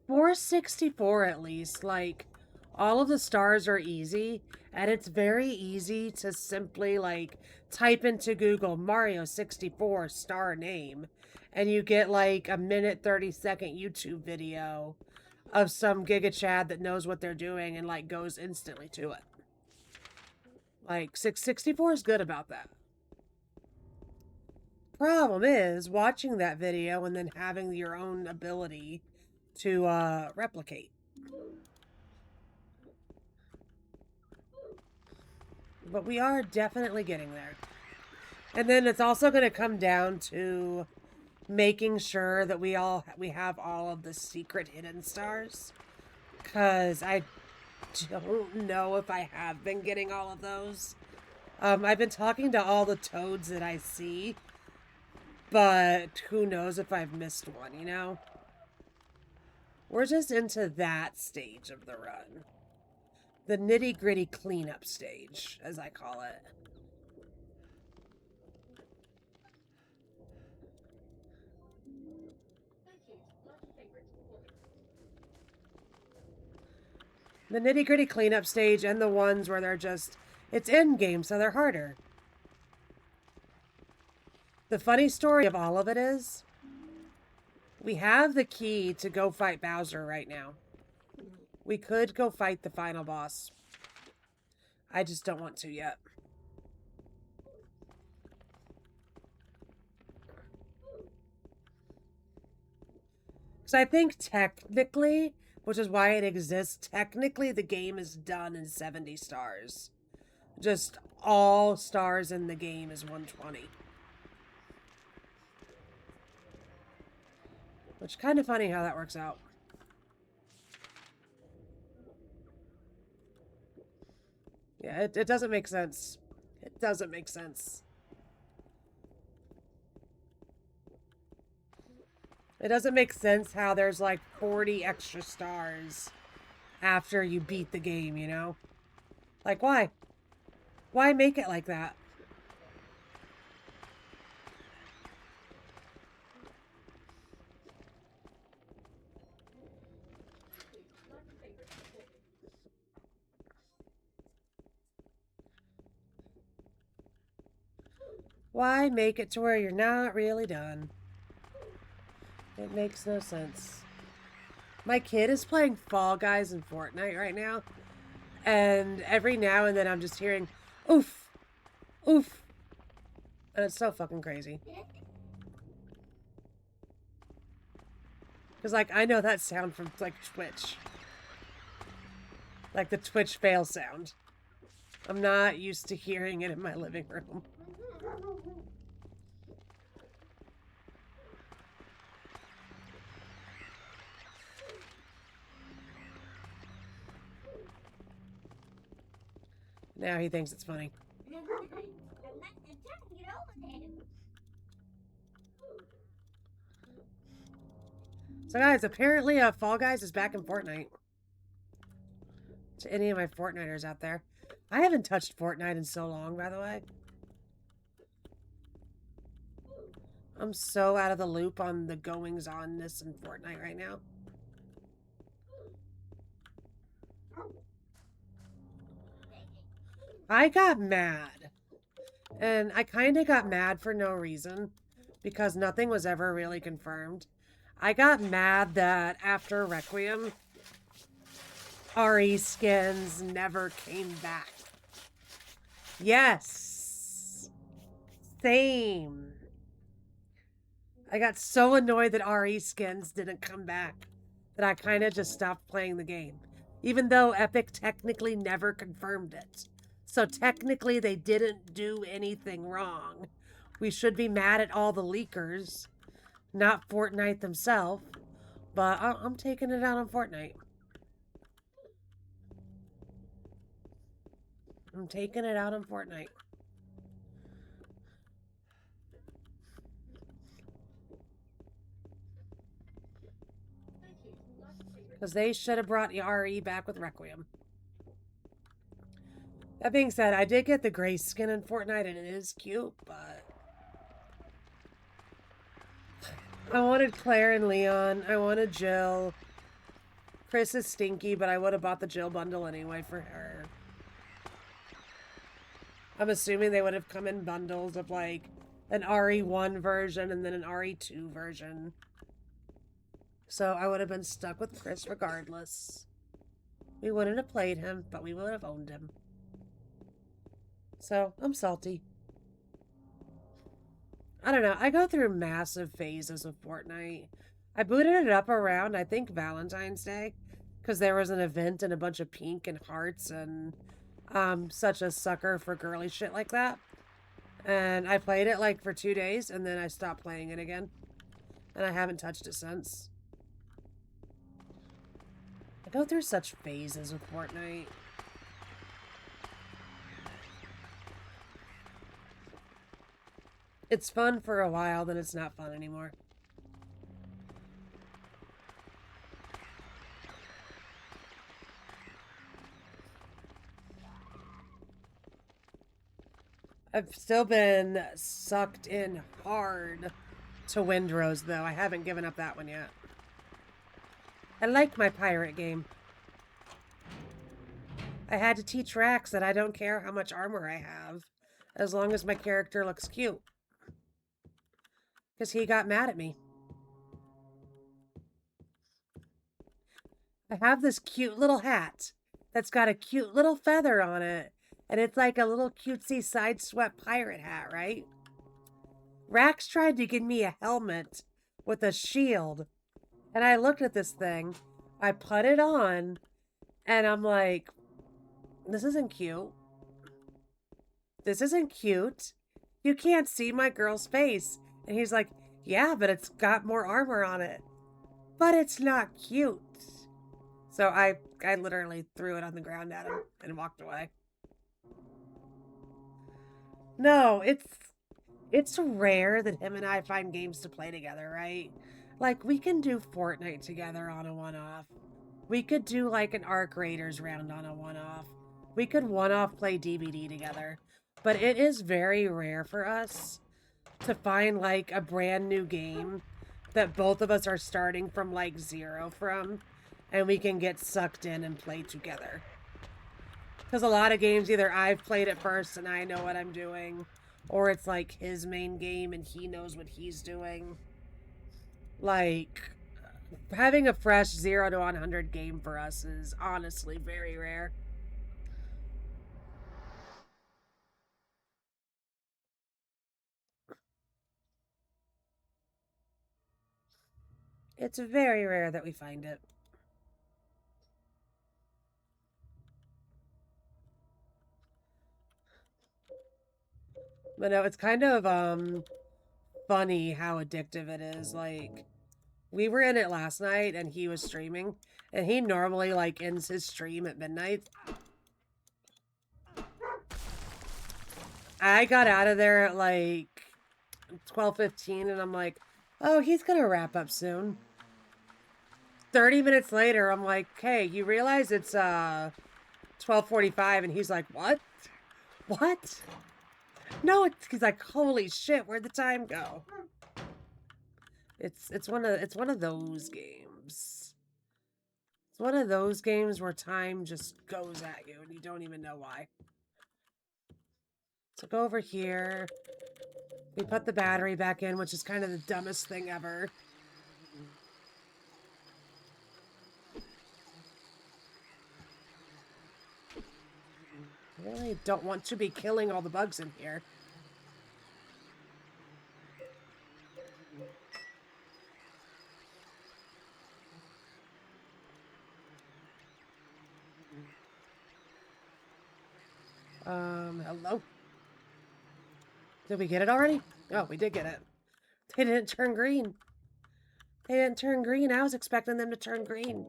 464 at least, like, all of the stars are easy, and it's very easy to simply, like, type into Google Mario 64 star name, and you get, like, a minute 30-second YouTube video of some Giga Chad that knows what they're doing and, like, goes instantly to it. Like, 664 is good about that. Problem is, watching that video and then having your own ability to replicate. But we are definitely getting there. And then it's also going to come down to making sure that we have all of the secret hidden stars. Because I don't know if I have been getting all of those. I've been talking to all the toads that I see. But who knows if I've missed one, you know? We're just into that stage of the run. The nitty-gritty cleanup stage, as I call it. The nitty-gritty cleanup stage and the ones where they're just... It's endgame, so they're harder. The funny story of all of it is... We have the key to go fight Bowser right now. We could go fight the final boss. I just don't want to yet. Because I think technically, which is why it exists, technically the game is done in 70 stars. Just all stars in the game is 120. Which is kind of funny how that works out. Yeah, it doesn't make sense. It doesn't make sense. It doesn't make sense how there's like 40 extra stars after you beat the game, you know? Like, why? Why make it like that? Why make it to where you're not really done? It makes no sense. My kid is playing Fall Guys in Fortnite right now. And every now and then I'm just hearing, oof, oof. And it's so fucking crazy. Because, like, I know that sound from, like, Twitch. Like the Twitch fail sound. I'm not used to hearing it in my living room. Now he thinks it's funny. So guys, apparently Fall Guys is back in Fortnite. To any of my Fortniters out there. I haven't touched Fortnite in so long, by the way. I'm so out of the loop on the goings-on-ness in Fortnite right now. I got mad. And I kind of got mad for no reason. Because nothing was ever really confirmed. I got mad that after Requiem, RE skins never came back. Yes. Same. I got so annoyed that RE skins didn't come back that I kind of just stopped playing the game. Even though Epic technically never confirmed it. So technically they didn't do anything wrong. We should be mad at all the leakers, not Fortnite themselves. But I'm taking it out on Fortnite. I'm taking it out on Fortnite. Because they should have brought RE back with Requiem. That being said, I did get the Grace skin in Fortnite and it is cute, but... I wanted Claire and Leon. I wanted Jill. Chris is stinky, but I would have bought the Jill bundle anyway for her. I'm assuming they would have come in bundles of like an RE1 version and then an RE2 version. So I would have been stuck with Chris regardless. We wouldn't have played him, but we would have owned him. So I'm salty. I don't know. I go through massive phases of Fortnite. I booted it up around, I think, Valentine's Day. Because there was an event and a bunch of pink and hearts and such a sucker for girly shit like that. And I played it like for 2 days and then I stopped playing it again. And I haven't touched it since. I go through such phases with Fortnite. It's fun for a while, then it's not fun anymore. I've still been sucked in hard to Windrose, though. I haven't given up that one yet. I like my pirate game. I had to teach Rax that I don't care how much armor I have, as long as my character looks cute. Because he got mad at me. I have this cute little hat that's got a cute little feather on it. And it's like a little cutesy side-swept pirate hat, right? Rax tried to give me a helmet with a shield. And I looked at this thing. I put it on. And I'm like, this isn't cute. This isn't cute. You can't see my girl's face. And he's like, yeah, but it's got more armor on it. But it's not cute. So I literally threw it on the ground at him and walked away. No, it's rare that him and I find games to play together, right? Like, we can do Fortnite together on a one-off. We could do, like, an Arc Raiders round on a one-off. We could one-off play DBD together. But it is very rare for us to find, like, a brand new game that both of us are starting from, like, zero from, and we can get sucked in and play together. Because a lot of games, either I've played it first and I know what I'm doing, or it's like his main game and he knows what he's doing. Like, having a fresh 0 to 100 game for us is honestly very rare. It's very rare that we find it. But no, it's kind of, funny how addictive it is. Like, we were in it last night and he was streaming. And he normally, like, ends his stream at midnight. I got out of there at, like, 12:15 and I'm like, oh, he's gonna wrap up soon. 30 minutes later, I'm like, hey, you realize it's 12:45, and he's like, what? What? No, he's like, holy shit, where'd the time go? It's one of those games. It's one of those games where time just goes at you and you don't even know why. So go over here. We put the battery back in, which is kind of the dumbest thing ever. I really don't want to be killing all the bugs in here. Hello? Did we get it already? Oh, we did get it. They didn't turn green. They didn't turn green. I was expecting them to turn green.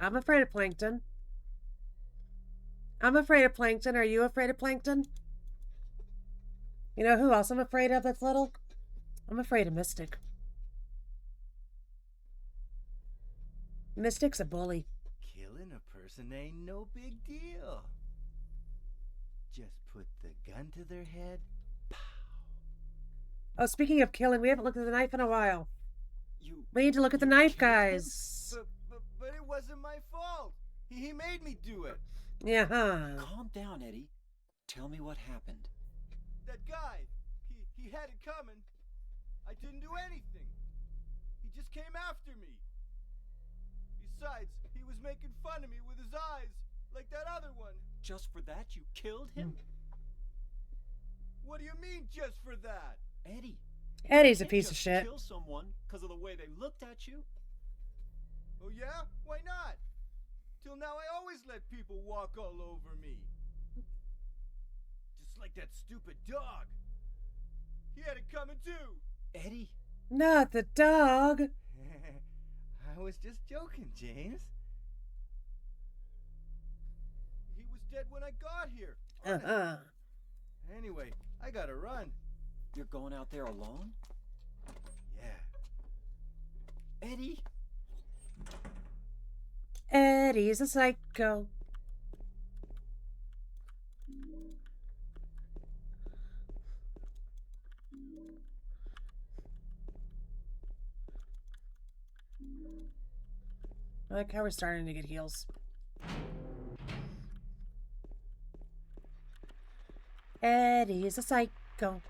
I'm afraid of plankton. I'm afraid of plankton. Are you afraid of plankton? You know who else I'm afraid of that's little? I'm afraid of Mystic. Mystic's a bully. Killing a person ain't no big deal. Just put the gun to their head. Pow. Oh, speaking of killing, we haven't looked at the knife in a while. You. We need to look at the You knife, killed him? guys. But it wasn't my fault. He made me do it. Yeah, huh? Calm down, Eddie. Tell me what happened. That guy, he had it coming. I didn't do anything. He just came after me. Besides, he was making fun of me with his eyes, like that other one. Just for that, you killed him? What do you mean, just for that? Eddie. Eddie's a you can't piece of just shit. Kill someone because of the way they looked at you. Oh yeah? Why not? Till now I always let people walk all over me. Just like that stupid dog. He had it coming too. Eddie. Not the dog. I was just joking, James. He was dead when I got here. Uh-huh. Anyway, I gotta run. You're going out there alone? Yeah. Eddie. Eddie's a psycho. I like how we're starting to get heals. Eddie's a psycho.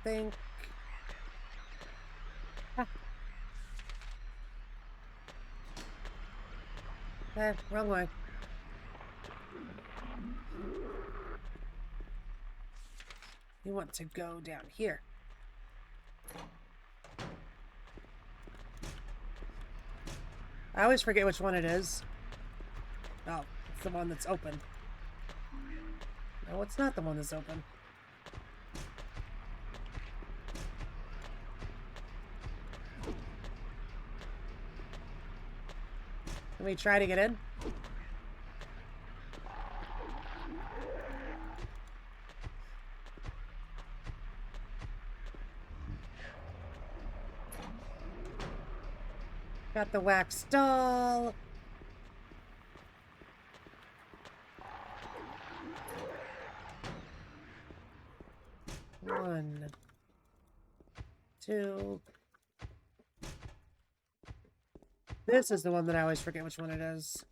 Think. Ah. Wrong way. You want to go down here. I always forget which one it is. Oh, it's the one that's open. No, it's not the one that's open. Can we try to get in? Got the wax doll. One, two. This is the one that I always forget which one it is.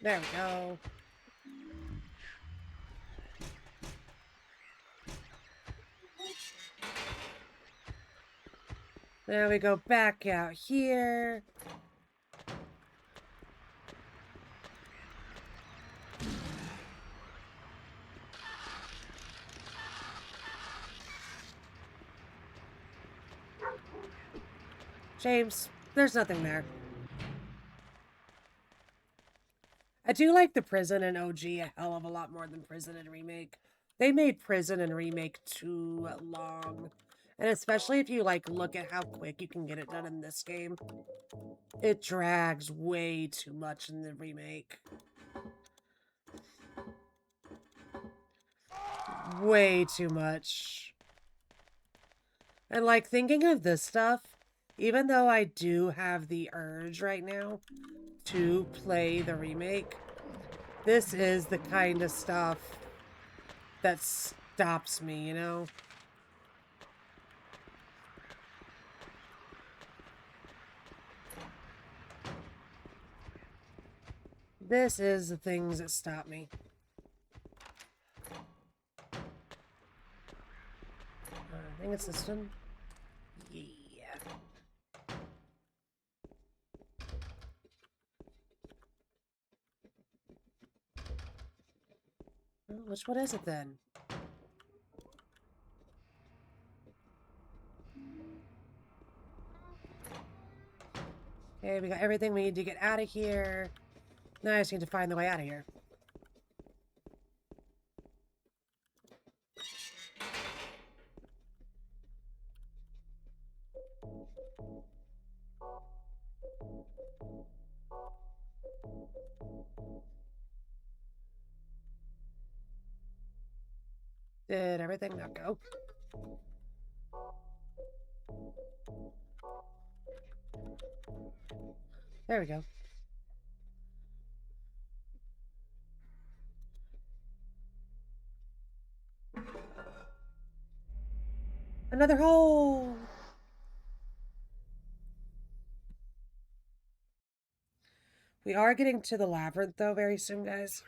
There we go. Now we go back out here. James, there's nothing there. I do like the Prison and OG a hell of a lot more than Prison and Remake. They made Prison and Remake too long. And especially if you, like, look at how quick you can get it done in this game. It drags way too much in the remake. Way too much. And, like, thinking of this stuff, even though I do have the urge right now to play the remake, this is the kind of stuff that stops me, you know? This is the things that stop me. I think it's this one. Yeah. Well, which one is it then? Okay, we got everything we need to get out of here. Now I just need to find the way out of here. Did everything not go? There we go. Another hole! We are getting to the labyrinth, though, very soon, guys.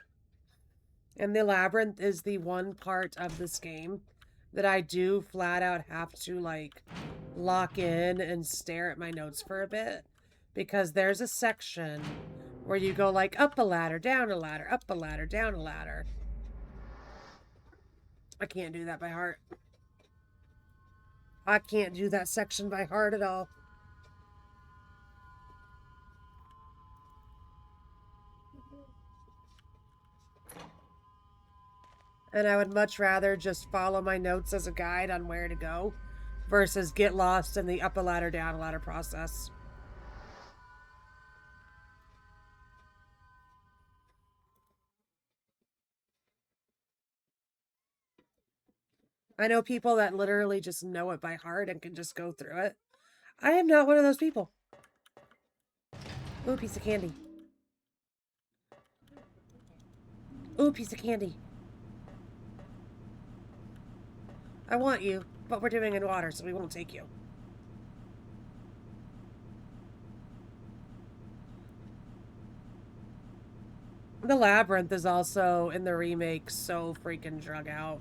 And the labyrinth is the one part of this game that I do flat out have to, like, lock in and stare at my notes for a bit. Because there's a section where you go, like, up a ladder, down a ladder, up a ladder, down a ladder. I can't do that by heart. I can't do that section by heart at all. And I would much rather just follow my notes as a guide on where to go versus get lost in the up a ladder, down a ladder process. I know people that literally just know it by heart and can just go through it. I am not one of those people. Ooh, piece of candy. Ooh, piece of candy. I want you, but we're doing it in water, so we won't take you. The labyrinth is also, in the remake, so freaking drug out.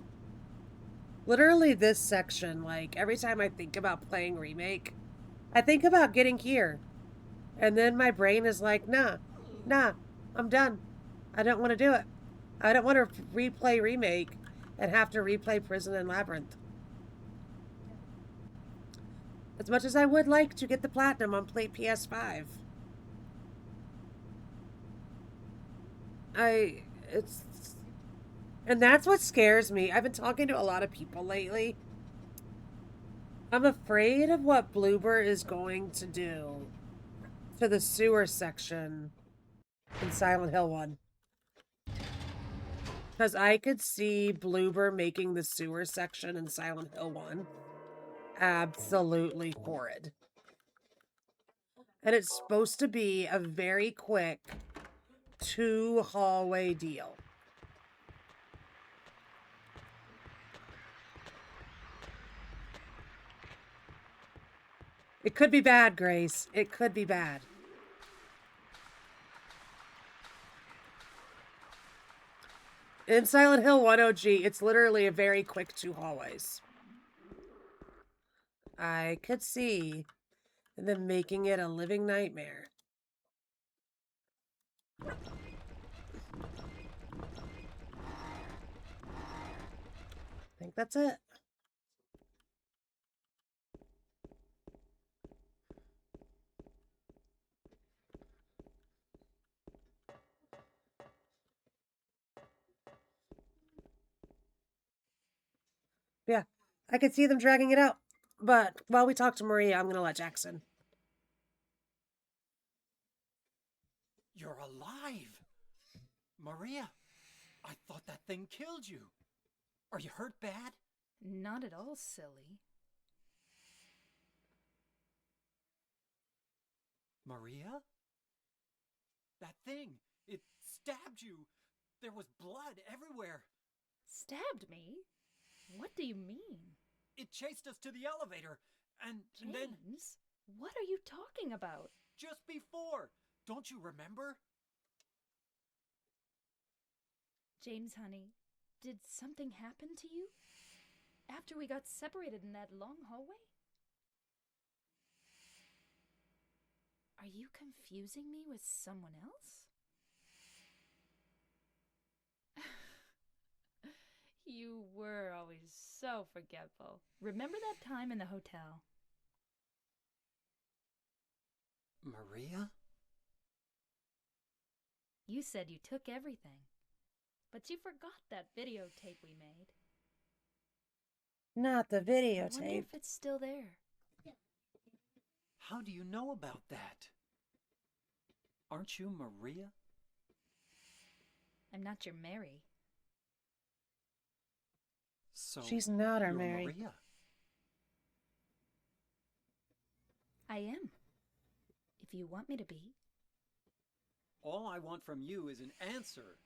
Literally this section, like, every time I think about playing remake, I think about getting here. And then my brain is like, nah, I'm done. I don't want to do it. I don't want to replay remake and have to replay Prison and Labyrinth. As much as I would like to get the platinum on play PS5. And that's what scares me. I've been talking to a lot of people lately. I'm afraid of what Bloober is going to do to the sewer section in Silent Hill 1. Because I could see Bloober making the sewer section in Silent Hill 1 absolutely horrid. And it's supposed to be a very quick 2-hallway deal. It could be bad, Grace. It could be bad. In Silent Hill 1 OG, it's literally a very quick 2 hallways. I could see and then making it a living nightmare. I think that's it. Yeah, I could see them dragging it out. But while we talk to Maria, I'm going to let Jackson. You're alive! Maria, I thought that thing killed you. Are you hurt bad? Not at all, silly. Maria? That thing, it stabbed you. There was blood everywhere. Stabbed me? What do you mean? It chased us to the elevator, and then James, what are you talking about? just before. Don't you remember? James, honey, did something happen to you? After we got separated in that long hallway? Are you confusing me with someone else? You were always so forgetful. Remember that time in the hotel? Maria? You said you took everything, but you forgot that videotape we made. Not the I wonder videotape. if it's still there. How do you know about that? Aren't you Maria? I'm not your Mary. So She's not our you're Mary. Maria. I am. If you want me to be. All I want from you is an answer.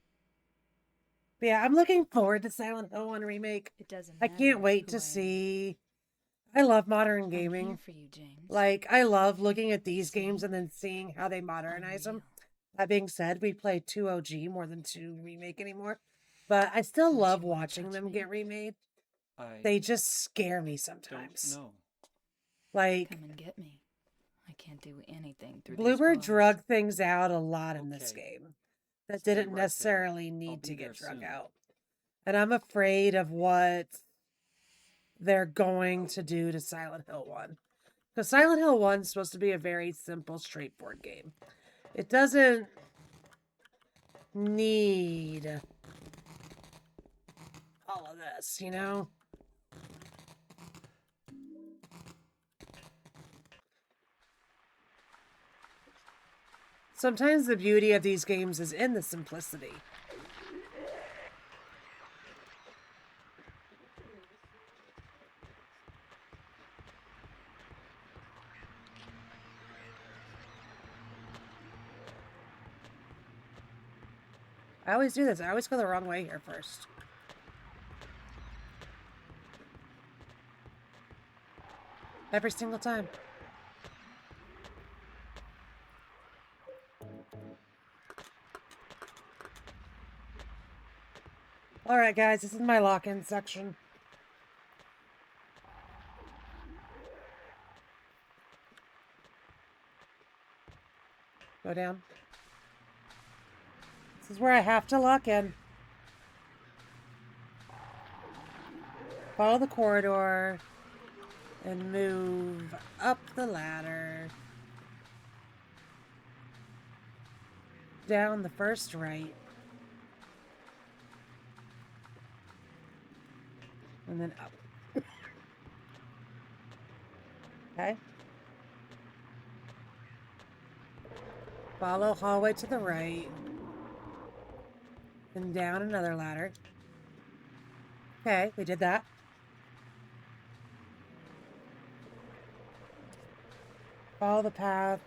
But yeah, I'm looking forward to Silent Hill 1 remake. It doesn't I matter can't wait who to I am. see. I love modern I'm here gaming. for you, James. Like, I love looking at these See? games and then seeing how they modernize them. Unreal. That being said, we play 2 OG more than 2 remake anymore. But I still Don't love you wanna watching touch them me? get remade. I They just scare me don't sometimes. know. Like, Come and get me. I can't do anything through Bloober these drug bars. things out a lot in this Okay. game that Stay didn't right there. necessarily I'll need be to there get drug soon. out. And I'm afraid of what they're going to do to Silent Hill 1. Because Silent Hill 1 is supposed to be a very simple, straightforward game. It doesn't need all of this, you know? Sometimes the beauty of these games is in the simplicity. I always do this. I always go the wrong way here first. Every single time. Alright, guys, this is my lock-in section. Go down. This is where I have to lock in. Follow the corridor and move up the ladder. Down the first right. And then up. Okay. Follow hallway to the right. And down another ladder. Okay, we did that. Follow the path.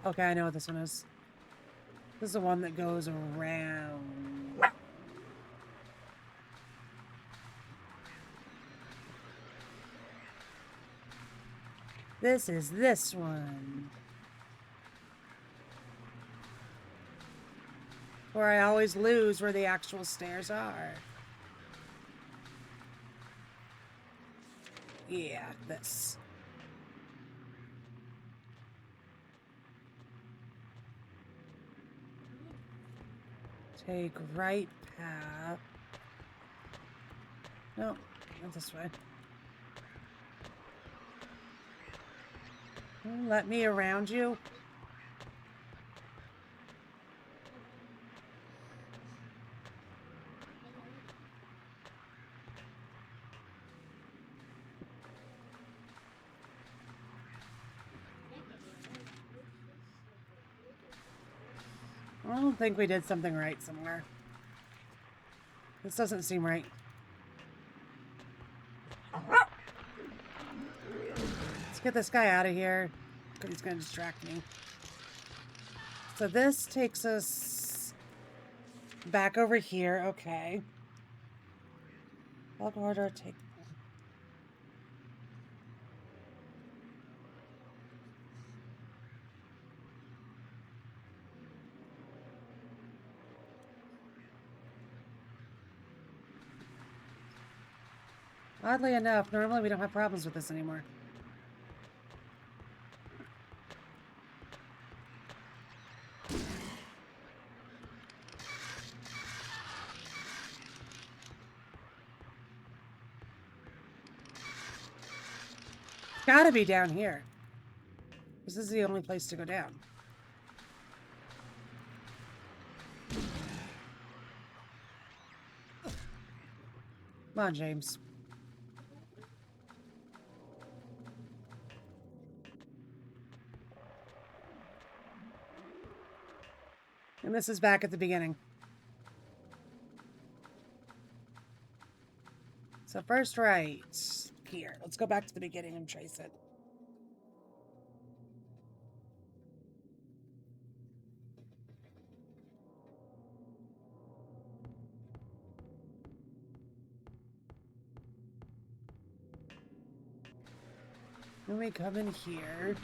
Okay, I know what this one is. This is the one that goes around. This is this one. Where I always lose where the actual stairs are. Yeah, this. Take right path. No, not this way. Let me around you. I don't think we did something right somewhere. This doesn't seem right. Let's get this guy out of here, because he's going to distract me. So this takes us back over here. Okay. Log order, take... Oddly enough, normally we don't have problems with this anymore. Gotta be down here. This is the only place to go down. Come on, James. And this is back at the beginning. So first right here. Let's go back to the beginning and trace it. Then we come in here.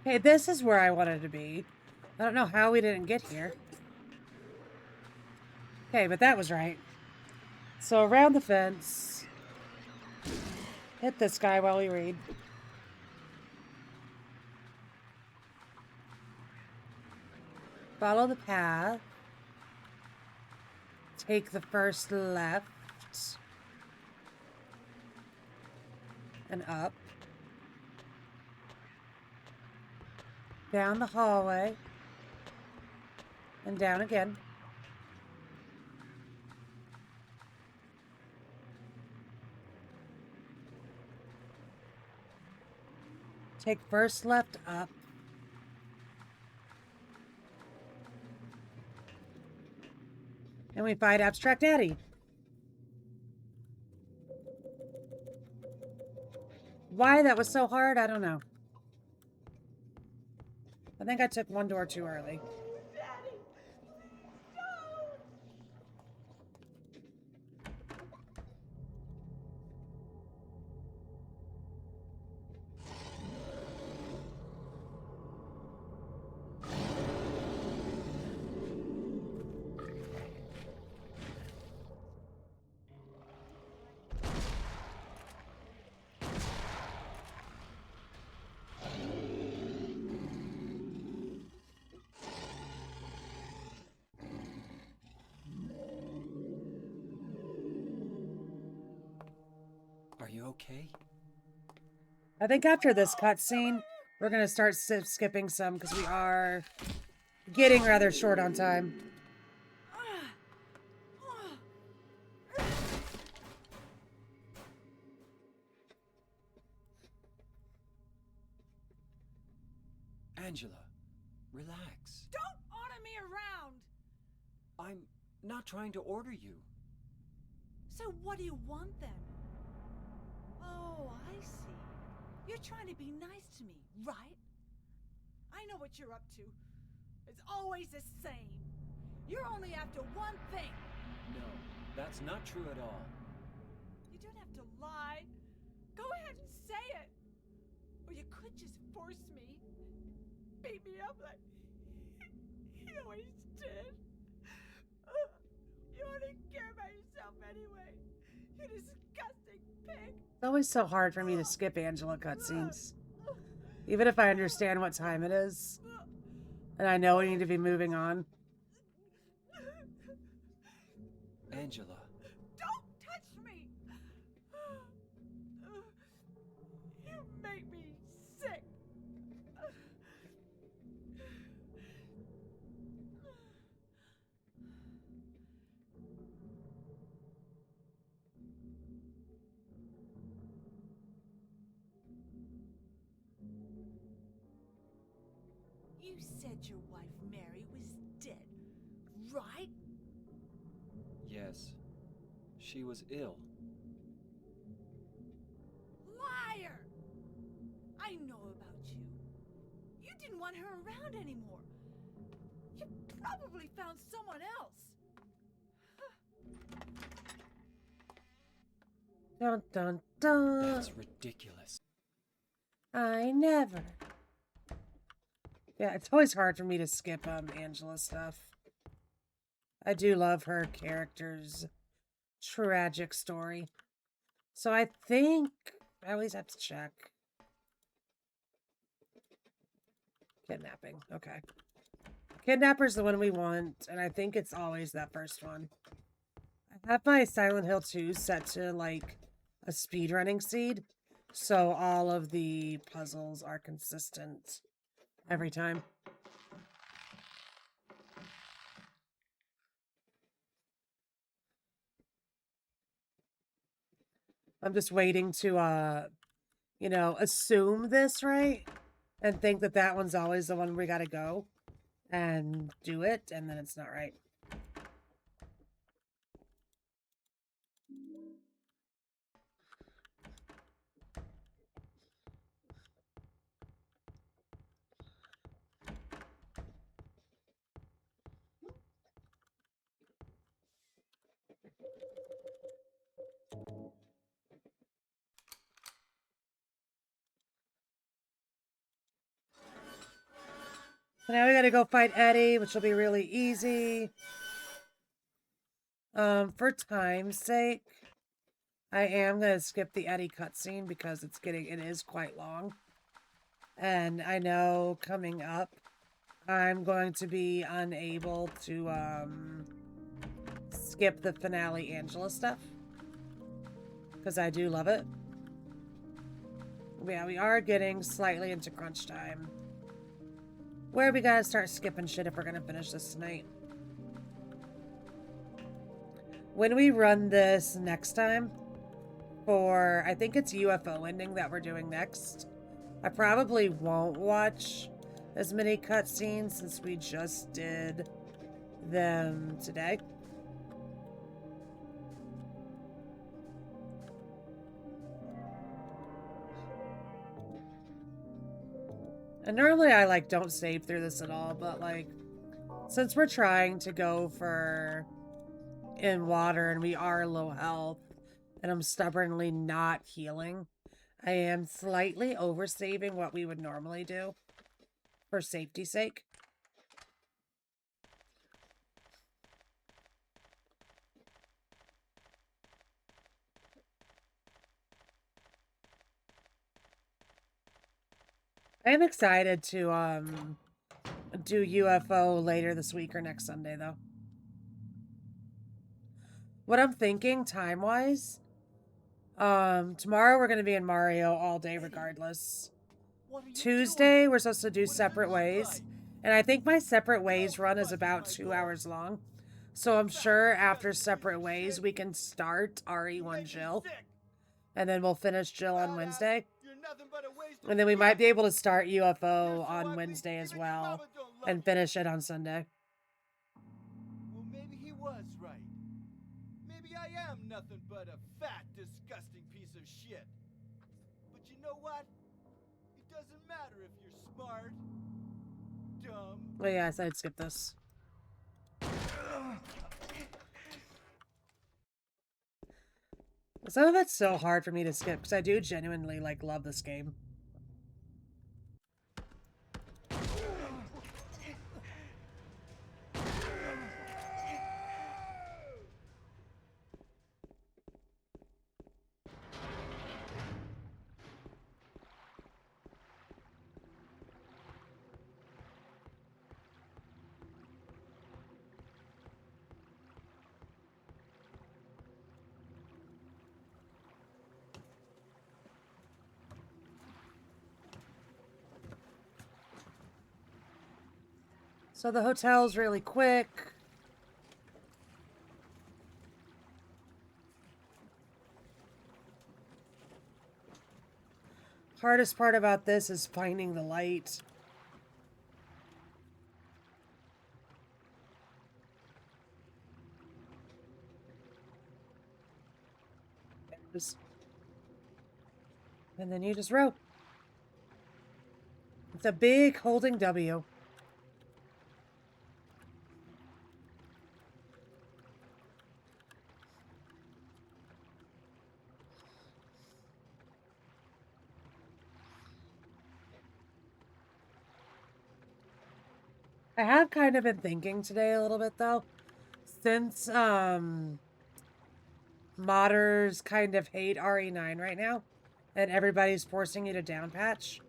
Okay, this is where I wanted to be. I don't know how we didn't get here. Okay, but that was right. So around the fence. Hit this guy while we read. Follow the path. Take the first left. And up. Down the hallway. And down again. Take first left up. And we find Abstract Daddy. Why that was so hard, I don't know. I think I took one door too early. Are you okay? I think after this cutscene, we're going to start skipping some because we are getting rather short on time. Angela, relax. Don't order me around! I'm not trying to order you. So what do you want then? Oh, I see. You're trying to be nice to me, right? I know what you're up to. It's always the same. You're only after one thing. No, that's not true at all. You don't have to lie. force me, beat me up like he always did. You only care about yourself anyway. You disgusting pig. It's always so hard for me to skip Angela cutscenes. Even if I understand what time it is. And I know we need to be moving on. Angela. Don't touch me! You make me sick. You said your wife Mary was dead, right? Yes. She was ill. Liar! I know about you. You didn't want her around anymore. You probably found someone else. Dun dun dun. That's ridiculous. I never. Yeah, it's always hard for me to skip Angela stuff. I do love her character's tragic story. So I think I always have to check. Kidnapping. Okay. Kidnapper's the one we want, and I think it's always that first one. I have my Silent Hill 2 set to like a speedrunning seed, so all of the puzzles are consistent every time. I'm just waiting to, you know, assume this, right? And think that that one's always the one we gotta go and do it, and then it's not right. So now we gotta go fight Eddie, which will be really easy. For time's sake, I am gonna skip the Eddie cutscene because it is quite long. And I know coming up, I'm going to be unable to, skip the finale Angela stuff. Because I do love it. Yeah, we are getting slightly into crunch time. Where we gotta start skipping shit if we're gonna finish this tonight. When we run this next time, for, I think it's UFO ending that we're doing next, I probably won't watch as many cutscenes since we just did them today. And normally I like don't save through this at all, but like since we're trying to go for in water and we are low health and I'm stubbornly not healing, I am slightly oversaving what we would normally do for safety's sake. I am excited to do UFO later this week or next Sunday though. What I'm thinking time-wise, tomorrow we're going to be in Mario all day regardless. Tuesday we're supposed to do separate ways, and I think my separate ways run is about 2 hours long. So I'm sure after separate ways we can start RE1 Jill, and then we'll finish Jill on Wednesday. And then we might be able to start UFO on Wednesday as well and finish it on Sunday. Well, maybe he was right. Maybe I am nothing but a fat, disgusting piece of shit. But you know what? It doesn't matter if you're smart, dumb. Oh yeah, I said I'd skip this. Some of it's so hard for me to skip because I do genuinely like love this game. So the hotel's really quick. Hardest part about this is finding the light. And then you just row. It's a big holding W. I have kind of been thinking today a little bit though, since modders kind of hate RE9 right now, and everybody's forcing you to downpatch.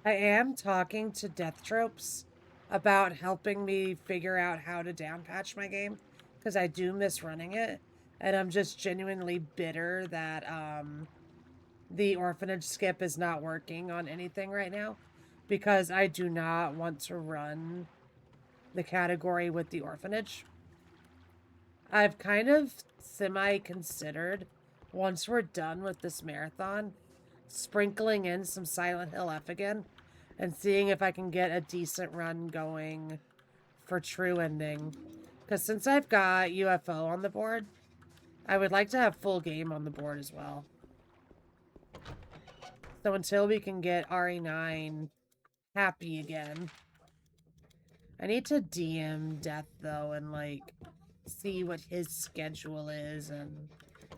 I am talking to Death Tropes about helping me figure out how to downpatch my game, because I do miss running it, and I'm just genuinely bitter that the orphanage skip is not working on anything right now, because I do not want to run the category with the orphanage. I've kind of semi-considered, once we're done with this marathon, sprinkling in some Silent Hill F again, and seeing if I can get a decent run going for True Ending. Because since I've got UFO on the board, I would like to have full game on the board as well. So until we can get RE9 happy again. I need to DM Death, though, and, like, see what his schedule is, and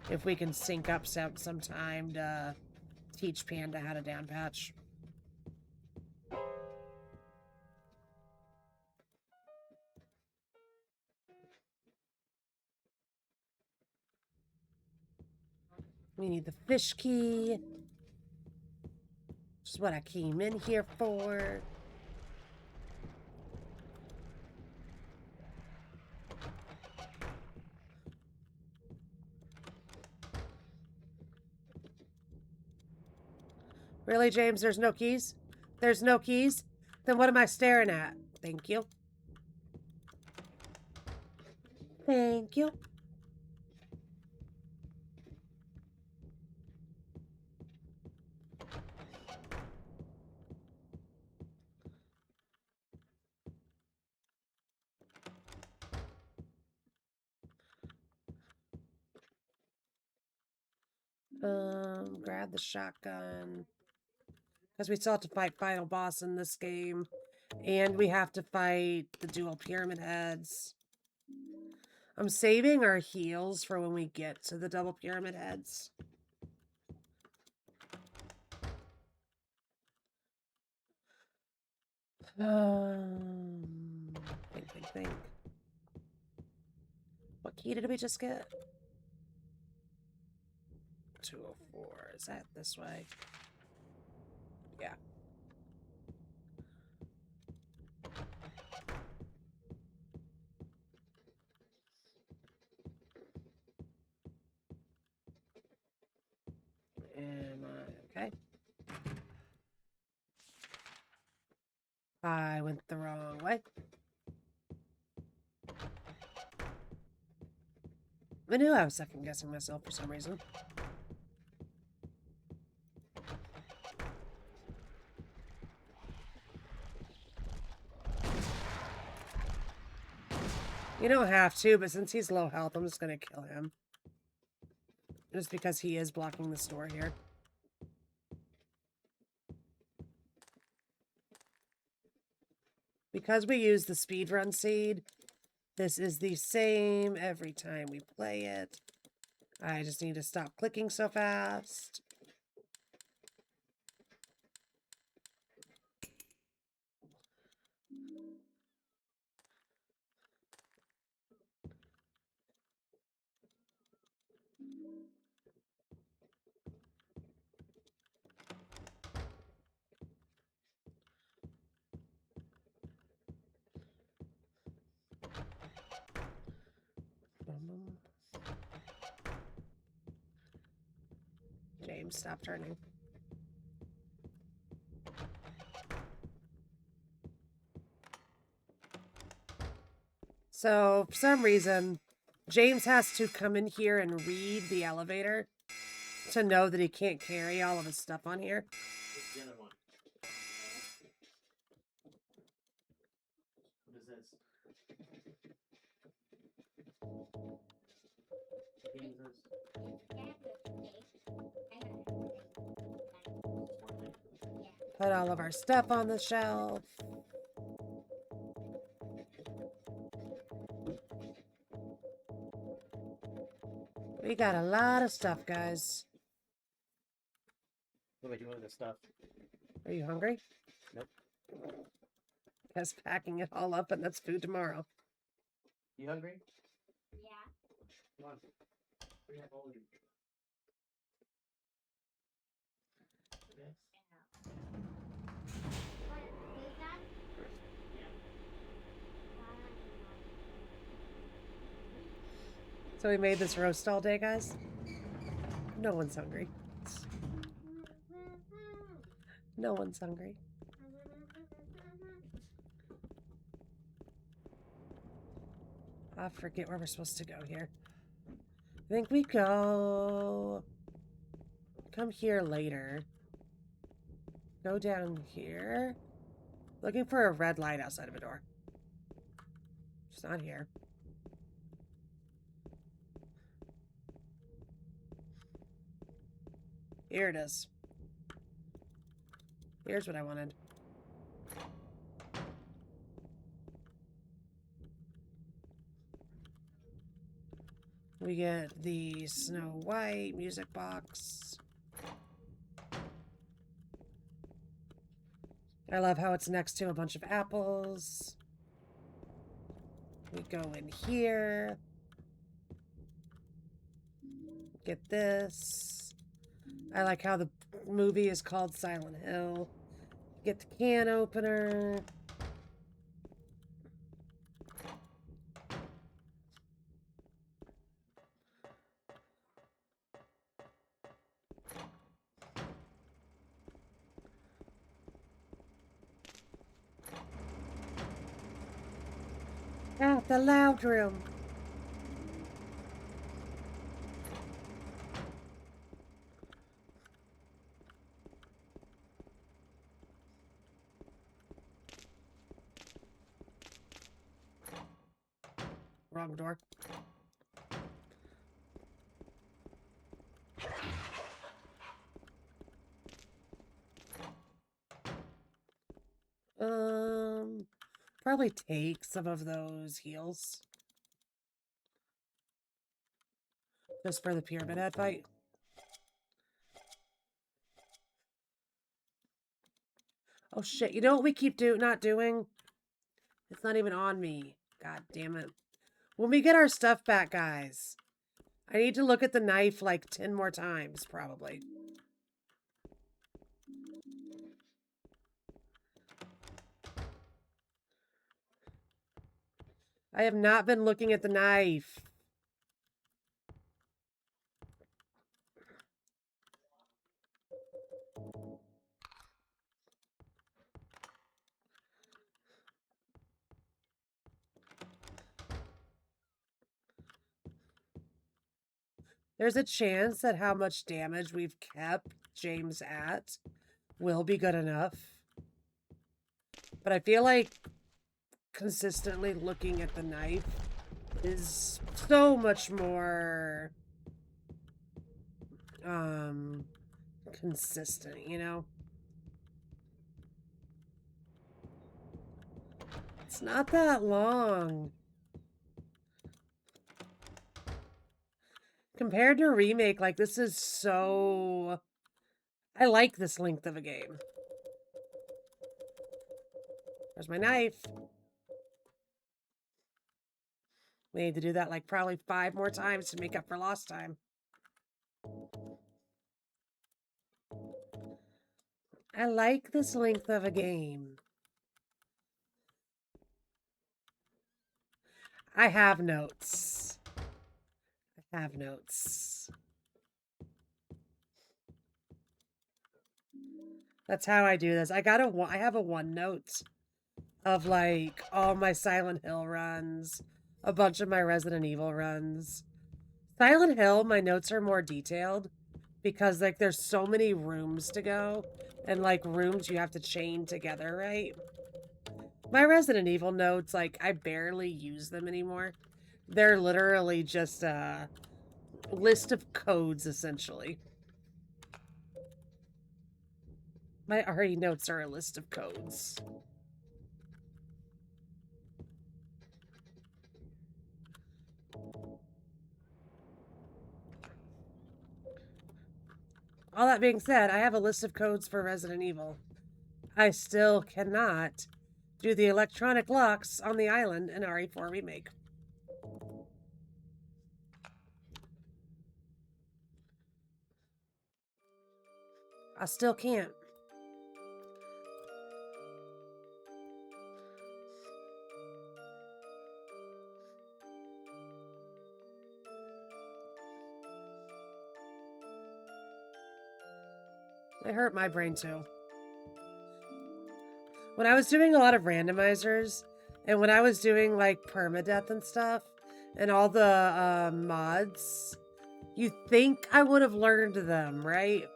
if we can sync up some time to teach Panda how to downpatch. We need the fish key, which is what I came in here for. Really, James? There's no keys? There's no keys? Then what am I staring at? Thank you. Thank you. Grab the shotgun. Because we still have to fight Final Boss in this game. And we have to fight the dual pyramid heads. I'm saving our heals for when we get to the double pyramid heads. Think. What key did we just get? 204. Is that this way? Yeah. Am I okay? I went the wrong way. I knew I was second guessing myself for some reason. You don't have to, but since he's low health, I'm just gonna kill him. Just because he is blocking the store here. Because we use the speedrun seed, this is the same every time we play it. I just need to stop clicking so fast. James, stop turning. So, for some reason, James has to come in here and read the elevator to know that he can't carry all of his stuff on here. What's the other one? What is this? What game is this? Fortnite? Put all of our stuff on the shelf. We got a lot of stuff, guys. What do I do with this stuff? Are you hungry? Nope. Guess packing it all up and that's food tomorrow. You hungry? Yeah. Come on. We have all of you. Yes. What, food done? So we made this roast all day, guys. No one's hungry. No one's hungry. I forget where we're supposed to go here. I think we go... Come here later. Go down here. Looking for a red light outside of a door. It's not here. Here it is. Here's what I wanted. We get the Snow White music box. I love how it's next to a bunch of apples. We go in here. Get this. I like how the movie is called Silent Hill. Get the can opener. Ah, the loud room. Wrong door. Probably take some of those heals. Just for the Pyramid Head fight. Oh shit, you know what we keep not doing? It's not even on me. God damn it. When we get our stuff back, guys, I need to look at the knife like 10 more times, probably. I have not been looking at the knife. There's a chance that how much damage we've kept James at will be good enough. But I feel like consistently looking at the knife is so much more consistent, you know? It's not that long. Compared to a remake, like, this is so... I like this length of a game. Where's my knife? We need to do that, like, probably 5 more times to make up for lost time. I like this length of a game. I have notes. I have notes. That's how I do this. I have a OneNote of like all my Silent Hill runs, a bunch of my Resident Evil runs. Silent Hill, my notes are more detailed because like there's so many rooms to go and like rooms you have to chain together, right? My Resident Evil notes, like I barely use them anymore. They're literally just a list of codes essentially. My RE notes are a list of codes. All that being said, I have a list of codes for Resident Evil. I still cannot do the electronic locks on the island in RE4 Remake. I still can't. It hurt my brain too. When I was doing a lot of randomizers, and when I was doing like permadeath and stuff, and all the mods, you think I would have learned them, right?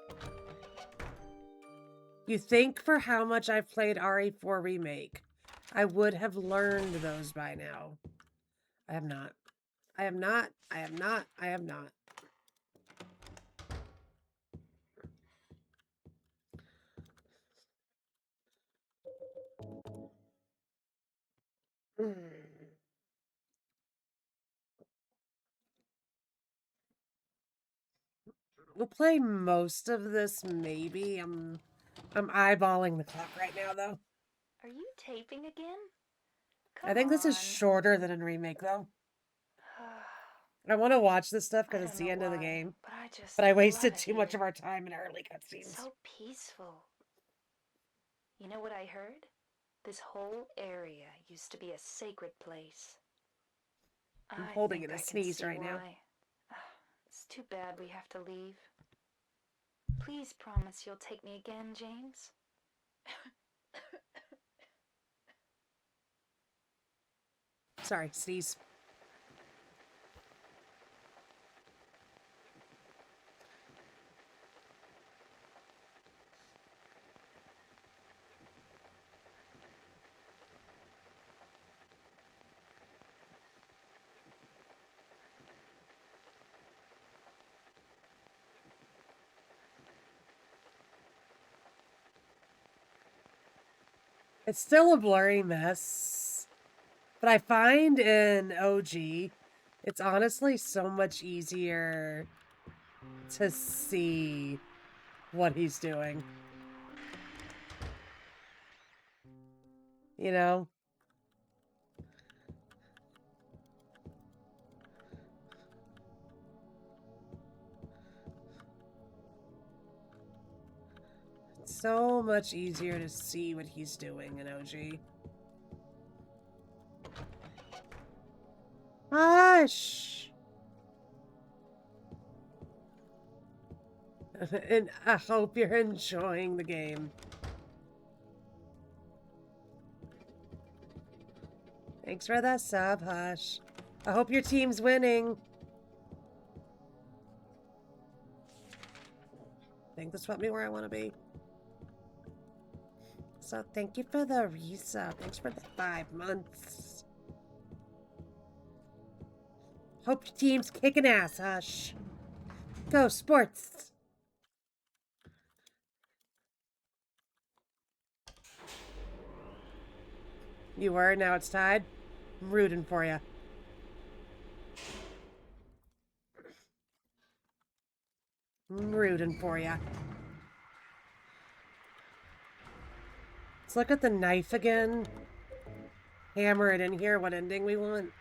You think for how much I've played RE4 Remake, I would have learned those by now. I have not. I have not. I have not. I have not. We'll play most of this, maybe. I'm eyeballing the clock right now, though. Are you taping again? Come I think this is on. shorter than in Remake, though. I want to watch this stuff I because it's don't the know end of the why, game. but I love wasted it too much here. of our time in early cutscenes. So peaceful. You know what I heard? This whole area used to be a sacred place. I'm I holding think in a I can sneeze see right now. why. It's too bad we have to leave. Please promise you'll take me again, James. Sorry, sneeze. It's still a blurry mess, but I find in OG, it's honestly so much easier to see what he's doing. You know? It's so much easier to see what he's doing in OG. Hush! And I hope you're enjoying the game. Thanks for that sub, Hush. I hope your team's winning. I think this put me where I want to be. So thank you for the resub. Thanks for the 5 months. Hope your team's kicking ass, Hush. Go, sports! You were, now it's tied. I'm rooting for you. I'm rooting for you. Let's look at the knife again. Hammer it in here, what ending we want.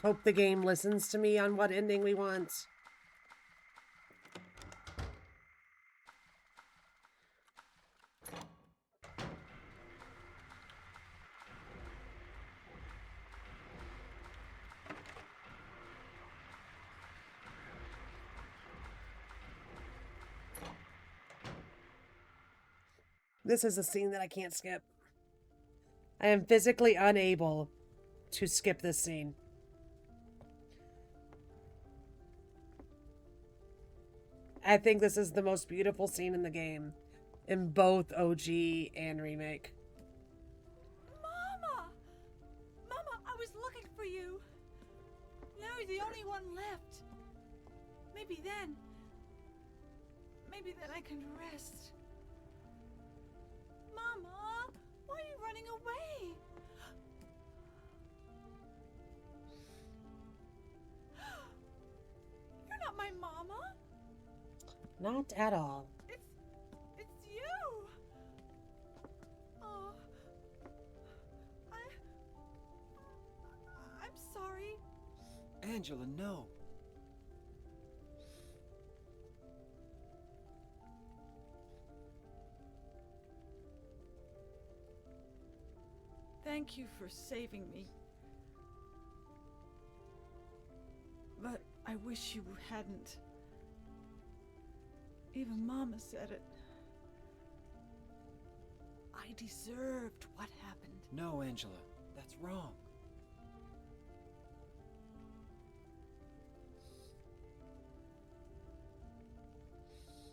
Hope the game listens to me on what ending we want. This is a scene that I can't skip. I am physically unable to skip this scene. I think this is the most beautiful scene in the game, in both OG and remake. Mama! Mama, I was looking for you. Now you're the only one left. Maybe then I can rest. Mama, why are you running away? You're not my mama. Not at all. It's you. Oh, I'm sorry. Angela, no. Thank you for saving me. But I wish you hadn't. Even Mama said it. I deserved what happened. No, Angela. That's wrong.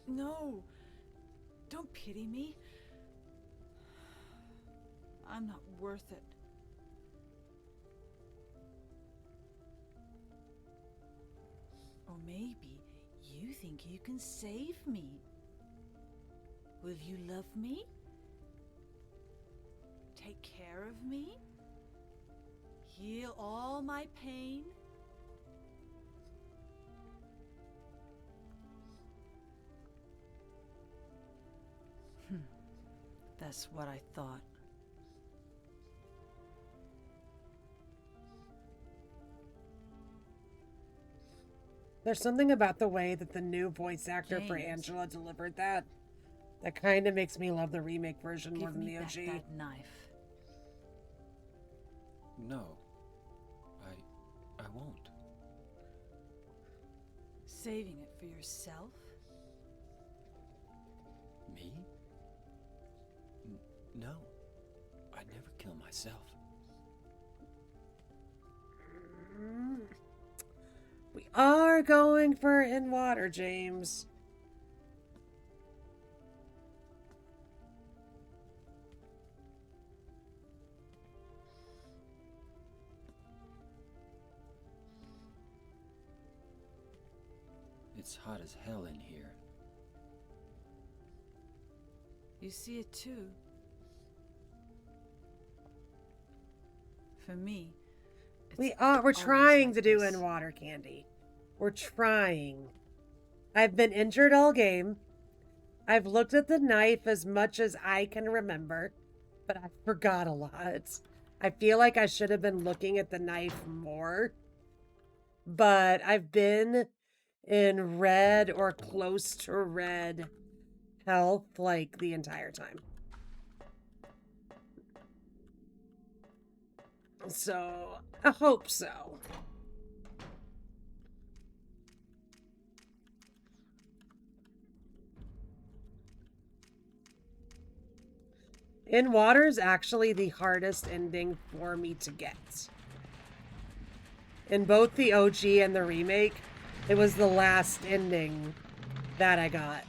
No. Don't pity me. I'm not worth it. Or maybe you think you can save me. Will you love me? Take care of me? Heal all my pain? That's what I thought. There's something about the way that the new voice actor for James. Angela delivered that kind of makes me love the remake version more Give than me the back OG. that knife. No. I won't. Saving it for yourself? Me? No. I'd never kill myself. We are going for in water, James. It's hot as hell in here. You see it too. For me, We're always trying like to do this. in water, Candy. We're trying. I've been injured all game. I've looked at the knife as much as I can remember, but I forgot a lot. I feel like I should have been looking at the knife more. But I've been in red or close to red health like the entire time. So, I hope so. In water is actually the hardest ending for me to get. In both the OG and the remake, it was the last ending that I got.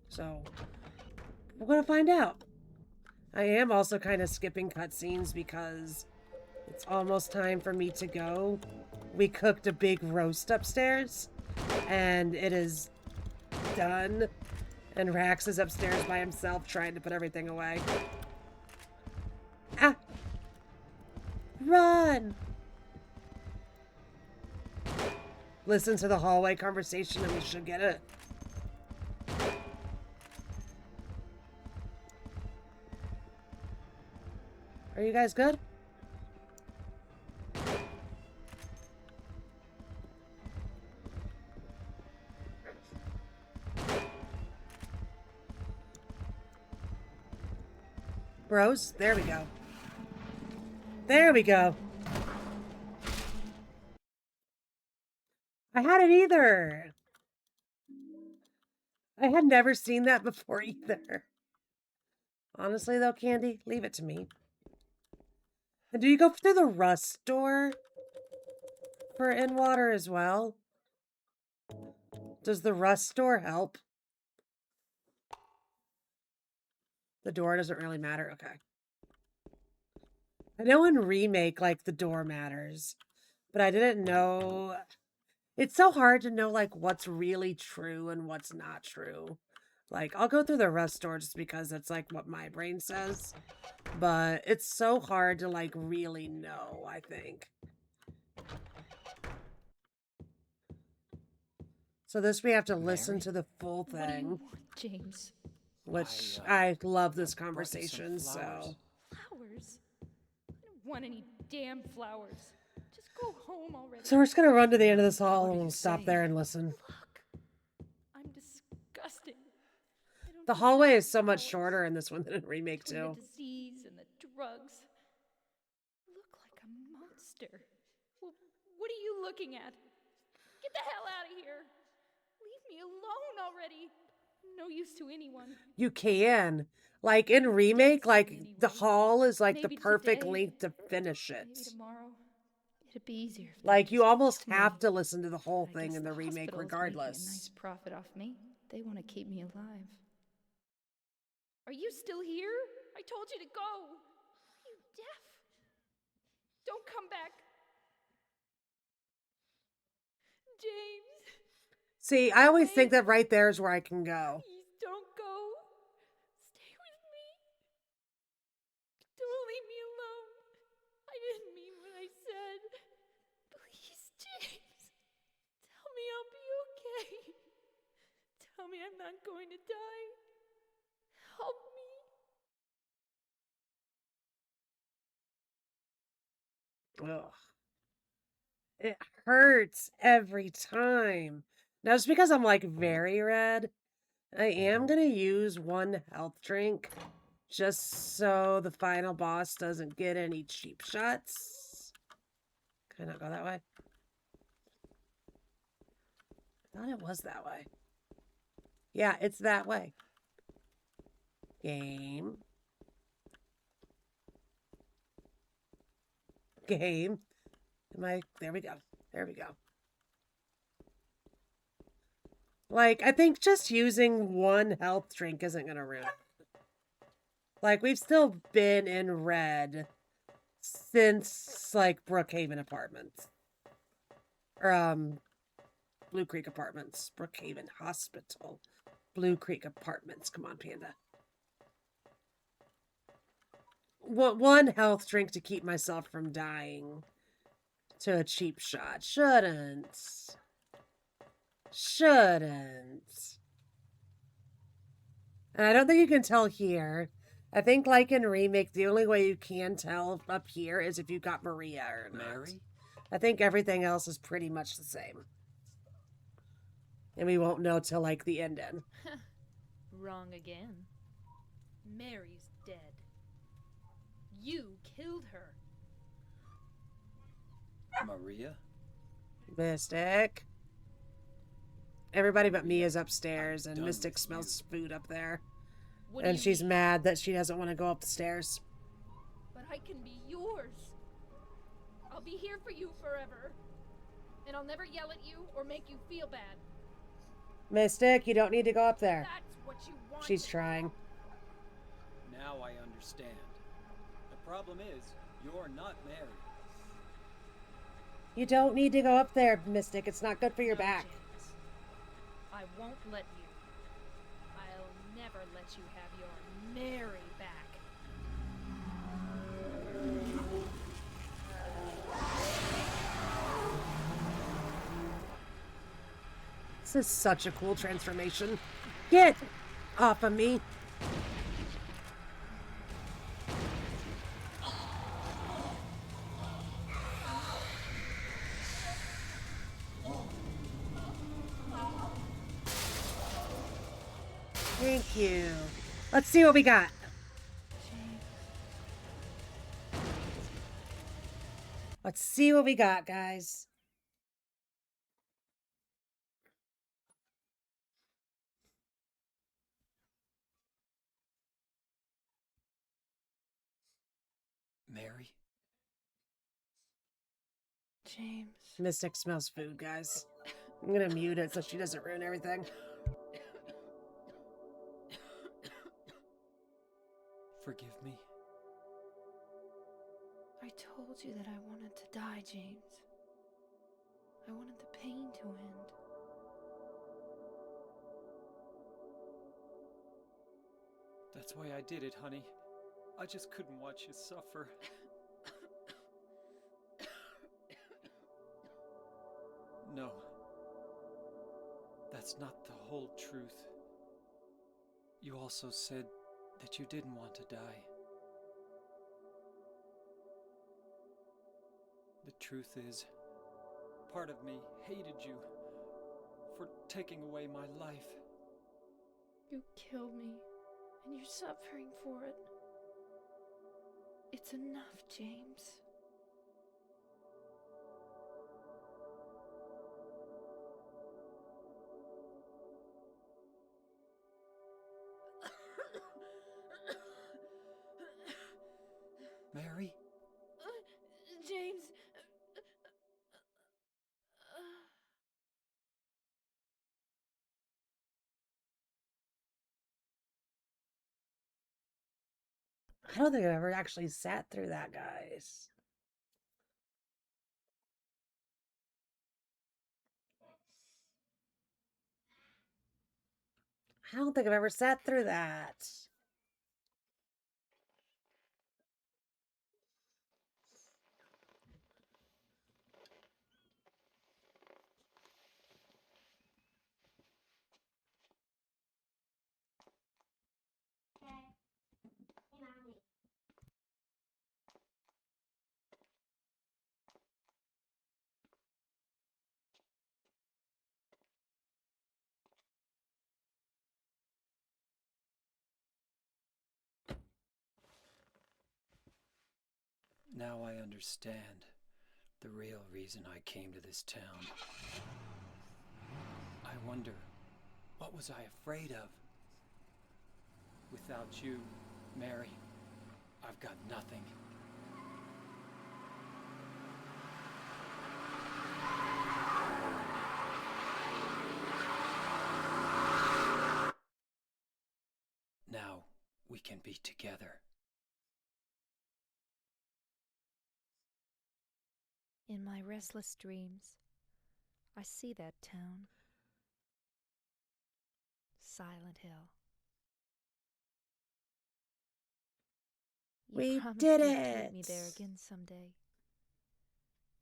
So, we're gonna find out. I am also kind of skipping cutscenes because it's almost time for me to go. We cooked a big roast upstairs, and it is done. And Rax is upstairs by himself trying to put everything away. Ah! Run! Listen to the hallway conversation and we should get it. Are you guys good? Bros, there we go. There we go. I hadn't either. I had never seen that before either. Honestly, though, Candy, leave it to me. And do you go through the rust door for in water as well? Does the rust door help? The door doesn't really matter. Okay. I know in remake, like, the door matters, but I didn't know. It's so hard to know, like, what's really true and what's not true. Like, I'll go through the rust door just because it's, like, what my brain says. But it's so hard to, like, really know, I think. So this we have to listen Mary? to the full What do you thing, want, James? which I I love this brought you some conversation, so. flowers. Flowers? I don't want any damn flowers. Just go home already. So we're just gonna run to the end of this hall What are and you we'll stop saying? there and listen. Look, I'm disgusting. I don't The hallway is so deserve much flowers. shorter in this one than in remake Between too. the disease and the drugs. You look like a monster. Well, what are you looking at? Get the hell out of here. Leave me alone already. No use to anyone. You can. Like in remake, like the hall is like the Maybe perfect today, length to finish it. Maybe tomorrow. It'd be easier. If they Like you just almost left me. have to listen to the whole But I thing guess in the remake hospital's making a regardless. nice profit off me. They want to keep me alive. Are you still here? I told you to go. Are you deaf? Don't come back. James, See, I always think that right there is where I can go. please don't go. Stay with me. Don't leave me alone. I didn't mean what I said. Please, James. Tell me I'll be okay. Tell me I'm not going to die. Help me. Ugh. It hurts every time. Now, just because I'm like very red, I am going to use one health drink just so the final boss doesn't get any cheap shots. Can I not go that way? I thought it was that way. Yeah, it's that way. Game. Game. There we go. There we go. Like, I think just using one health drink isn't going to ruin it. Like, we've still been in red since, like, Brookhaven Apartments. Or, Blue Creek Apartments. Brookhaven Hospital. Blue Creek Apartments. Come on, Panda. One health drink to keep myself from dying to a cheap shot. Shouldn't. And I don't think you can tell here. I think like in remake, the only way you can tell up here is if you got Maria or not. Mary? I think everything else is pretty much the same. And we won't know till like the end. Wrong again. Mary's dead. You killed her. Maria? Mystic. Everybody but me is upstairs, and done Mystic with smells food up there. What do And you she's mean? mad that she doesn't want to go up the stairs. But I can be yours. I'll be here for you forever. And I'll never yell at you or make you feel bad. Mystic, you don't need to go up there. That's what you want. She's trying. Now I understand. The problem is, you're not Mary. You don't need to go up there, Mystic. It's not good for your No, back. James. I won't let you. I'll never let you have your Mary back. This is such a cool transformation. Get off of me. Thank you. Let's see what we got. Let's see what we got, guys. James. Mystic smells food, guys. I'm gonna mute it so she doesn't ruin everything. Forgive me. I told you that I wanted to die, James. I wanted the pain to end. That's why I did it, honey. I just couldn't watch you suffer. No. That's not the whole truth. You also said that you didn't want to die. The truth is, part of me hated you for taking away my life. You killed me, and you're suffering for it. It's enough, James. Mary? James. I don't think I've ever actually sat through that, guys. I don't think I've ever sat through that. Now I understand the real reason I came to this town. I wonder, what was I afraid of? Without you, Mary, I've got nothing. Now we can be together. In my restless dreams, I see that town. Silent Hill. You We promised did you'd take me it. there again someday,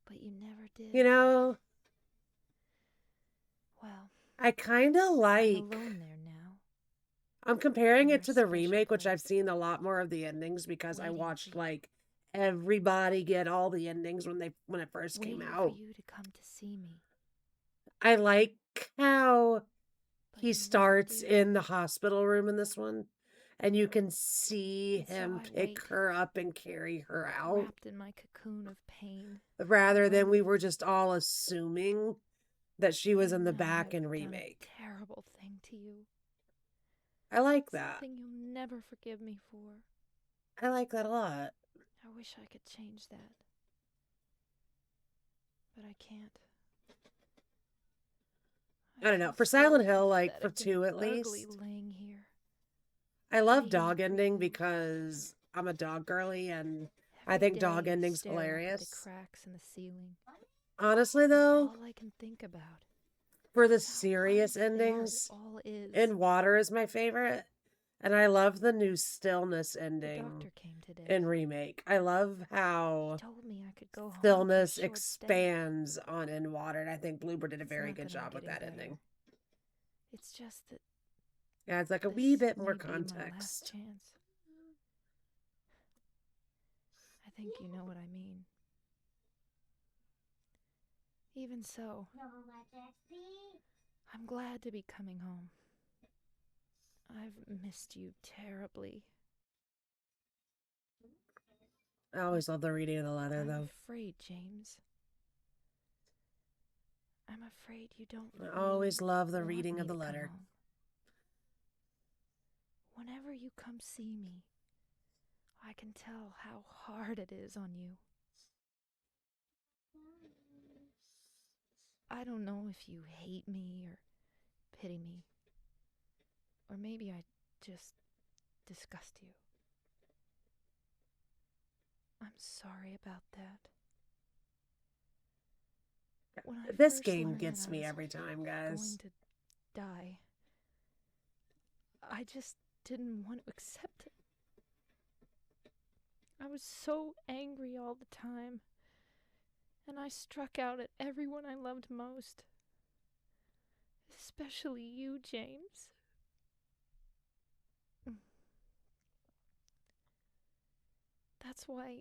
but you never did. You know, Well, I kind of I'm like. alone there now. I'm comparing in it to your the special remake, which I've place, seen a lot more of the endings because I waiting watched for you. like everybody get all the endings when it first came Waiting out. for you to come to see me. I like how But he you never starts do. in the hospital room in this one, and you can see And so him I pick wait, her up and carry her out, wrapped in my cocoon of pain. rather than we alone. were just all assuming that she was I in the know back I've in done a remake. terrible thing to you. I like that. Something you'll never forgive me for. I like that a lot. I wish I could change that. But I can't. I don't know. feel For so Silent Hill, like for pathetic and 2 at ugly least, laying here. I love waiting dog for ending you. I'm a dog girly, and I Every think dog day you ending's stare up at the hilarious. cracks in the ceiling. Honestly, though, All I can think about for the is how serious unfair endings, it all is. In Water is my favorite, and I love the new Stillness The ending doctor came today. in remake. I love He how told me I could go home for a Stillness short stay. expands on In Water, and I think Bloober did a It's very not good that I'm job with getting that better. ending. It's just that Yeah, it's like a this wee bit may more be my last context. chance. I think you know what I mean. Even so, I'm glad to be coming home. I've missed you terribly. I always love the reading of the letter, I'm though. afraid, James. I'm afraid you don't I always really love the want reading me of the to come letter. home. Whenever you come see me, I can tell how hard it is on you. I don't know if you hate me or pity me. Or maybe I just disgust you. I'm sorry about that. When I This first game learned gets that I me was every time, guys. going to die, I just didn't want to accept it. I was so angry all the time, and I struck out at everyone I loved most. Especially you, James. That's why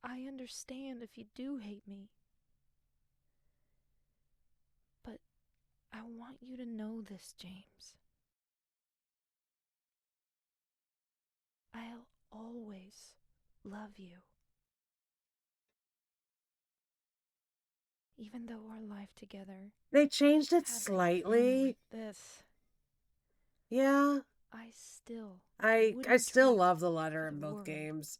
I understand if you do hate me. But I want you to know this, James. I'll always love you. Even though our life together They changed it hasn't been slightly. like this, Yeah. I still I wouldn't still trade love it the letter for in the both world. games.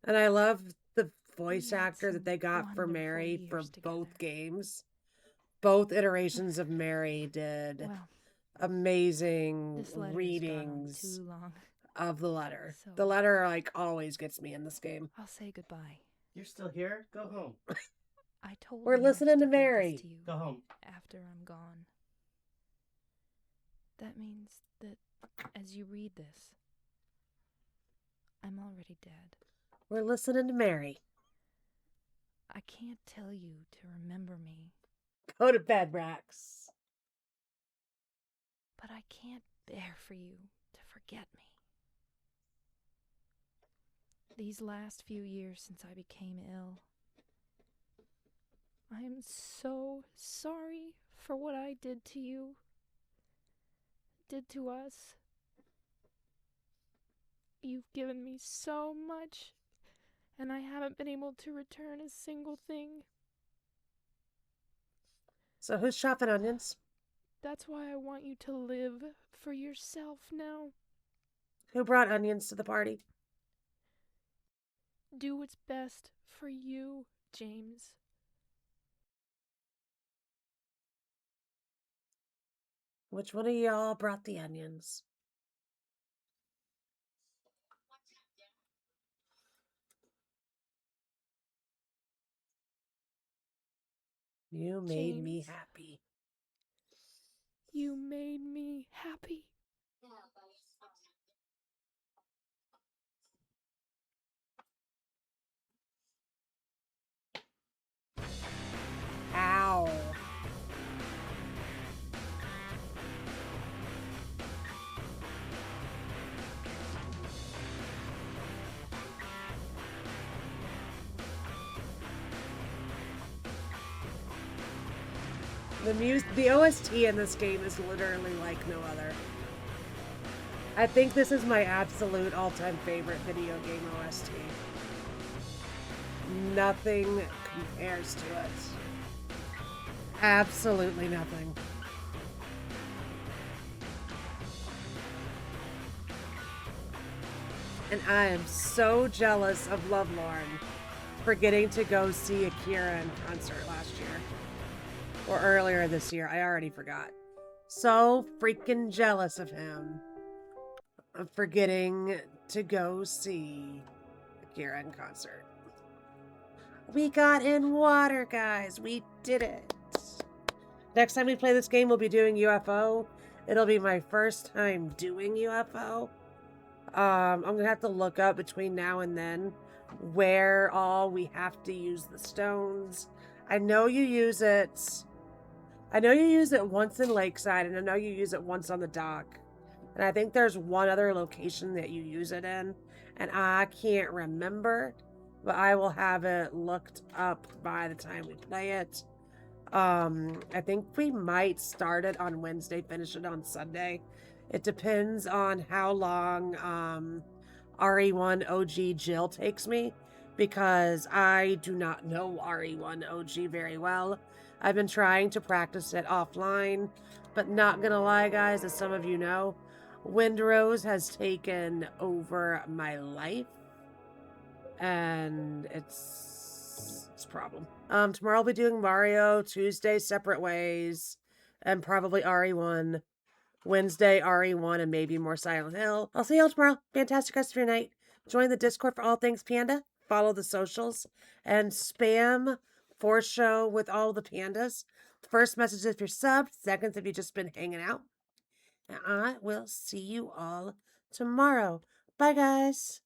And I love the We voice had actor that some they got for wonderful Mary for years both together. games. Both iterations of Mary did Well, amazing this letter has gone on readings too long. of the letter. So- The letter like always gets me in this game. I'll say goodbye. You're still here? Go home. I told We're the listening nurse to give this Mary. to you Go home. after I'm gone. That means that as you read this, I'm already dead. We're listening to Mary. I can't tell you to remember me, Go to bed, Rex. but I can't bear for you to forget me. These last few years since I became ill, I am so sorry for what I did to you, did to us. You've given me so much, and I haven't been able to return a single thing. So who's chopping onions? That's why I want you to live for yourself now. Who brought onions to the party? Do what's best for you, James. Which one of y'all brought the onions? You made me James. happy. You made me happy. Ow. The OST in this game is literally like no other. I think this is my absolute all-time favorite video game OST. Nothing compares to it. Absolutely nothing. And I am so jealous of Lovelorn for getting to go see Akira in concert last year. Or earlier this year. I already forgot. So freaking jealous of him for getting to go see Akira in concert. We got in water, guys. We did it. Next time we play this game, we'll be doing UFO. It'll be my first time doing UFO. I'm gonna have to look up between now and then where all we have to use the stones. I know you use it. I know you use it once in Lakeside, and I know you use it once on the dock. And I think there's one other location that you use it in, and I can't remember, but I will have it looked up by the time we play it. I think we might start it on Wednesday, finish it on Sunday. It depends on how long RE1 OG Jill takes me, because I do not know RE1 OG very well. I've been trying to practice it offline, but not gonna lie, guys, as some of you know, Windrose has taken over my life, and it's It's a problem. Tomorrow I'll be doing Mario. Tuesday, Separate Ways. And probably RE1. Wednesday, RE1, and maybe more Silent Hill. I'll see y'all tomorrow. Fantastic rest of your night. Join the Discord for all things Panda. Follow the socials. And spam Force Show with all the pandas. First message if you're subbed. Seconds if you've just been hanging out. And I will see you all tomorrow. Bye, guys.